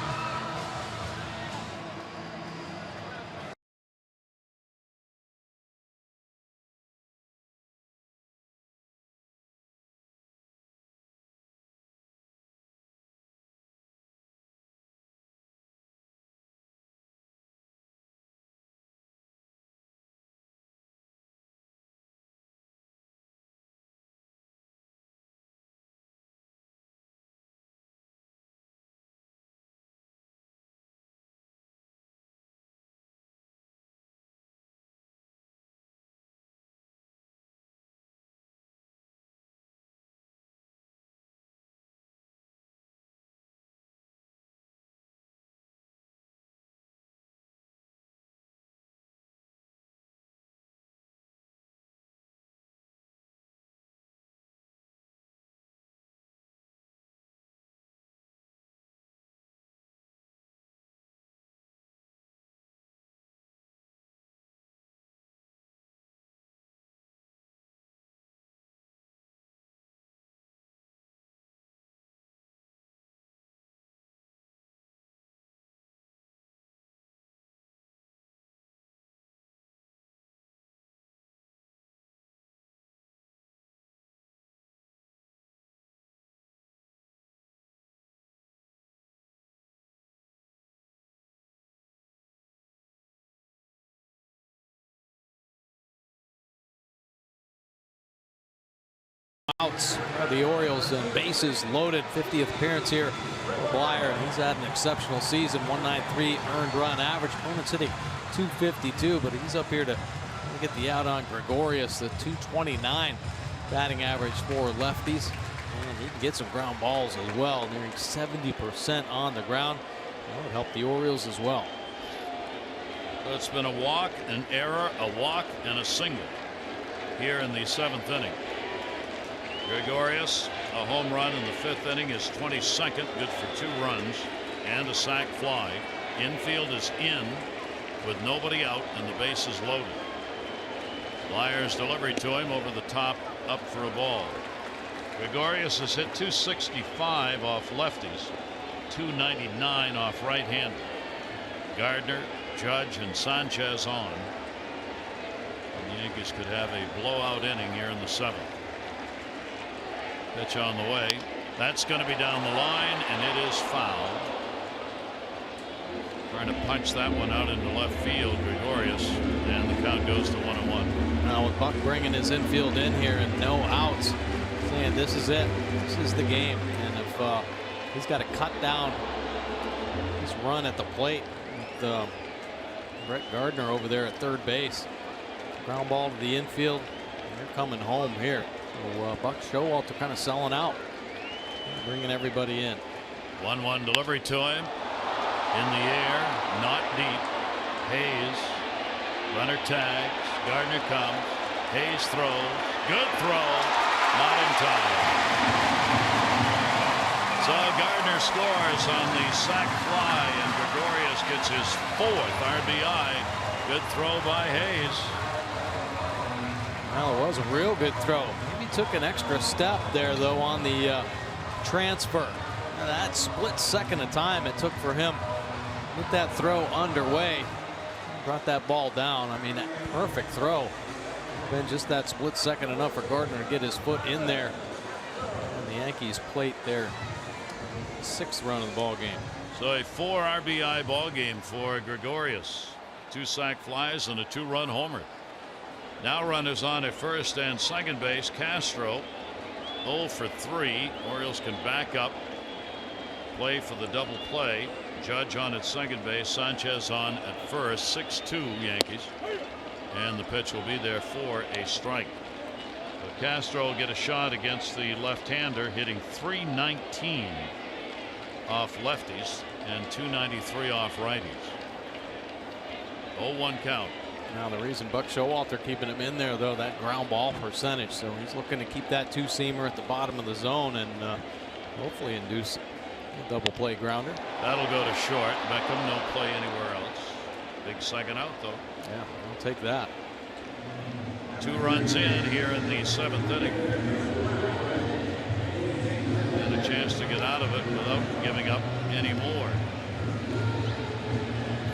B: Outs. The Orioles and bases loaded. 50th appearance here for Blyer. He's had an exceptional season. 193 earned run average. Opponent's hitting 252, but he's up here to get the out on Gregorius. The 229 batting average for lefties. And he can get some ground balls as well. Nearing 70% on the ground. That would help the Orioles as well.
A: So it's been a walk, an error, a walk, and a single here in the 7th inning. Gregorius, a home run in the 5th inning, is 22nd, good for 2 runs and a sac fly. Infield is in with nobody out and the bases loaded. Blyer's delivery to him over the top, up for a ball. Gregorius has hit 265 off lefties, 299 off right-handed. Gardner, Judge, and Sanchez on. And the Yankees could have a blowout inning here in the 7th. Pitch on the way. That's going to be down the line, and it is foul. Trying to punch that one out into left field, Gregorius, and the count goes to 1-1.
B: Now with Buck bringing his infield in here and no outs, saying this is it. This is the game. And if he's got to cut down his run at the plate with Brett Gardner over there at third base. Ground ball to the infield. And they're coming home here. So Buck Showalter kind of selling out, bringing everybody in.
A: 1-1 delivery to him. In the air, not deep. Hayes, runner tags. Gardner comes. Hayes throws. Good throw. Not in time. So Gardner scores on the sac fly, and Gregorius gets his 4th RBI. Good throw by Hayes.
B: Well, it was a real good throw. Maybe took an extra step there, though, on the transfer. That split second of time it took for him to get that throw underway. Brought that ball down. I mean, that perfect throw. Been just that split second enough for Gardner to get his foot in there. And the Yankees plate their 6th run of the ball game.
A: So a 4 RBI ball game for Gregorius. 2 sac flies and a 2-run homer. Now runners on at first and second base. Castro 0 for 3. Orioles can back up, play for the double play. Judge on at second base. Sanchez on at first. 6-2 Yankees. And the pitch will be there for a strike. So Castro will get a shot against the left-hander, hitting .319 off lefties and .293 off righties. 0-1 count.
B: Now the reason Buck Showalter keeping him in there, though, that ground ball percentage. So he's looking to keep that 2-seamer at the bottom of the zone and hopefully induce a double play grounder.
A: That'll go to short. Beckham no play anywhere else. Big second out, though.
B: Yeah, I'll take that.
A: 2 runs in here in the 7th inning. and a chance to get out of it without giving up any more.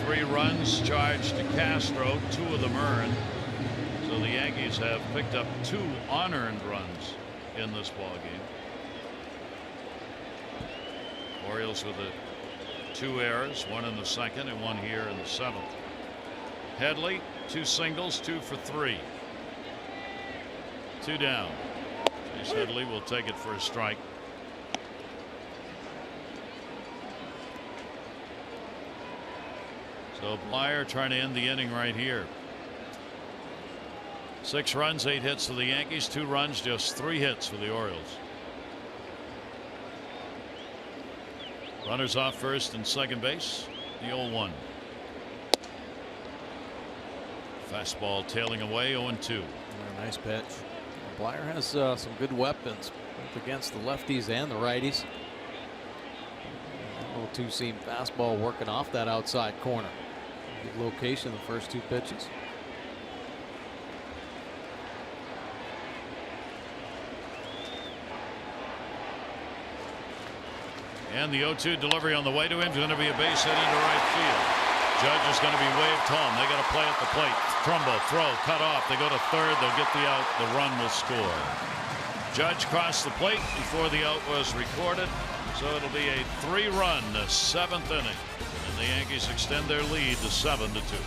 A: 3 runs charged to Castro, 2 of them earned. So the Yankees have picked up 2 unearned runs in this ball game. Orioles with 2 errors, 1 in the 2nd and 1 here in the 7th. Headley, 2 singles, 2 for 3. 2 down. Chase Headley will take it for a strike. So Blyer trying to end the inning right here. 6 runs, 8 hits for the Yankees, 2 runs, just 3 hits for the Orioles. Runners off first and second base. The 0-1. Fastball tailing away, 0-2.
B: Nice pitch. Blyer has some good weapons both against the lefties and the righties. Little 2-seam fastball working off that outside corner. Good location the first 2 pitches.
A: And the 0-2 delivery on the way to him is going to be a base hit into right field. Judge is going to be waved home. They got to play at the plate. Trumbo, throw, cut off. They go to third. They'll get the out. The run will score. Judge crossed the plate before the out was recorded. So it'll be a 3-run 7th inning. And the Yankees extend their lead to 7-2.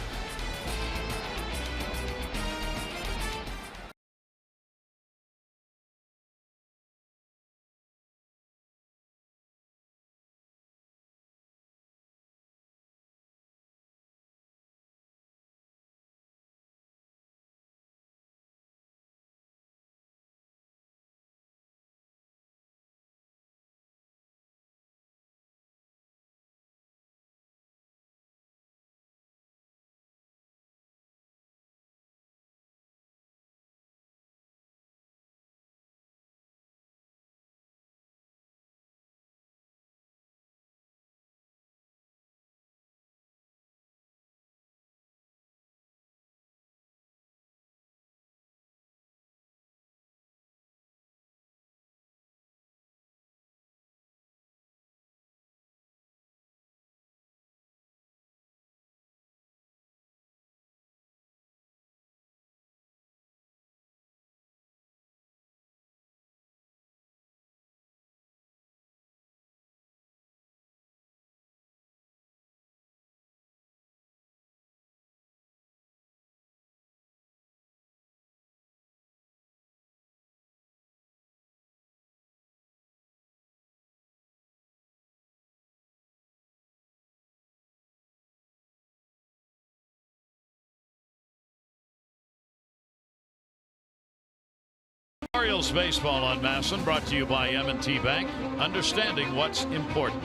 A: Orioles baseball on Masson, brought to you by M&T Bank. Understanding what's important.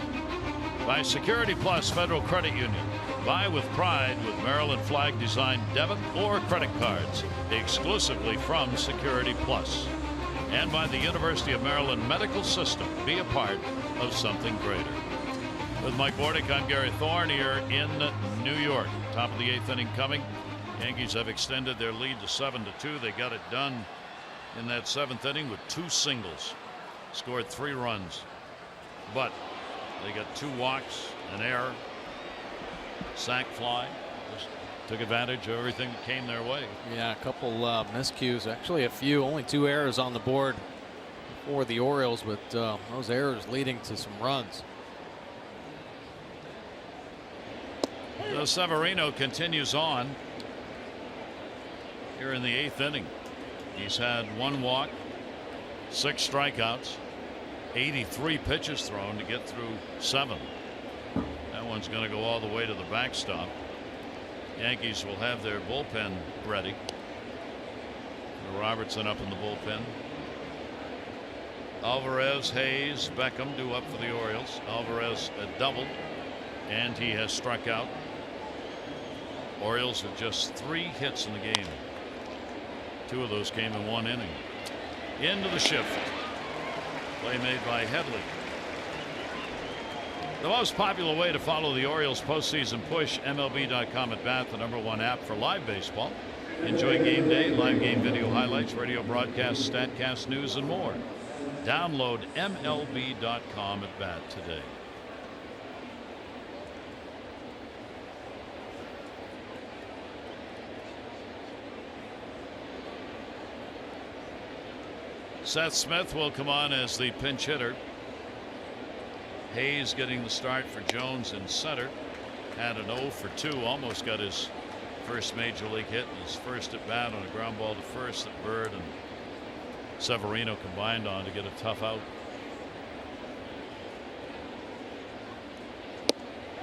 A: By Security Plus Federal Credit Union. Buy with pride with Maryland flag designed debit or credit cards exclusively from Security Plus. And by the University of Maryland Medical System. Be a part of something greater. With Mike Bordick, I'm Gary Thorne here in New York. Top of the 8th inning coming. Yankees have extended their lead to 7-2. They got it done in that 7th inning with 2 singles. Scored 3 runs. But they got 2 walks, an error, sac fly. Just took advantage of everything that came their way.
B: Yeah, a couple miscues. Actually, a few. Only 2 errors on the board for the Orioles, but those errors leading to some runs.
A: So Severino continues on here in the 8th inning. He's had 1 walk, 6 strikeouts, 83 pitches thrown to get through 7. That one's going to go all the way to the backstop. Yankees will have their bullpen ready. Robertson up in the bullpen. Alvarez, Hayes, Beckham due up for the Orioles. Alvarez a double, and he has struck out. Orioles with just 3 hits in the game. 2 of those came in 1 inning. Into the shift. Play made by Headley. The most popular way to follow the Orioles postseason push, MLB.com at bat, the #1 app for live baseball. Enjoy game day, live game video highlights, radio broadcasts, statcast news, and more. Download MLB.com at bat today. Seth Smith will come on as the pinch hitter. Hayes getting the start for Jones in center. Had an 0 for 2. Almost got his first major league hit in his first at bat on a ground ball to first that Bird and Severino combined on to get a tough out.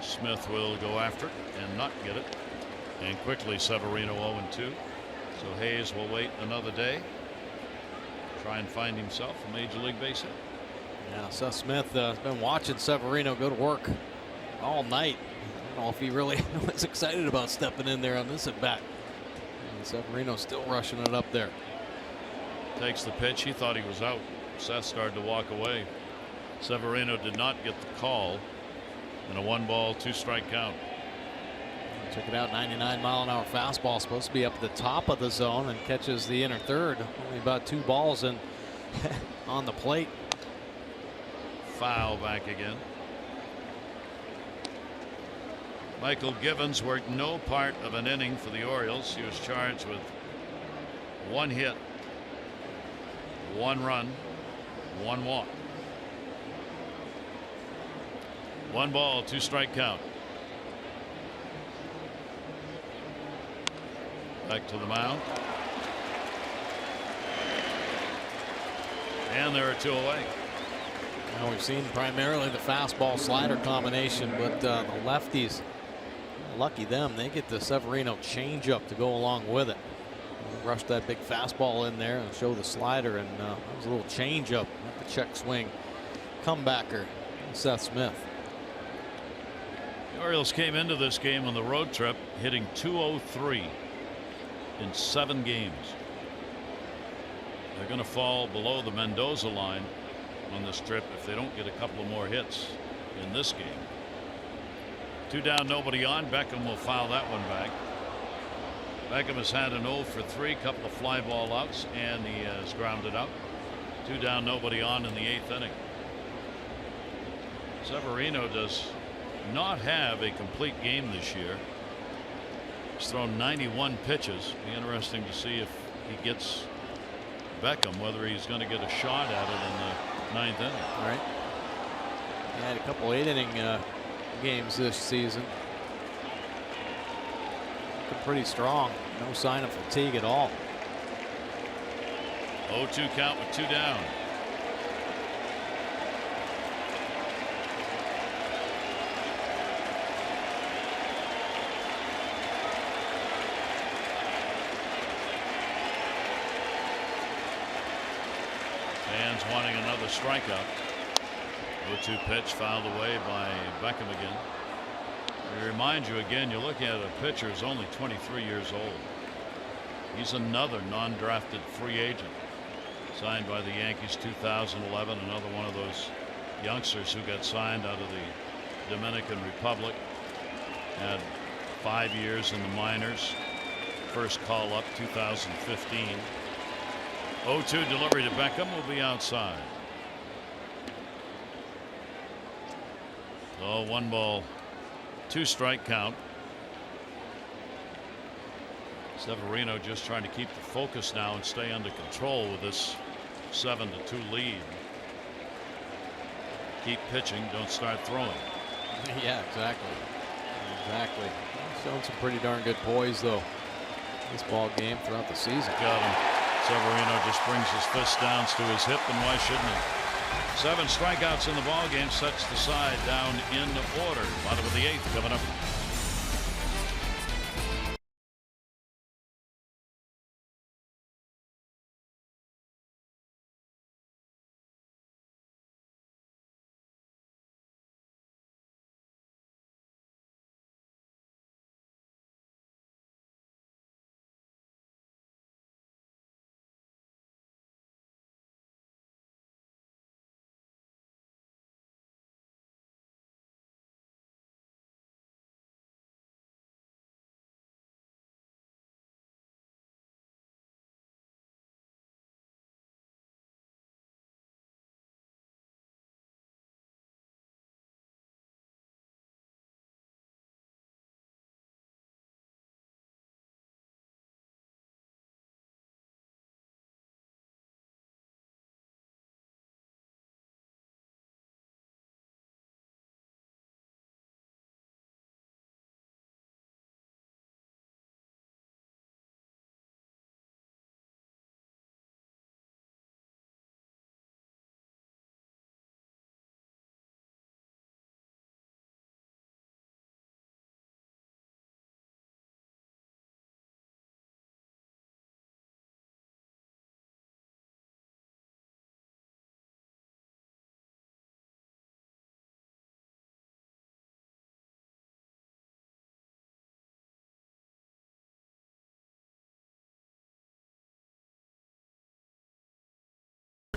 A: Smith will go after it and not get it. And quickly Severino 0-2. So Hayes will wait another day. Try and find himself a major league base hit.
B: Yeah, Seth Smith has been watching Severino go to work all night. I don't know if he really was excited about stepping in there on this at bat. And Severino still rushing it up there.
A: Takes the pitch. He thought he was out. Seth started to walk away. Severino did not get the call. And a 1-ball, 2-strike count.
B: Took it out. 99-mile-an-hour fastball, supposed to be up at the top of the zone, and catches the inner third. Only about 2 balls and on the plate.
A: Foul back again. Michael Givens worked no part of an inning for the Orioles. He was charged with 1 hit, 1 run, 1 walk. 1 ball, 2-strike count. Back to the mound. And there are 2 away.
B: Now we've seen primarily the fastball slider combination, but the lefties, lucky them, they get the Severino changeup to go along with it. Rush that big fastball in there and show the slider, and that was a little changeup at the check swing comebacker, Seth Smith.
A: The Orioles came into this game on the road trip hitting .203 in 7 games. They're going to fall below the Mendoza line on this trip if they don't get a couple of more hits in this game. 2 down, nobody on. Beckham will foul that one back. Beckham has had an 0 for 3, couple of fly ball outs, and he has grounded out. 2 down, nobody on in the 8th inning. Severino does not have a complete game this year. He's thrown 91 pitches. Be interesting to see if he gets Beckham, whether he's going to get a shot at it in the 9th inning.
B: All right. He had a couple 8-inning games this season. Looking pretty strong. No sign of fatigue at all.
A: 0-2 count with 2 down. Fans wanting another strikeout. 0-2 pitch fouled away by Beckham again. I remind you again, you're looking at a pitcher who's only 23 years old. He's another non-drafted free agent signed by the Yankees 2011. Another one of those youngsters who got signed out of the Dominican Republic. Had 5 years in the minors. First call up 2015. 0-2 delivery to Beckham will be outside. So 1 ball, 2-strike count. Severino just trying to keep the focus now and stay under control with this 7-2 lead. Keep pitching, don't start throwing.
B: Yeah, exactly. Exactly. He's shown some pretty darn good poise though this ball game throughout the season.
A: Got him. Severino just brings his fist down to his hip, and why shouldn't he? 7 strikeouts in the ball game, sets the side down in order. Bottom of the 8th coming up.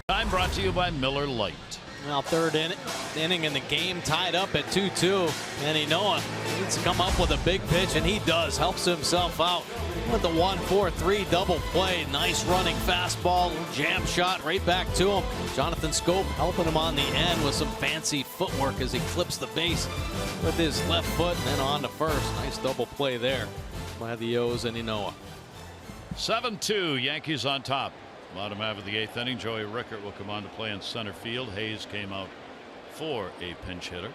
A: Time brought to you by Miller Lite.
B: Well, third inning in the game, tied up at 2-2. And Ynoa needs to come up with a big pitch, and he does. Helps himself out with the 1-4-3 double play. Nice running fastball, jam shot right back to him. Jonathan Scope helping him on the end with some fancy footwork as he clips the base with his left foot and then on to first. Nice double play there by the O's and Ynoa.
A: 7-2, Yankees on top. Bottom half of the 8th inning, Joey Rickert will come on to play in center field. Hayes came out for a pinch hitter.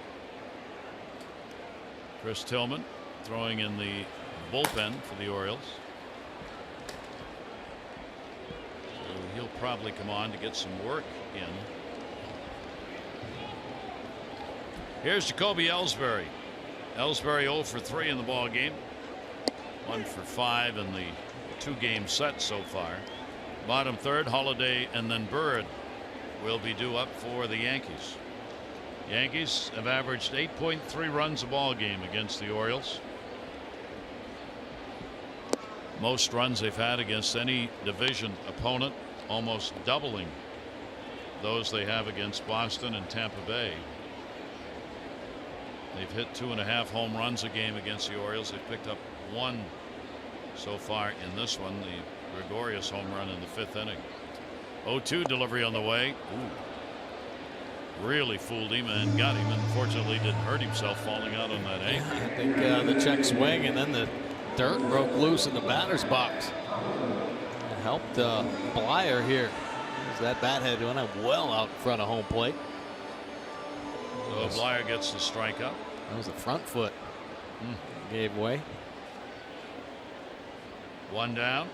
A: Chris Tillman throwing in the bullpen for the Orioles. So he'll probably come on to get some work in. Here's Jacoby Ellsbury. Ellsbury 0 for 3 in the ball game. 1 for 5 in the 2-game set so far. Bottom third, Holiday and then Bird will be due up for the Yankees. Yankees have averaged 8.3 runs a ball game against the Orioles. Most runs they've had against any division opponent, almost doubling those they have against Boston and Tampa Bay. They've hit 2.5 home runs a game against the Orioles. They've picked up 1 so far in this one, the Gregorius home run in the 5th inning. 0-2 delivery on the way. Ooh. Really fooled him and got him. Unfortunately, didn't hurt himself falling out on that ankle.
B: I think the check swing and then the dirt broke loose in the batter's box. It helped Blyer here. That bat head went up well out in front of home plate.
A: So Blyer gets the strikeout.
B: That was the front foot. Gave way.
A: 1 down.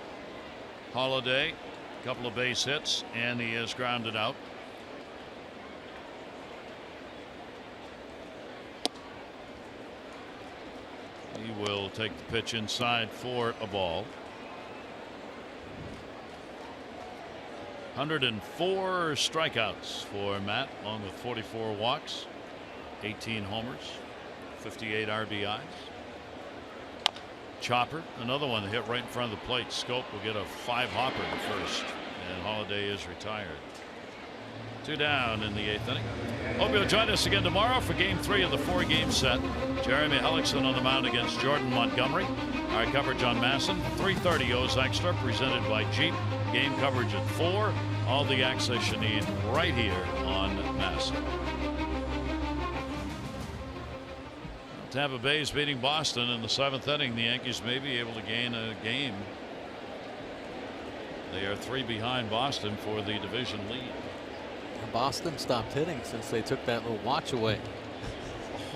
A: Holiday, a couple of base hits, and he is grounded out. He will take the pitch inside for a ball. 104 strikeouts for Matt, along with 44 walks, 18 homers, 58 RBIs. Chopper, another one hit right in front of the plate. Scope will get a 5-hopper to first, and Holiday is retired. 2 down in the 8th inning. Hope you'll join us again tomorrow for Game 3 of the 4-game set. Jeremy Hellickson on the mound against Jordan Montgomery. Our coverage on Masson. 3:30 O's Extra, presented by Jeep. Game coverage at 4. All the access you need right here on Masson. Tampa Bay is beating Boston in the 7th inning. The Yankees may be able to gain a game. They are 3 behind Boston for the division lead.
B: Boston stopped hitting since they took that little watch away.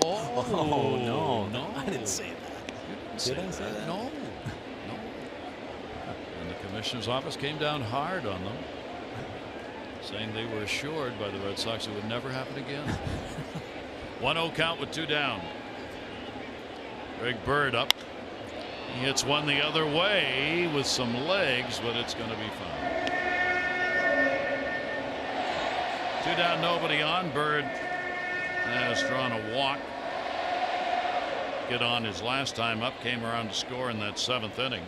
A: Oh,
B: no, I didn't say that. Did I say that?
A: No. And the commissioner's office came down hard on them, saying they were assured by the Red Sox it would never happen again. 1-0 count with 2 down. Greg Bird up. He hits one the other way with some legs, but it's going to be fine. 2 down, nobody on. Bird has drawn a walk. Get on his last time up, came around to score in that 7th inning.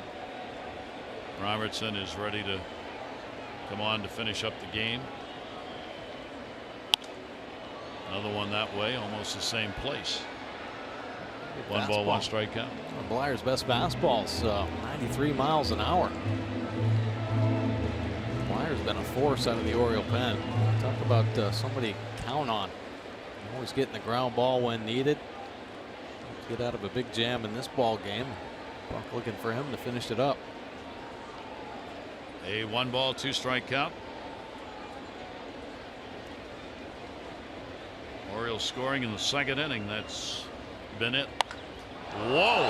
A: Robertson is ready to come on to finish up the game. Another one that way, almost the same place. 1 ball, 1 strikeout.
B: Blyer's best fastball's 93 miles an hour. Blyer's been a force out of the Oriole pen. Talk about somebody to count on. Always getting the ground ball when needed. Get out of a big jam in this ball game. Buck looking for him to finish it up.
A: A 1 ball, 2 strike count. Orioles scoring in the 2nd inning. That's been it. Whoa,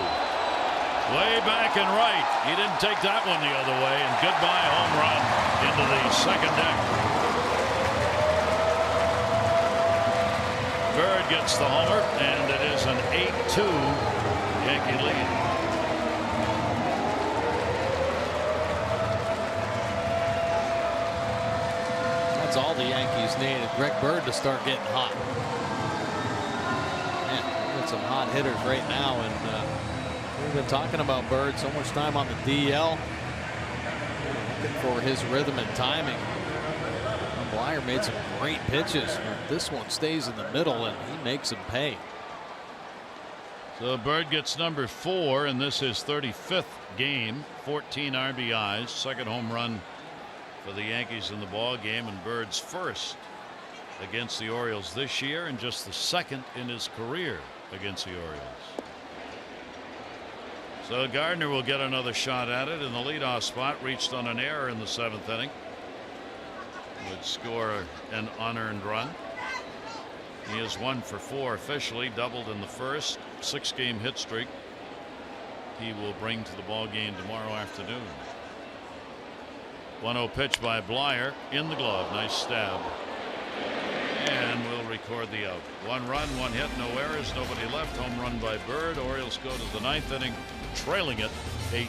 A: way back and right. He didn't take that one the other way, and goodbye home run into the 2nd deck. Bird gets the homer, and it is an 8-2 Yankee lead.
B: That's all the Yankees needed. Greg Bird to start getting hot. Some hot hitters right now, and we've been talking about Bird so much time on the DL, looking for his rhythm and timing. Blyer made some great pitches. This one stays in the middle, and he makes him pay.
A: So Bird gets number 4, and this is 35th game, 14 RBIs, second home run for the Yankees in the ball game, and Bird's first against the Orioles this year, and just the second in his career against the Orioles. So Gardner will get another shot at it in the leadoff spot. Reached on an error in the 7th inning. Would score an unearned run. He is 1 for 4 officially, doubled in the first. 6-game hit streak he will bring to the ball game tomorrow afternoon. 1-0 pitch by Blyer in the glove. Nice stab. And we'll record the out. 1 run, 1 hit, no errors, nobody left. Home run by Bird. Orioles go to the 9th inning, trailing it 8-2.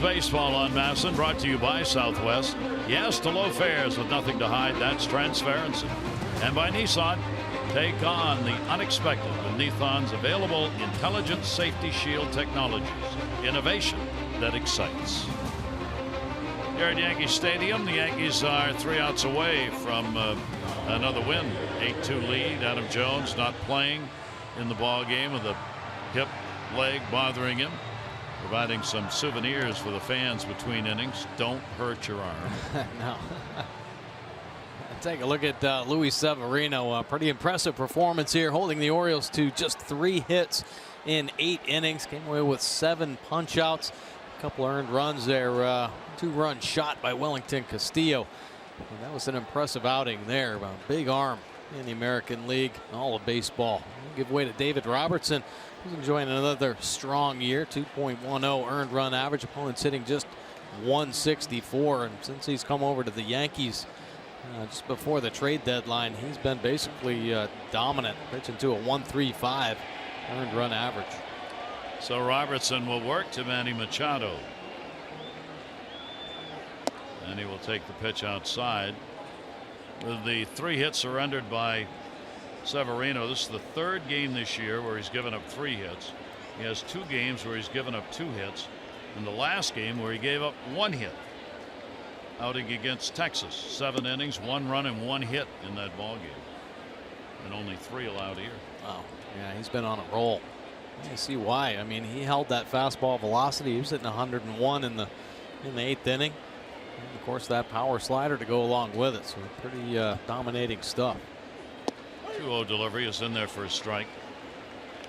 A: Baseball on Masson, brought to you by Southwest. Yes to low fares with nothing to hide. That's transparency. And by Nissan, take on the unexpected with Nissan's available intelligent safety shield technologies. Innovation that excites. Here at Yankee Stadium, the Yankees are 3 outs away from another win. 8-2 lead. Adam Jones not playing in the ball game with a hip leg bothering him. Providing some souvenirs for the fans between innings. Don't hurt your arm.
B: No. Take a look at Luis Severino. A pretty impressive performance here, holding the Orioles to just 3 hits in 8 innings. Came away with 7 punch-outs. A couple earned runs there. 2-run shot by Wellington Castillo. And that was an impressive outing there. A big arm in the American League, all of baseball. We'll give way to David Robertson. He's enjoying another strong year. 2.10 earned run average. Opponents hitting just 164. And since he's come over to the Yankees just before the trade deadline, he's been basically dominant, pitching to a 1.35 earned run average.
A: So Robertson will work to Manny Machado. And he will take the pitch outside. With the 3 hits surrendered by Severino, this is the 3rd game this year where he's given up 3 hits. He has 2 games where he's given up 2 hits. In the last game where he gave up 1 hit. Outing against Texas. 7 innings, 1 run and 1 hit in that ball game. And only 3 allowed here.
B: Wow. Yeah, he's been on a roll. You see why. I mean, he held that fastball velocity. He was hitting 101 in the 8th inning. And of course, that power slider to go along with it. So pretty dominating stuff.
A: 2-0 delivery is in there for a strike.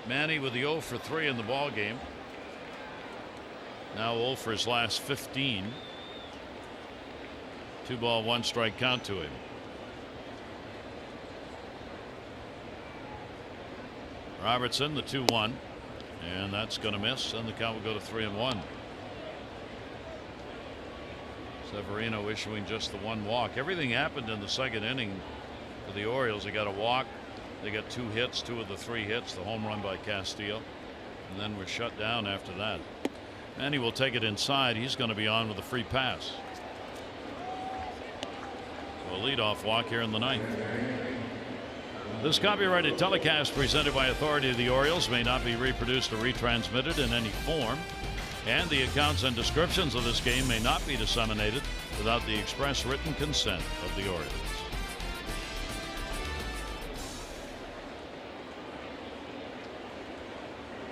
A: Manny with the 0 for 3 in the ball game. Now 0 for his last 15. 2 ball 1 strike count to him. Robertson the 2-1, and that's going to miss, and the count will go to 3-1. Severino issuing just the 1 walk. Everything happened in the 2nd inning for the Orioles. They got a walk, they got 2 hits, 2 of the 3 hits, the home run by Castillo, and then we're shut down after that. And he will take it inside. He's going to be on with a free pass. So a leadoff walk here in the ninth. This copyrighted telecast presented by authority of the Orioles may not be reproduced or retransmitted in any form, and the accounts and descriptions of this game may not be disseminated without the express written consent of the Orioles.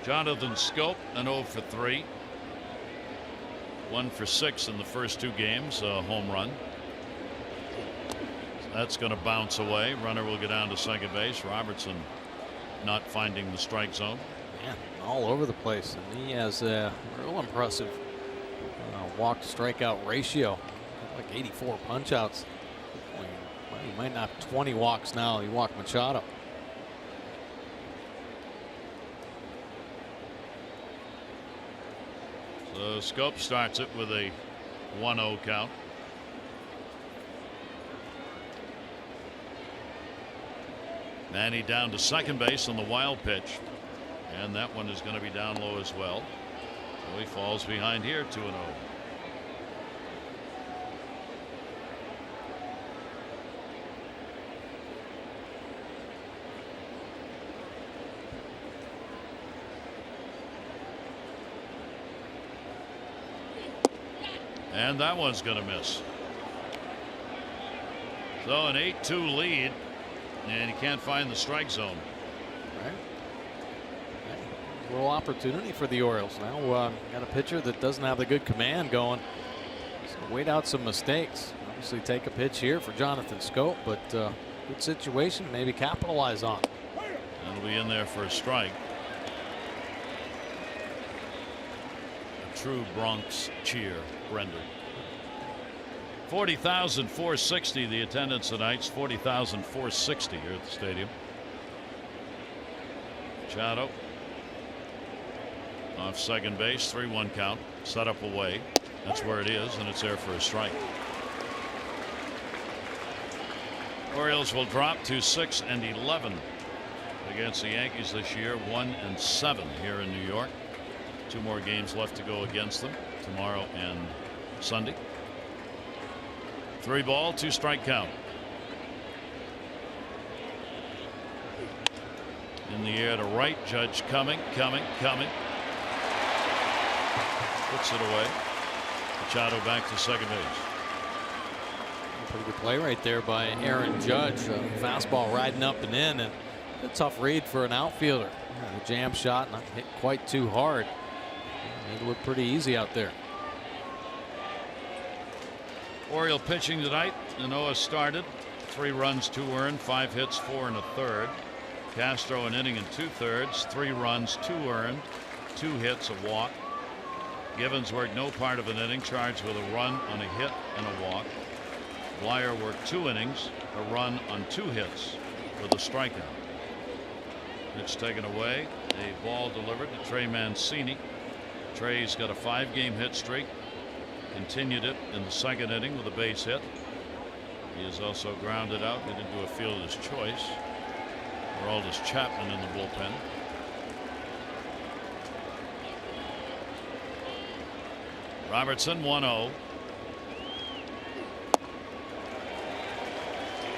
A: Jonathan Scope, an 0 for 3. 1 for 6 in the first 2 games, a home run. That's going to bounce away. Runner will get down to second base. Robertson not finding the strike zone.
B: Yeah, all over the place. And he has a real impressive walk to strikeout ratio. Like 84 punch outs. He might not have 20 walks now. He walked Machado.
A: So Scope starts it with a 1-0 count. Manny down to second base on the wild pitch, and that one is going to be down low as well. So he falls behind here, 2-0. And that one's going to miss. So an 8-2 lead, and he can't find the strike zone.
B: Right. A little opportunity for the Orioles now. Got a pitcher that doesn't have the good command going. So wait out some mistakes. Obviously take a pitch here for Jonathan Scope, but good situation, maybe capitalize on.
A: And he'll be in there for a strike. A true Bronx cheer rendered. 40,460 the attendance tonight. 40,460 here at the stadium. Machado off second base, 3-1 count, set up away. That's where it is, and it's there for a strike. Orioles will drop to 6-11 against the Yankees this year. 1-7 here in New York. 2 more games left to go against them tomorrow and Sunday. 3 ball, 2 strike count. In the air to right, Judge coming. Puts it away. Machado back to second base.
B: Pretty good play right there by Aaron Judge. Fastball riding up and in, and a tough read for an outfielder. The jam shot not hit quite too hard. It looked pretty easy out there.
A: Oriole pitching tonight. Noah started. 3 runs, 2 earned, 5 hits, 4 1/3. Castro an inning and 2/3. 3 runs, 2 earned, 2 hits, a walk. Givens worked no part of an inning, charged with a run on a hit and a walk. Blyer worked 2 innings, a run on 2 hits with a strikeout. Pitch taken away. A ball delivered to Trey Mancini. Trey's got a 5-game hit streak. Continued it in the second inning with a base hit. He is also grounded out, hit into a fielder's choice. Aroldis Chapman in the bullpen. Robertson 1-0.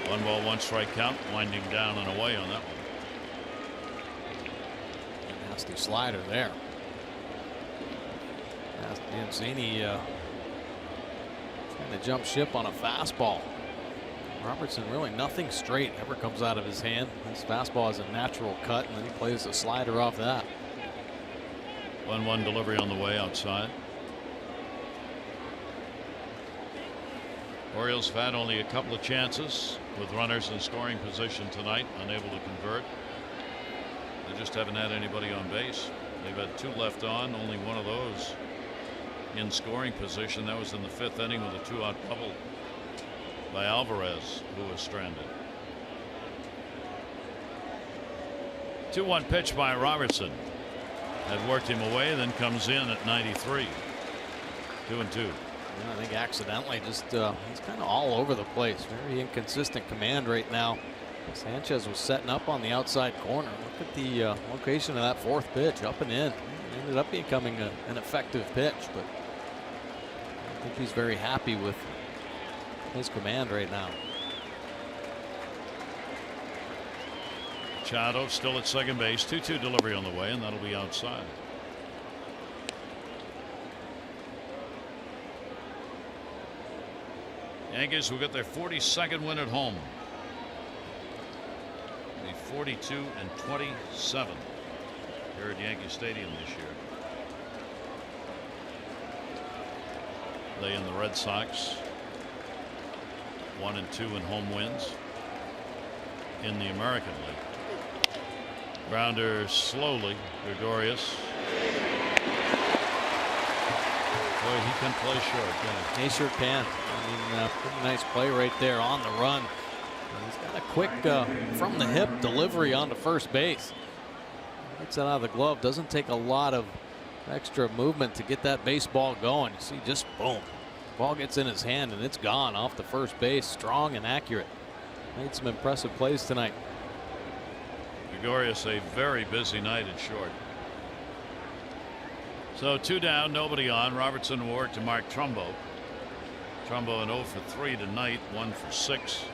A: 1 ball, 1 strike count, winding down and away on that one.
B: Nasty slider there. Mancini trying to jump ship on a fastball. Robertson really nothing straight ever comes out of his hand. His fastball is a natural cut, and then he plays a slider off that.
A: 1-1 delivery on the way outside. Orioles have had only a couple of chances with runners in scoring position tonight, unable to convert. They just haven't had anybody on base. They've had 2 left on, only one of those in scoring position. That was in the 5th inning with a 2-out double by Alvarez, who was stranded. 2-1 pitch by Robertson. Had worked him away, then comes in at 93. 2-2.
B: Yeah, I think accidentally just he's kind of all over the place. Very inconsistent command right now. Sanchez was setting up on the outside corner. Look at the location of that 4th pitch, up and in. ended up becoming an effective pitch, but I think he's very happy with his command right now.
A: Machado still at second base. 2-2 delivery on the way, and that'll be outside. Yankees will get their 42nd win at home. The 42-27 here at Yankee Stadium this year. They and the Red Sox 1-2 in home wins in the American League. Grounder slowly. Gregorius. Boy, he can play short, can't he?
B: He sure can. I mean, pretty nice play right there on the run. He's got a quick from the hip delivery onto first base. Gets it out of the glove. Doesn't take a lot of extra movement to get that baseball going. You see, just boom. Ball gets in his hand and it's gone off the first base. Strong and accurate. Made some impressive plays tonight.
A: Gregorius, a very busy night at short. So 2 down, nobody on. Robertson will work to Mark Trumbo. Trumbo an 0 for 3 tonight, 1 for 6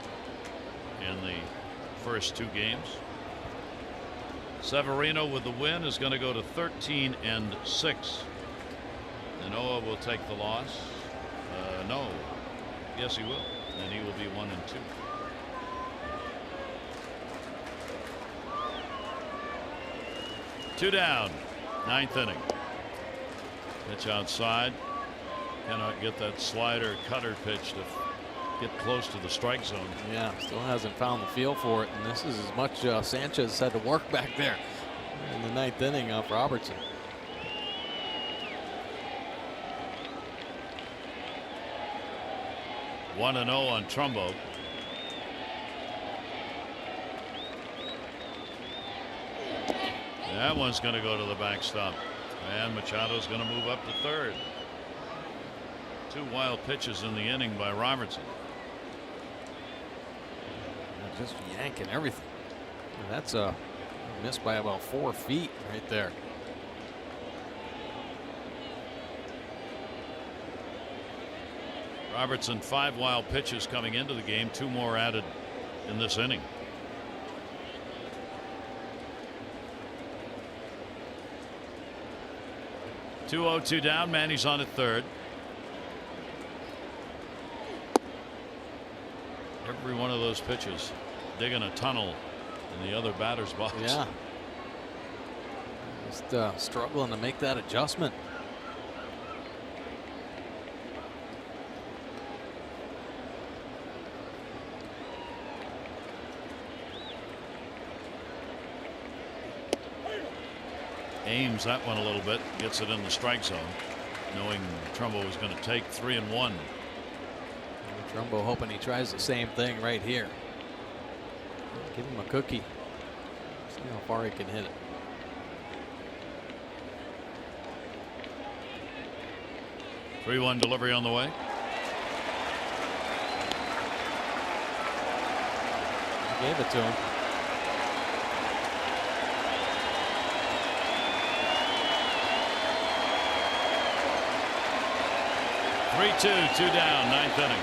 A: in the first 2 games. Severino with the win is going to go to 13-6. Noah will take the loss. No. Yes, he will. And he will be 1-2. Two down, 9th inning. Pitch outside. Cannot get that slider cutter pitch to get close to the strike zone.
B: Yeah, still hasn't found the feel for it. And this is as much Sanchez had to work back there in the 9th inning off Robertson.
A: One 1-0 on Trumbo. That one's going to go to the backstop. And Machado's going to move up to third. 2 wild pitches in the inning by Robertson.
B: Just yanking everything. And that's a miss by about 4 feet right there.
A: Robertson 5 wild pitches coming into the game. 2 more added in this inning. Two 0-2 down. Manny's on at third. Every one of those pitches digging a tunnel in the other batter's box.
B: Yeah. Just struggling to make that adjustment.
A: Aims that one a little bit, gets it in the strike zone, knowing Trumbo was going to take 3-1.
B: Trumbo hoping he tries the same thing right here. Give him a cookie. See how far he can hit it.
A: Three-1 delivery on the way.
B: He gave it to him.
A: 3-2, 2 down, 9th inning.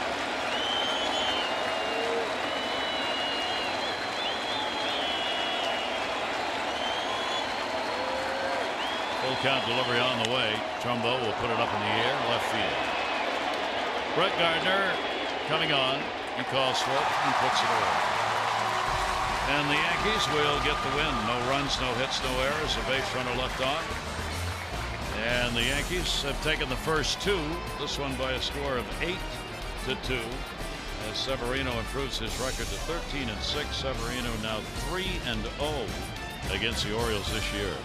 A: Full count delivery on the way. Trumbo will put it up in the air, left field. Brett Gardner coming on. He calls for it and puts it away. And the Yankees will get the win. No runs, no hits, no errors. A base runner left on. And the Yankees have taken the first 2. This one by a score of 8-2. As Severino improves his record to 13-6. Severino now 3-0 against the Orioles this year.